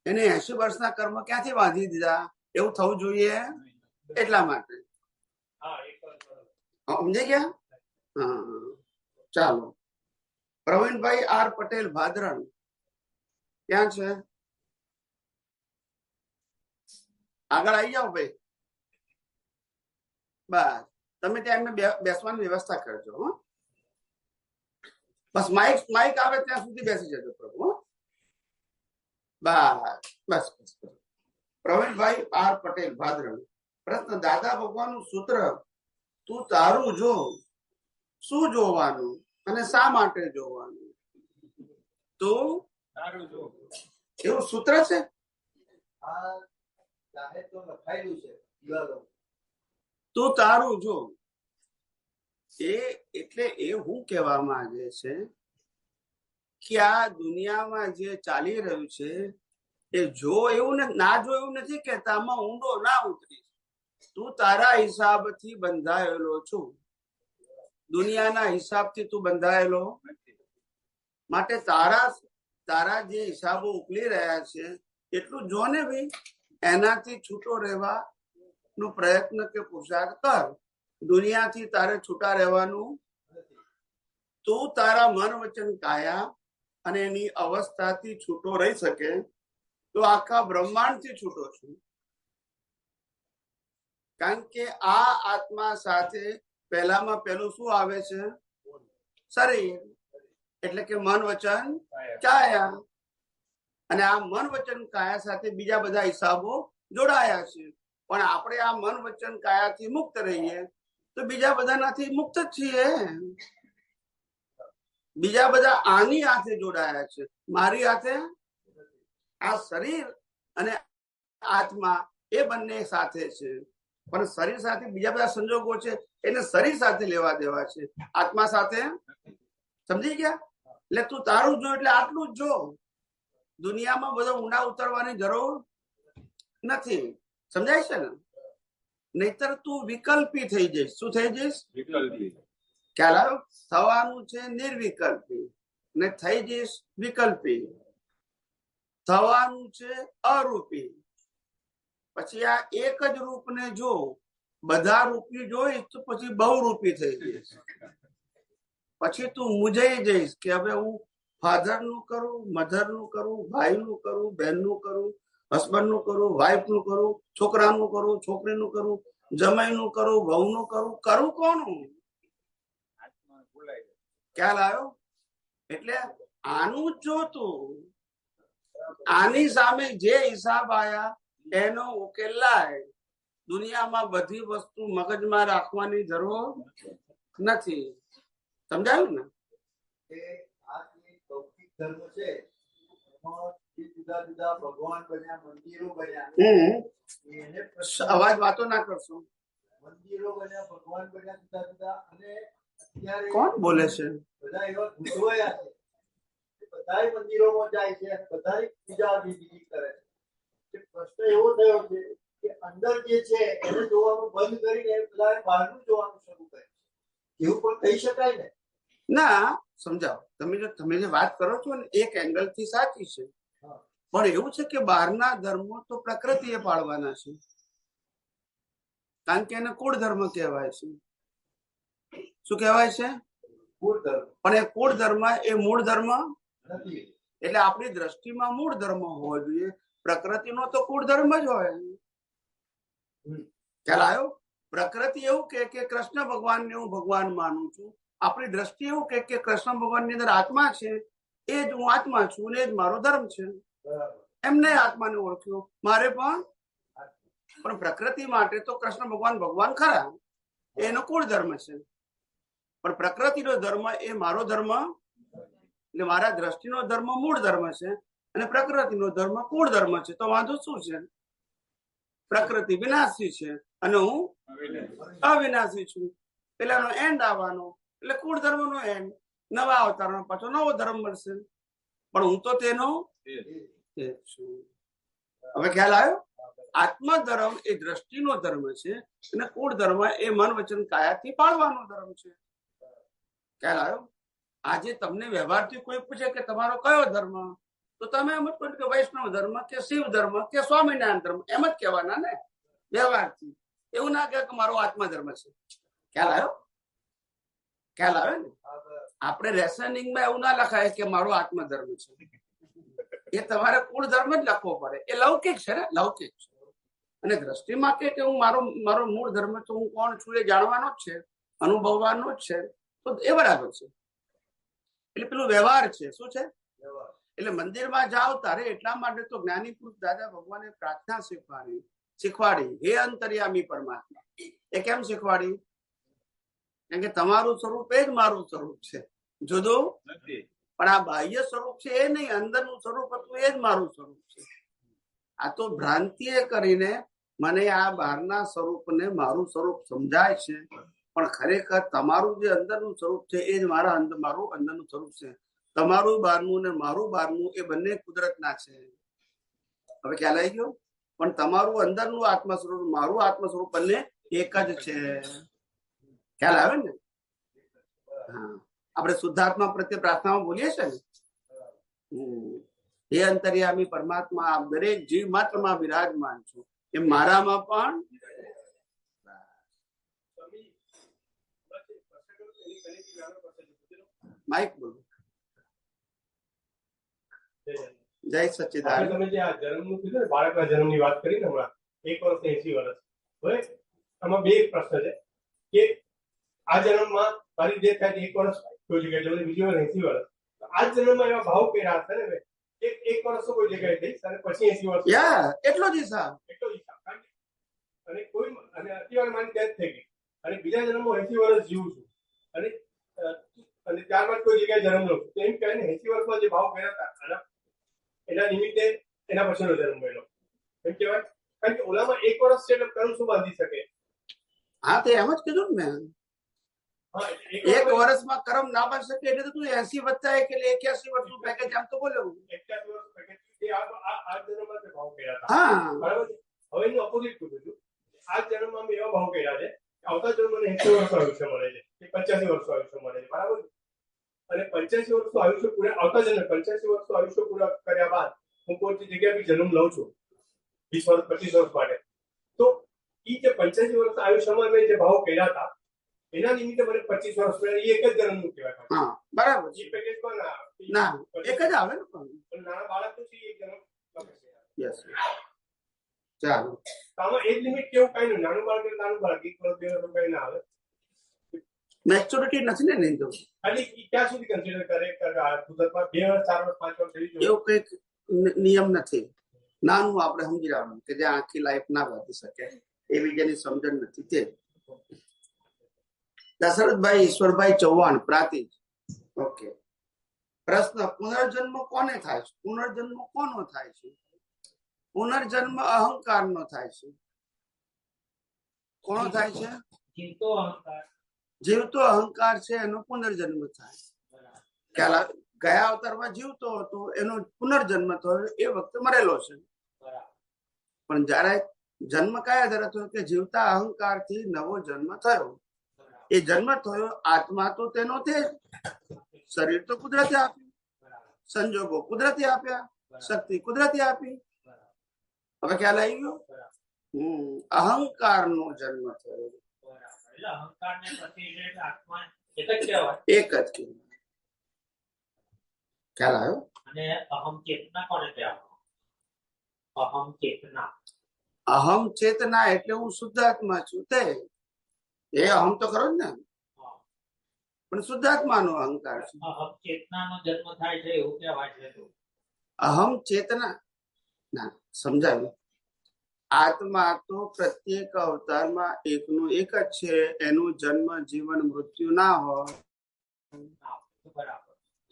એને 80 વર્ષના કર્મ ક્યાંથી બાંધી દીધા, એવું થવું જોઈએ. એટલા માટે હા, 1 વર્ષ બરાબર. સમજી ગયા? હા, ચાલો. પ્રવીણભાઈ આર પટેલ, ભાદરણ. ક્યાં છે? આગળ આવી જાઓ ભાઈ. બસ તમે ત્યાં એમને બેસવાની વ્યવસ્થા કરજો. હો, બસ માઇક આવે ત્યાં સુધી બેસી જજો પ્રભુ. હો, બસ. પ્રવીણભાઈ આર પટેલ, ભાદરણ. પ્રશ્ન: દાદા ભગવાનનું સૂત્ર તું તારું જો, શું જોવાનું અને શા માટે જોવાનું? તું સારું જો. એવું સૂત્ર છે? લખાયેલું છે. તું તારું જો, એટલે એ હું કહેવા માંગે છે કે આ દુનિયામાં જે ચાલી રહ્યું છે એ જો એવું ના જો એવું નથી કેતા આમાં ઊંડો ના ઉતરી. તું તારા હિસાબથી બંધાયેલો છું, દુનિયાના હિસાબથી તું બંધાયેલો માટે તારા જે હિસાબો ઉકલી રહ્યા છે એટલું જો ને ભાઈ, એનાથી છૂટો રહેવા નો પ્રયત્ન કે પુરુષાર્થ કર. દુનિયાથી તારે છૂટા રહેવાનું. તું તારા મન વચન કાયા અને એની અવસ્થાથી છૂટો રહી શકે તો આખા બ્રહ્માંડથી છૂટો છું. કારણ કે આ આત્મા સાથે પહેલામાં પહેલું શું આવે છે? શરીર, એટલે કે મન વચન કાયા. અને આ મન વચન કાયા સાથે બીજા બધા હિસાબો જોડાયા છે. પણ આપણે આ મન વચન કાયાથી મુક્ત રહીએ તો બીજા બધાનાથી મુક્ત જ છીએ. બીજા બધા આની હાથે જોડાયા છે, મારી હાથે. આ શરીર અને આત્મા એ બંને સાથે છે, પણ શરીર સાથે બીજા બધા સંજોગો છે, એને શરીર સાથે લેવા દેવા છે, આત્મા સાથે. સમજી ગયા? એટલે તું તારું જો એટલે આટલું જ જો. દુનિયામાં બધો ઊંડા ઉતરવાની જરૂર નથી. સમજાય છે ને? નહીતર તું વિકલ્પી થઈ જઈશ. શું થઈ જઈશ? વિકલ્પી. ખ્યાલ આવ્યો? થવાનું છે નિર્વિકલ્પી ને થઈ જઈશ વિકલ્પી. થવાનું છે અરૂપી. પછી આ એક જ રૂપને જો બધા રૂપી જોઈશ તો પછી બહુરૂપી થઈ જઈશ. પછી તું મૂંઝાઈ જઈશ કે હવે હું ફાધર નું કરું, મધર નું કરું, ભાઈ નું કરું, બહેન નું કરું, હસબન્ડ નું કરું, વાઇફ નું કરું, છોકરાનું કરું, છોકરીનું કરું, જમાઈ નું કરું, વહુ નું કરું કોનું? ખ્યાલ આવ્યો? એટલે આનું જોતું, આની સામે જે હિસાબ આયા એનો ઉકેલ લાય. દુનિયામાં બધી વસ્તુ મગજમાં રાખવાની જરૂર નથી. સમજાયું ને? ધર્મ છે એમાં જુદા જુદા ભગવાન બન્યા, મંદિરો બન્યા. એને અવાજ વાતો ના કરશો. મંદિરો બન્યા, ભગવાન બન્યા જુદા જુદા. અને અત્યારે કોણ બોલે છે? બધા એવા ભૂતવાયા છે, બધા મંદિરોમાં જાય છે, બધા પૂજા વિધિ કરે છે. પ્રશ્ન એવો થયો છે કે અંદર જે છે એને જોવાનું બંધ કરીને બધા બહારનું જોવાનું શરૂ કરે છે. એવું પણ કહી શકાય ને? ના, સમજાવો. તમે જે વાત કરો છો ને એક એંગલ થી સાચી છે, પણ એવું છે કે બહારના ધર્મો તો પ્રકૃતિએ પાળવાના છે, કારણ કે એને કુળ ધર્મ કહેવાય છે. શું કહેવાય છે? કુળ ધર્મ. પણ એ કુળ ધર્મ એ મૂળ ધર્મ નથી. એટલે આપણી દ્રષ્ટિમાં મૂળ ધર્મ હોવો જોઈએ. પ્રકૃતિનો તો કુળ ધર્મ જ હોય. ખ્યાલ આવ્યો? પ્રકૃતિ એવું કે કૃષ્ણ ભગવાનને હું ભગવાન માનું છું. આપણી દ્રષ્ટિ એવું કે કૃષ્ણ ભગવાનની અંદર આત્મા છે, એ જ હું આત્મા છું ને એ જ મારો ધર્મ છે. એમને આત્માને ઓળખ્યો, મારે પણ પ્રકૃતિ માટે તો કૃષ્ણ ભગવાન ભગવાન ખરા, એનો કુળ ધર્મ છે. પણ પ્રકૃતિનો ધર્મ એ મારો ધર્મ, એટલે મારા દ્રષ્ટિનો ધર્મ મૂળ ધર્મ છે અને પ્રકૃતિનો ધર્મ કુળ ધર્મ છે. તો વાંધો શું છે? પ્રકૃતિ વિનાશી છે અને હું અવિનાશી છું. પેલાનો એન્ડ આવવાનો એટલે કુળ ધર્મ નો એન્ડ. નવા અવતારનો પાછો નવો ધર્મ મળશે, પણ હું તો તેનો છું. હવે ખ્યાલ આવ્યો? આત્મધર્મ એ દ્રષ્ટિનો ધર્મ છે અને કુળ ધર્મ એ મન વચન કાયાથી પાળવાનો ધર્મ છે. ખ્યાલ આવ્યો? આજે તમને વ્યવહારથી કોઈ પૂછે કે તમારો કયો ધર્મ, તો તમે એમ જ કહો કે વૈષ્ણવ ધર્મ કે શિવ ધર્મ કે સ્વામિનારાયણ ધર્મ, એમ જ કહેવાના ને વ્યવહારથી. એવું ના કહે કે મારો આત્મધર્મ છે. ખ્યાલ આવ્યો? ખ્યાલ આવે ને? આપણે રેશનિંગમાં એવું ના લખાય કે મારો આત્મધર્મ છે. એ તમારે કુળ ધર્મ જ લખવો પડે. એ લૌકિક છે ને, લૌકિક છે. અને દ્રષ્ટિમાં કે હું મારો મૂળ ધર્મ તો હું કોણ છું એ જાણવાનો જ છે, અનુભવવાનો જ છે, તો એ બરાબર છે. એટલે પેલું વ્યવહાર છે. શું છે? એટલે મંદિરમાં જાઓ તારે એટલા માટે તો જ્ઞાની પુરુષ દાદા ભગવાને પ્રાર્થના શીખવાડી, હે અંતર્યામી પરમાત્મા. એ કેમ શીખવાડી? કારણ કે તમારું સ્વરૂપ એ જ મારું સ્વરૂપ છે, જુદું નથી. પણ આ બાહ્ય સ્વરૂપ છે એ નહીં, અંદરનું સ્વરૂપ હતું એ જ મારું સ્વરૂપ છે. આ તો ભ્રાંતિએ કરીને મને આ બહારના સ્વરૂપને મારું સ્વરૂપ સમજાય છે પણ ખરેખર તમારું જે અંદરનું સ્વરૂપ છે એ જ મારું અંદરનું સ્વરૂપ છે. તમારું બહારનું ને મારું બહારનું એ બંને કુદરતના છે. હવે ખ્યાલ આવી ગયો? પણ તમારું અંદરનું આત્મા સ્વરૂપ, મારું આત્મા સ્વરૂપ બંને એક જ છે. ખ્યાલ આવે ને? હા, આપણે શુદ્ધાત્મા પ્રત્યે પ્રાર્થનામાં બોલીએ છીએ ને, એ અંતર્યામી પરમાત્મા આપ દરેક જીવ માત્રમાં વિરાજમાન છું, એમ મારામાં પણ. માઇક બોલો. જય સચ્ચિદાનંદ. તમે જે આ જન્મનું કીધું ને, બાળકના જન્મની વાત કરી ને હમણાં, 1 વર્ષ ને 80 વર્ષ, હવે આમાં બે પ્રશ્ન છે કે આ જન્મમાં મારી ડેથ થાય 1 વર્ષ કોઈ જગ્યાએ જવું, બીજી વાર 80 વર્ષ. આ જન્મમાં એવા ભાવ કર્યા હશે ને, એક વર્ષ તો કોઈ જગ્યાએ થઈશ અને પછી 80 વર્ષ. એટલો જ હિસાબ. અને કોઈ અને અત્યારે મારી ડેથ થઈ ગઈ અને બીજા જન્મમાં 80 વર્ષ જીવું છું અને ત્યારબાદ કોઈ જગ્યાએ જન્મ લઉં છું, તો એમ કહે ને 80 વર્ષમાં જે ભાવ કર્યા હતા એના નિમિત્તે એના પછીનો જન્મ મળ્યો એમ કહેવાય. કારણ કે ઓલામાં 1 વર્ષ છે એટલે કર્મ શું બાંધી શકે? હા, તો એમ જ કીધું ને મેં. 1 વર્ષમાં કર્મ ના બાંધી શકે એટલે તું 80 વત્તા 1 એટલે 81 વર્ષનું પેકેજ આમ તો બોલ્યો. 81 વર્ષ પેકેજ આ જન્મમાં તે ભાવ કર્યા હતા. હા, બરાબર છે. હવે એનું ઓપોઝિટ પૂછું છું, આ જન્મમાં મેં એવા ભાવ કર્યા છે આવતા જન્મને 80 વર્ષ આયુષ્ય મળે છે, 85 વર્ષ આયુષ્ય મળે છે, બરાબર છે. અને 85 વર્ષ આયુષ્ય પૂરા આવતા જન્મે 85 વર્ષ આયુષ્ય પૂરા કર્યા બાદ હું કોઈ જગ્યાએ બી જન્મ લઉં છું 20 વર્ષ 25 વર્ષ માટે, તો એ જે 85 વર્ષ આયુષ્યમાં મેં જે ભાવ કર્યા હતા એના નિમિત્તે મને 25 વર્ષ મળ્યા, એ એક જ જન્મનું કહેવાય. હા, બરાબર. એ પેકેજમાં ના, એક જ આવે ને. પણ નાના બાળક તો છે એક જન્મ. યસ, ચાલો. આમાં એજ લિમિટ કેવું કઈ નહીં, નાનું બાળક એટલે નાનું બાળક, 1 વર્ષ 2 વર્ષ કઈ ના આવે. મેચ્યોરિટી નથી ને નહીં તો ખાલી ક્યાં સુધી કન્સિડર કરે ગુજરાતમાં 2 વર્ષ 4 વર્ષ 5 વર્ષ થઈ જાય એવું કઈક નિયમ નથી. નાનું આપણે સમજી લેવાનું કે જ્યાં આખી લાઈફ ના વધી શકે એવી જેની સમજણ નથી તે. દશરથભાઈ ઈશ્વરભાઈ ચૌહાણ, પ્રાંતિજ. ઓકે. પ્રશ્ન, પુનર્જન્મ કોને થાય છે? પુનર્જન્મ કોનો થાય છે? પુનર્જન્મ અહંકાર નો થાય છે. કોનો થાય છે? જીવતો અહંકાર છે એનો પુનર્જન્મ થાય. ગયા અવતારમાં જીવતો હતો એનો પુનર્જન્મ થયો, એ વખતે મરેલો છે. પણ જયારે જન્મ કયા આધારે થયો કે જીવતા અહંકાર થી નવો જન્મ થયો. એ જન્મ થયો, આત્મા તો તેનો તે જ, શરીર તો કુદરતે આપ્યું, સંજોગો કુદરતી આપ્યા, શક્તિ કુદરતી આપી. હવે ખ્યાલ આવી ગયો? અહંકાર નો જન્મ થયો, એક જ કહેવાય. ખ્યાલ આવ્યો? અને અહમ ચેતના કોને કહેવાય? અહમ ચેતના, અહમ ચેતના એટલે હું શુદ્ધાત્મા છું તે. એ અહમ તો ખરો જ ને, પણ શુદ્ધાત્માનો અહંકાર છે. અહમ ચેતનાનો જન્મ થાય છે એવું કહેવાય છે. અહમ ચેતના ના સમજાવ્યું. આત્મા તો પ્રત્યેક અવતારમાં એકનું એક જ છે, એનું જન્મ જીવન મૃત્યુ ના હોય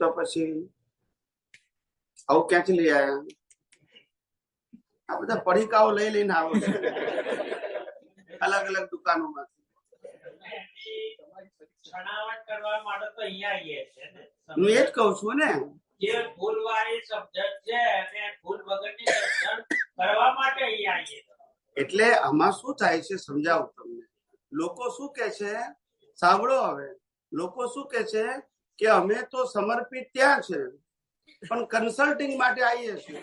તો પછી આવું ક્યાંથી લઈ આવ્યા? આ બધા પડીકાઓ લઈ લઈને આવો અલગ અલગ દુકાનોમાંથી. હું એ જ કઉ છું ને, જે ભૂલવાળી સમજણ છે એને ભૂલ વગરની સમજણ કરવા માટે અહીંયા આવીએ. એટલે આમાં શું થાય છે સમજાવું તમને. લોકો શું કે છે, સાંભળો હવે, લોકો શું કે છે કે અમે તો સમર્પિત ત્યાં છે પણ કન્સલ્ટિંગ માટે આવીએ છીએ.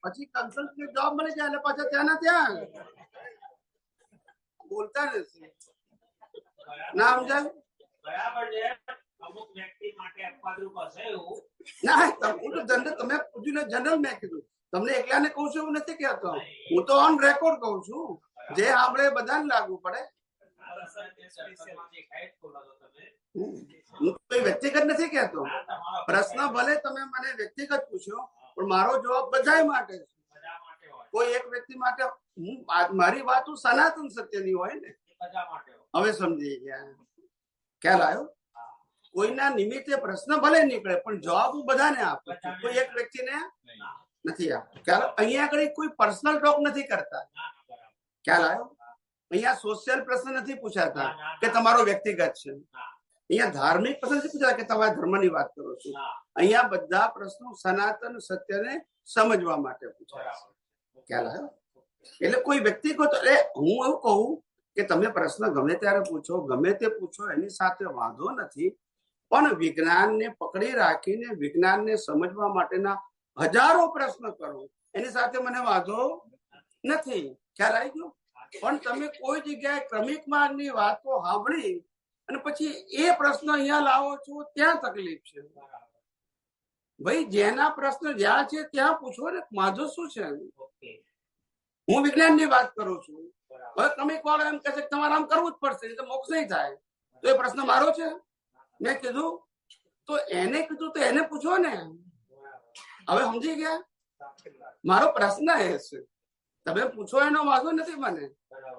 પછી કન્સલ્ટિંગ જોબ મળી જાય એટલે પાછા ત્યાંના ત્યાં બોલતા નથી. ના સમજાય? બરાબર છે. અમુક વ્યક્તિ માટે અપવાદરૂપ હશે એવું ના, હું તો જનરલ, તમે પૂછ્યું ને જનરલ મેં કીધું. તમને એકલાને કહું છું એવું નથી કહેતો. હું તો ઓન રેકોર્ડ કહું છું, જે સાંભળે બધાને લાગુ પડે. હું કોઈ વ્યક્તિગત નથી કહેતો. પ્રશ્ન ભલે તમે મને વ્યક્તિગત પૂછ્યો પણ મારો જવાબ બધા માટે છે. કોઈ એક વ્યક્તિ માટે મારી વાત સનાતન સત્યની હોય ને. હવે સમજી ગયા? ખ્યાલ આવ્યો? કોઈના નિમિત્તે પ્રશ્ન ભલે નીકળે પણ જવાબ હું બધાને આપું છું, કોઈ એક વ્યક્તિને નથી આપતો. ખ્યાલ? અહીંયા આગળ કોઈ પર્સનલ ટોક નથી કરતા. ખ્યાલ આવ્યો? અહીંયા સોશિયલ પ્રશ્ન નથી પૂછાતા કે તમારો વ્યક્તિગત છે, અહીંયા ધાર્મિક પ્રશ્ન નથી પૂછાતા કે તમારા ધર્મની વાત કરો છો. અહીંયા બધા પ્રશ્નો સનાતન સત્યને સમજવા માટે પૂછાય છે. ખ્યાલ આવ્યો? એટલે કોઈ વ્યક્તિગત, એટલે હું એવું કહું કે તમે પ્રશ્ન ગમે ત્યારે પૂછો, ગમે તે પૂછો, એની સાથે વાંધો નથી, પણ વિજ્ઞાનને પકડી રાખીને વિજ્ઞાનને સમજવા માટેના હજારો પ્રશ્ન કરો, એની સાથે મને વાંધો નથી. ખ્યાલ આવી ગયો? પણ તમે કોઈ જગ્યાએ ક્રમિક માર્ગની વાતો સાંભળી અને પછી એ પ્રશ્ન અહીંયા લાવો છો, ત્યાં તકલીફ છે. ભાઈ જેના પ્રશ્ન જ્યાં છે ત્યાં પૂછો ને, વાંધો શું છે? હું વિજ્ઞાનની વાત કરું છું. હવે ક્રમિક વાળો એમ કહે છે કે તમારે આમ કરવું જ પડશે, તો મોક્ષ નહીં થાય. તો એ પ્રશ્ન મારો છે? મેં કીધું તો એને કીધું તો એને પૂછો ને. હવે સમજી ગયા? મારો પ્રશ્ન એ છે, તમે પૂછો એનો વાંધો નથી મને.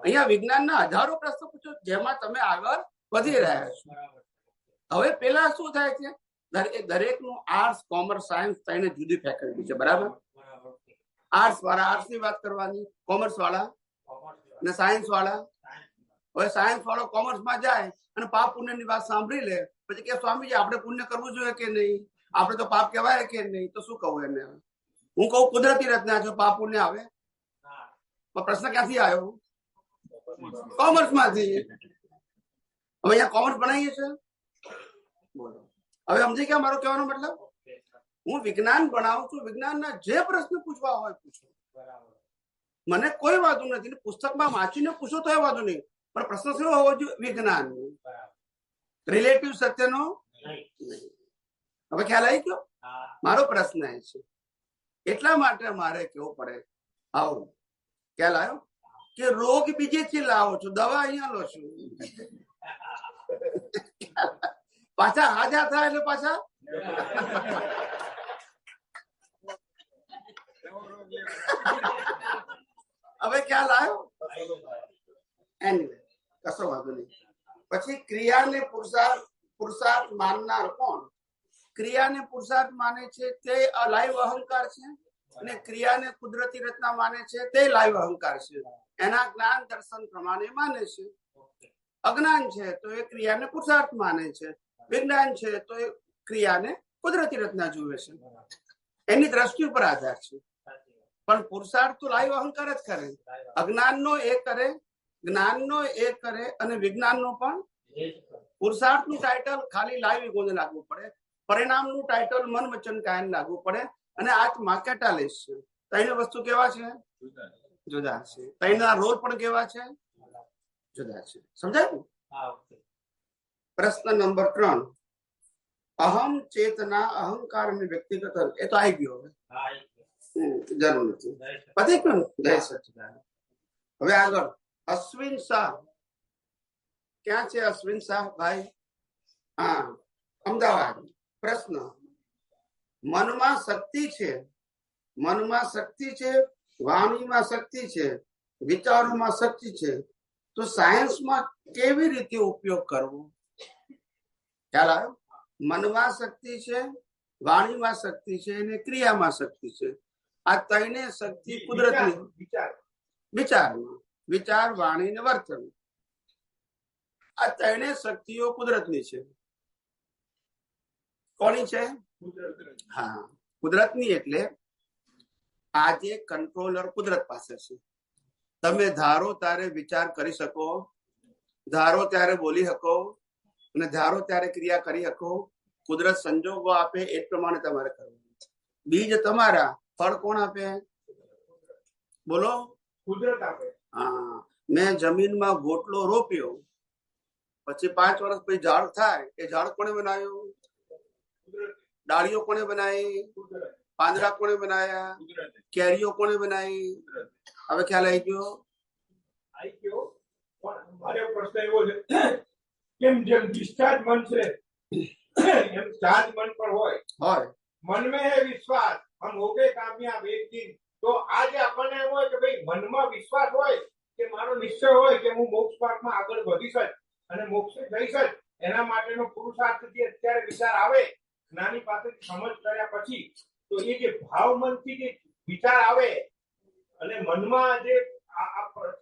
અહીંયા વિજ્ઞાનના હજારો પ્રશ્નો પૂછો જેમાં તમે આગળ વધી રહ્યા છો. હવે પેલા શું થાય છે, દરેકનું આર્ટ્સ, કોમર્સ, સાયન્સ થઈને જુદી ફેકલ્ટી છે, બરાબર? આર્ટ્સ વાળા આર્ટ્સ ની વાત કરવાની, કોમર્સ વાળા અને સાયન્સ વાળા. હવે સાયન્સ વાળો કોમર્સમાં જાય અને પાપ પુણ્ય ની વાત સાંભળી લે, પછી કે સ્વામીજી આપણે પુણ્ય કરવું જોઈએ કે નહીં, આપણે તો પાપ કહેવાય કે નહીં. તો શું કહું એને? હું કહું કુદરતી રચના છે, પાપ પુણ્ય આવે. પ્રશ્ન ક્યાંથી આવ્યો? કોમર્સ માંથી. હવે અહીંયા કોમર્સ ભણાવીએ છે. બોલો હવે સમજી ગયા મારો કહેવાનો મતલબ? હું વિજ્ઞાન ભણાવું છું, વિજ્ઞાનના જે પ્રશ્ન પૂછવા હોય પૂછો, મને કોઈ વાંધો નથી. પુસ્તકમાં વાંચીને પૂછો તો એ વાંધો નહીં, પણ પ્રશ્ન શું હોવો જોઈએ? વિજ્ઞાન, રિલેટિવ સત્યનો. હવે ખ્યાલ આવી ગયો? મારો પ્રશ્ન એ છે, એટલા માટે મારે કેવું પડે, આવું ખ્યાલ આવ્યો કે રોગ બીજેથી લાવો છો, દવા અહીંયા લો છો. પાછા હાજર થાય એટલે પાછા હવે ખ્યાલ આવ્યો? એનીવે કશો વાંધો નહીં. પછી ક્રિયાને પુરુષાર્થ માનનાર કોણ? ક્રિયાને પુરુષાર્થ માને છે તે લાઈવ અહંકાર છે, અને ક્રિયાને કુદરતી રચના માને છે તે લાઈવ અહંકાર છે. એના જ્ઞાન દર્શન પ્રમાણે માને છે. અજ્ઞાન છે તો એ ક્રિયાને પુરુષાર્થ માને છે, વિજ્ઞાન છે તો એ ક્રિયાને કુદરતી રચના જુએ છે. એની દ્રષ્ટિ ઉપર આધાર છે. પણ પુરુષાર્થ તો લાઈવ અહંકાર જ કરે. અજ્ઞાનનો એ કરે, જ્ઞાનનો એ કરે, અને વિજ્ઞાનનો પણ. પુરુષાર્થનું ટાઇટલ ખાલી લાઈવ ઇગોને લાગવું પડે, પરિણામનું ટાઇટલ મન વચન કાયન લાગવું પડે, અને આત્મા કેટાલિસ્ટ છે. ત્રણ વસ્તુ કેવા છે? જુદા છે. ત્રણના રોલ પણ કેવા છે? જુદા છે. સમજાયું? પ્રશ્ન નંબર 3, અહમ ચેતના અહંકાર અને વ્યક્તિગત. એ તો આવી ગયો, જરૂર નથી. પતિ પણ જય સચિદાનંદ. હવે આગળ અશ્વિન શાહ. ક્યાં છે અશ્વિન શાહ ભાઈ? હા, અમદાવાદ. પ્રશ્ન, મનમાં શક્તિ છે, મનમાં શક્તિ છે, વાણીમાં શક્તિ છે, વિચારોમાં શક્તિ છે, તો સાયન્સમાં કેવી રીતે ઉપયોગ કરવો? ખ્યાલ આવ્યો? મનમાં શક્તિ છે, વાણીમાં શક્તિ છે, અને ક્રિયામાં શક્તિ છે. આ ત્રણે શક્તિ કુદરતની. વિચારમાં, વિચાર, વાણી ને વર્તન, આ ત્રણે શક્તિઓ કુદરતની છે. કોની છે? હા, કુદરતની. એટલે આજે કંટ્રોલર કુદરત પાસે છે. તમે ધારો ત્યારે વિચાર કરી શકો, ધારો ત્યારે બોલી શકો, અને ધારો ત્યારે ક્રિયા કરી શકો. કુદરત સંજોગો આપે એ પ્રમાણે તમારે કરવું. બીજ તમારા, ફળ કોણ આપે? બોલો. કુદરત આપે. હા, મેં જમીનમાં ગોટલો રોપ્યો, પછી 5 વર્ષ પછી ઝાડ થાય. એ ઝાડ કોને બનાવ્યું? ડાળીઓ કોને બનાવી? પાંદડા કોને બનાવ્યા? કેરીઓ કોને બનાવી? હવે ખ્યાલ આવી ગયો? મારો પ્રશ્ન એવો છે, કેમ જેમ ડિસ્ચાર્જ મન છે એમ ચાર્જ મન પણ હોય. मन में है विश्वास, हम हो गए कामयाब एक दिन. तो आज આપણને એમ હોય કે ભાઈ મનમાં વિશ્વાસ હોય કે મારો નિશ્ચય હોય કે હું મોક્ષ માર્ગમાં આગળ વધીશ અને મોક્ષે જઈશ, એના માટેનો પુરુષાર્થ જે અત્યારે વિચાર આવે જ્ઞાની પાસેથી સમજ કર્યા પછી, તો એ જે ભાવ મનથી જે વિચાર આવે અને મનમાં જે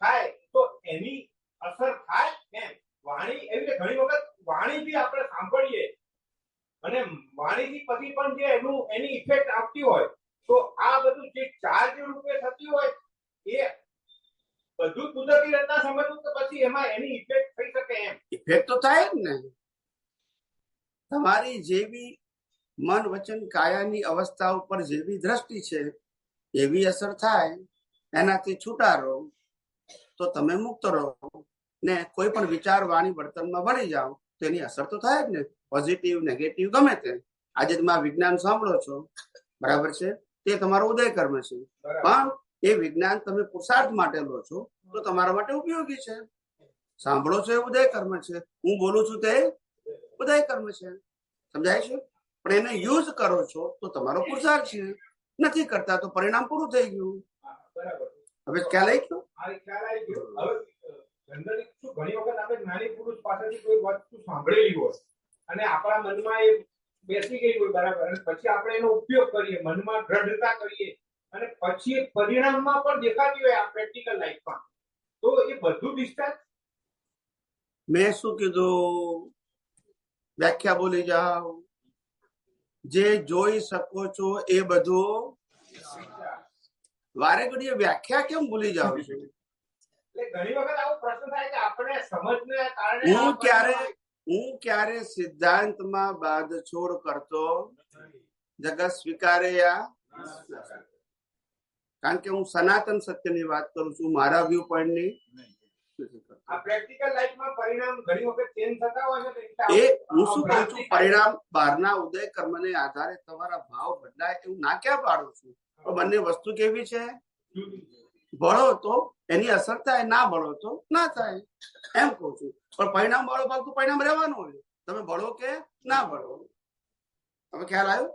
થાય, તો એની અસર થાય એમ વાણી એવી ઘણી વખત વાણી બી આપણે સાંભળીએ અને વાણીથી પછી પણ જે એની ઇફેક્ટ આવતી હોય તો આ બધું જે ચાર્જ રૂપે થતી હોય એ બધું કુદરતી રચના સમજવું તો પછી એમાં એની ઇફેક્ટ થઈ શકે એમ ઇફેક્ટ તો થાય જ ને. તમારી જેવી મન વચન કાયાની અવસ્થા ઉપર જેવી દ્રષ્ટિ છે એવી અસર થાય. એનાથી છૂટા રહો તો તમે મુક્ત રહો ને કોઈ પણ વિચાર વાણી વર્તનમાં વળી જાઓ તો એની અસર તો થાય જ ને, પોઝિટિવ નેગેટિવ ગમે તે. આજે તમે આ વિજ્ઞાન સાંભળો છો, બરાબર છે, તે તમારો ઉદય કર્મ છે, પણ એ વિજ્ઞાન તમે પુરુષાર્થ માટે લો છો તો તમારા માટે ઉપયોગી છે. સાંભળો છો એ ઉદય કર્મ છે, હું બોલું છું તે ઉદય કર્મ છે, સમજાય છે. પણ એને યુઝ કરો છો તો તમારો પુરુષાર્થ છે, નથી કરતા તો પરિણામ પૂરું થઈ ગયું. હવે ખ્યાલ આવી ગયો? ખ્યાલ આવી ગયો. હવે જનરલી શું ઘણી વખત આપણે જ્ઞાની પુરુષ પાસેથી કોઈ વસ્તુ સાંભળેલી હોય અને આપણા મનમાં એ બેસી ગઈ હોય, બરાબર, અને પછી આપણે એનો ઉપયોગ કરીએ, મનમાં દ્રઢતા કરીએ અને પછી પરિણામમાં પણ દેખાતી હોય આ પ્રેક્ટિકલ લાઈફમાં, તો એ બધું ડિસ્ચાર્જ. મેં શું કીધું? વ્યાખ્યા બોલી જાઓ. જે જોઈ શકો છો એ બધું. વારે ઘડીએ વ્યાખ્યા કેમ ભૂલી જાવ છો? ઘણી વખત આવો પ્રશ્ન થાય કે આપણે સમજને કારણે હું ક્યારે સિદ્ધાંતમાં બાંધછોડ કરતો જગત સ્વીકારે યા, કારણ કે હું સનાતન સત્યની વાત કરું છું, મારા વ્યૂ પોઈન્ટ ની. આ પ્રેક્ટિકલ લાઈફમાં પરિણામ ઘણી વખત ચેન્જ થતા હોય છે. એ હું શું કહું છું, પરિણામ બહારના ઉદય કર્મને આધારે તમારા ભાવ બદલાય એવું ના ક્યાં પાડું છું. પણ બંને વસ્તુ કેવી છે? ભળો તો એની અસર થાય, ના ભળો તો ના થાય, એમ કહું છું. પણ પરિણામ ભળો ભાવ તો પરિણામ રહેવાનું હોય, તમે ભળો કે ના ભળો. હવે ખ્યાલ આવ્યો?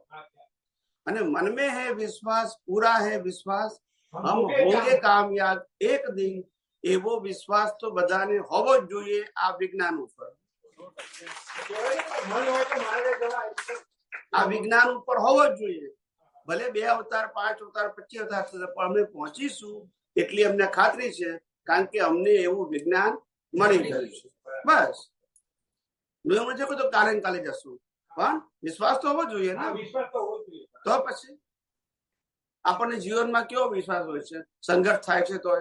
અને મન में है विश्वास, पूरा है विश्वास, हम होंगे कामयाब एक दिन, એવો વિશ્વાસ તો બધાને હોવો જ જોઈએ આ વિજ્ઞાન ઉપર. આ વિજ્ઞાન ઉપર હોવો જ જોઈએ. ભલે 2 અવતાર, 5 અવતાર, 25 અવતાર થશે, પણ અમે પહોંચીશું એટલી અમને ખાતરી છે, કારણ કે અમને એવું વિજ્ઞાન મળી ગયું છે. બસ, મેં નથી કીધું કાલે જશું, પણ વિશ્વાસ તો હોવો જોઈએ ને. તો પછી આપણને જીવનમાં કેવો વિશ્વાસ હોય છે? સંઘર્ષ થાય છે તો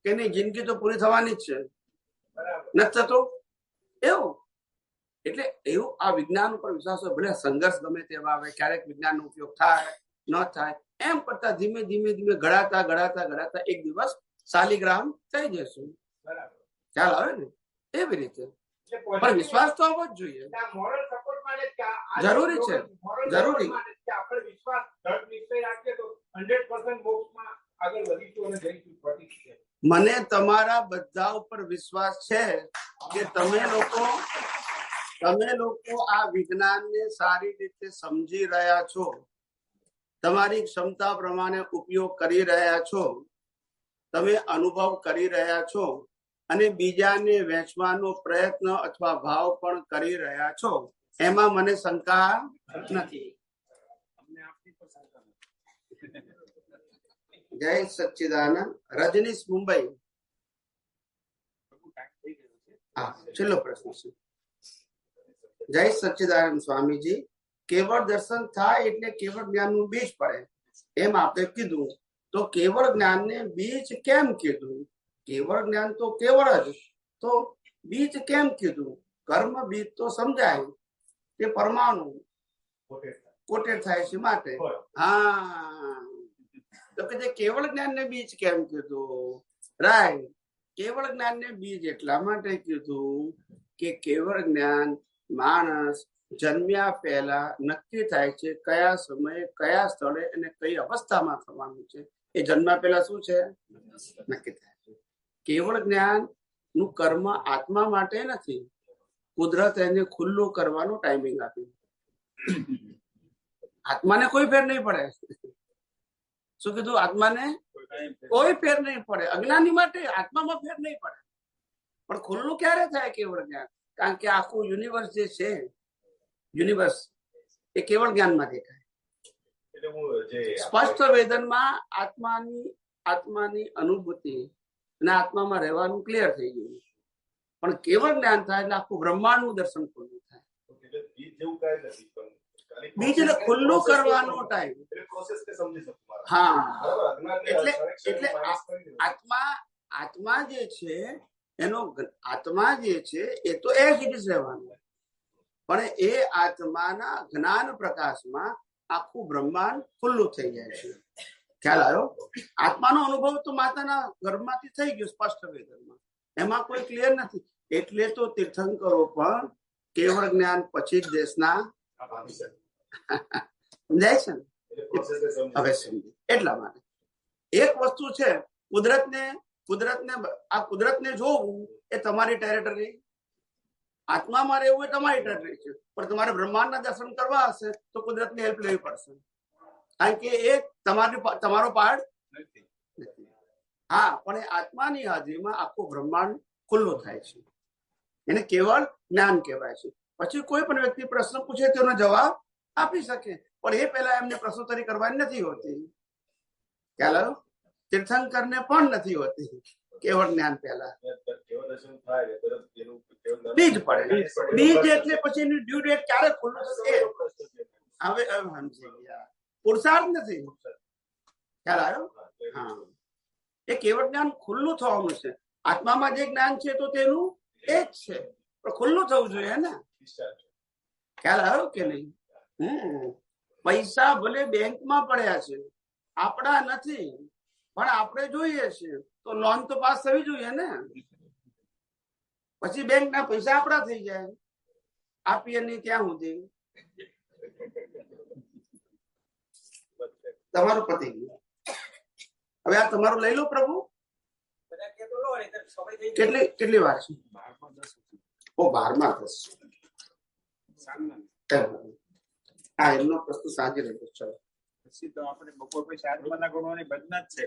કે નહીં, જિંદગી તો પૂરી થવાની જ છે, નથી થતો એવું. એટલે એવું આ વિજ્ઞાન ઉપર વિશ્વાસ હોય. ભલે સંઘર્ષ ગમે તેવા આવે, ક્યારેક વિજ્ઞાનનો ઉપયોગ થાય ન થાય, એમ કરતા ધીમે ધીમે ઘડાતા એક દિવસ શાલિગ્રામ થઈ જશું. ખ્યાલ આવે ને? એવી રીતે. પણ વિશ્વાસ તો આવવો જ જોઈએ, જરૂરી છે, જરૂરી. મને તમારા બધા ઉપર વિશ્વાસ છે કે તમે લોકો આ વિજ્ઞાનને સારી રીતે સમજી રહ્યા છો, તમારી ક્ષમતા પ્રમાણે ઉપયોગ કરી રહ્યા છો, તમે અનુભવ કરી રહ્યા છો અને બીજાને વહેંચવાનો પ્રયત્ન અથવા ભાવ પણ કરી રહ્યા છો. એમાં મને શંકા નથી. જય સચ્ચિદાનંદ. રજનીશ, મુંબઈ. હા, છેલ્લો પ્રશ્ન છે. જય સચ્ચિદાનંદ સ્વામીજી, કેવળ દર્શન થાય એટલે કેવળ જ્ઞાનનું બીજ પડે એમ આપણે કીધું, તો કેવળ જ્ઞાનને બીજ કેમ કીધું? કેવળ જ્ઞાન તો કેવળ જ, તો બીજ કેમ કીધું? કર્મ બીજ તો સમજાય કે પરમાણુ કોટેડ થાય છે માટે. હા, તો કે કેવળ જ્ઞાનને બીજ કેમ કીધું? રાઈટ, કેવળ જ્ઞાનને બીજ એટલા માટે કીધું કે કેવળ જ્ઞાન માણસ જન્મ્યા પહેલા નક્કી થાય છે કયા સમયે, કયા સ્થળે અને કઈ અવસ્થામાં થવાનું છે. એ જન્મ્યા પહેલા શું છે? નક્કી થાય છે. કેવળ જ્ઞાન નું કર્મ આત્મા માટે નથી, કુદરત એને ખુલ્લું કરવાનું ટાઈમિંગ આપ્યું. આત્માને કોઈ ફેર નહીં પડે. શું કીધું? આત્માને કોઈ ફેર નહીં પડે. અજ્ઞાની માટે આત્મામાં ફેર નહીં પડે. પણ ખુલ્લું ક્યારે થાય કેવળ જ્ઞાન? કારણ કે આખું યુનિવર્સ જે છે, યુનિવર્સ એ કેવળ જ્ઞાનમાં દેખાય. સ્પષ્ટ વેદનમાં આત્માની અનુભૂતિ અને આત્મામાં રહેવાનું ક્લિયર થઈ ગયું. પણ કેવળ જ્ઞાન થાય એટલે આખું બ્રહ્માંડનું દર્શન ખુલ્લું થાય. એટલે બીજ જેવું કાંઈ નથી, પણ ખાલી બીજ એટલે ખુલ્લું કરવાનો ટાઈમ. એટલે પ્રોસેસ ને સમજી શકું મારા. હા, બરાબર, અજ્ઞાનને એટલે correction એટલે minus કરી દઉં. આત્મા જે છે એનો આત્મા જે છે એ તો એ જ રહેવાનું, પણ એ આત્માના જ્ઞાન પ્રકાશમાં આખું બ્રહ્માંડ ખુલ્લું થઈ જાય છે. ખ્યાલ આવ્યો? આત્માનો અનુભવ તો માતાના ગર્ભમાંથી થઈ ગયો સ્પષ્ટ વેદનમાં, એમાં કોઈ ક્લિયર નથી. એટલે તો તીર્થંકરો પણ કેવળ જ્ઞાન પછી જ દેશના સમજાય છે ને? એટલે process ને સમજી હવે સમજી. એટલા માટે એક વસ્તુ છે, કુદરતને જોવું એ તમારી ટેરેટરી, આત્મામાં રહેવું એ તમારી ટેરેટરી છે. પણ તમારે બ્રહ્માંડના દર્શન કરવા હશે તો કુદરતની હેલ્પ લેવી પડશે, કારણ કે એ તમારો પાર્ટ નથી. હા, પણ એ આત્માની હાજરીમાં આખું બ્રહ્માંડ ખુલ્લું થાય છે. એને કેવળ જ્ઞાન કહેવાય છે. પછી કોઈ પણ વ્યક્તિ પ્રશ્ન પૂછે તેનો જવાબ આપી શકે, પણ એ પહેલા એમને પ્રશ્નોત્તરી કરવાની નથી હોતી. ખ્યાલ આવ્યો? તીર્થંકરને પણ નથી હોતી કેવળ જ્ઞાન પહેલા. કેવળ દર્શન થાય ને તરત એનું કેવળ દર્શન બીજ પડે. બીજ એટલે પછી એની ડ્યુ ડેટ ક્યારે ખુલ્લું થશે? હવે સમજી ગયા. પુરુષાર્થ નથી. ખ્યાલ આવ્યો? હા, એ કેવળ જ્ઞાન ખુલ્લું થવાનું છે. આત્મામાં જે જ્ઞાન છે તો તેનું એ જ છે, પણ ખુલ્લું થવું જોઈએ ને. ખ્યાલ આવ્યો કે નહીં? પૈસા ભલે બેંકમાં પડ્યા છે, આપણા નથી, પણ આપણે જોઈએ છીએ તો લોન તો પાસ થવી જોઈએ ને. પછી બેંકના પૈસા આપણા થઈ જાય, આપીએ નહીં ત્યાં સુધી તમારું પતિ ગયું. હવે આ તમારું લઈ લો પ્રભુ. કેટલી વાર છે? 12 થશે. હા, એમનો પ્રશ્ન સાંજે રહેશે. ચલો, પછી તો આપણે બપોર પછી આત્માના ગુણોની ભજના જ છે.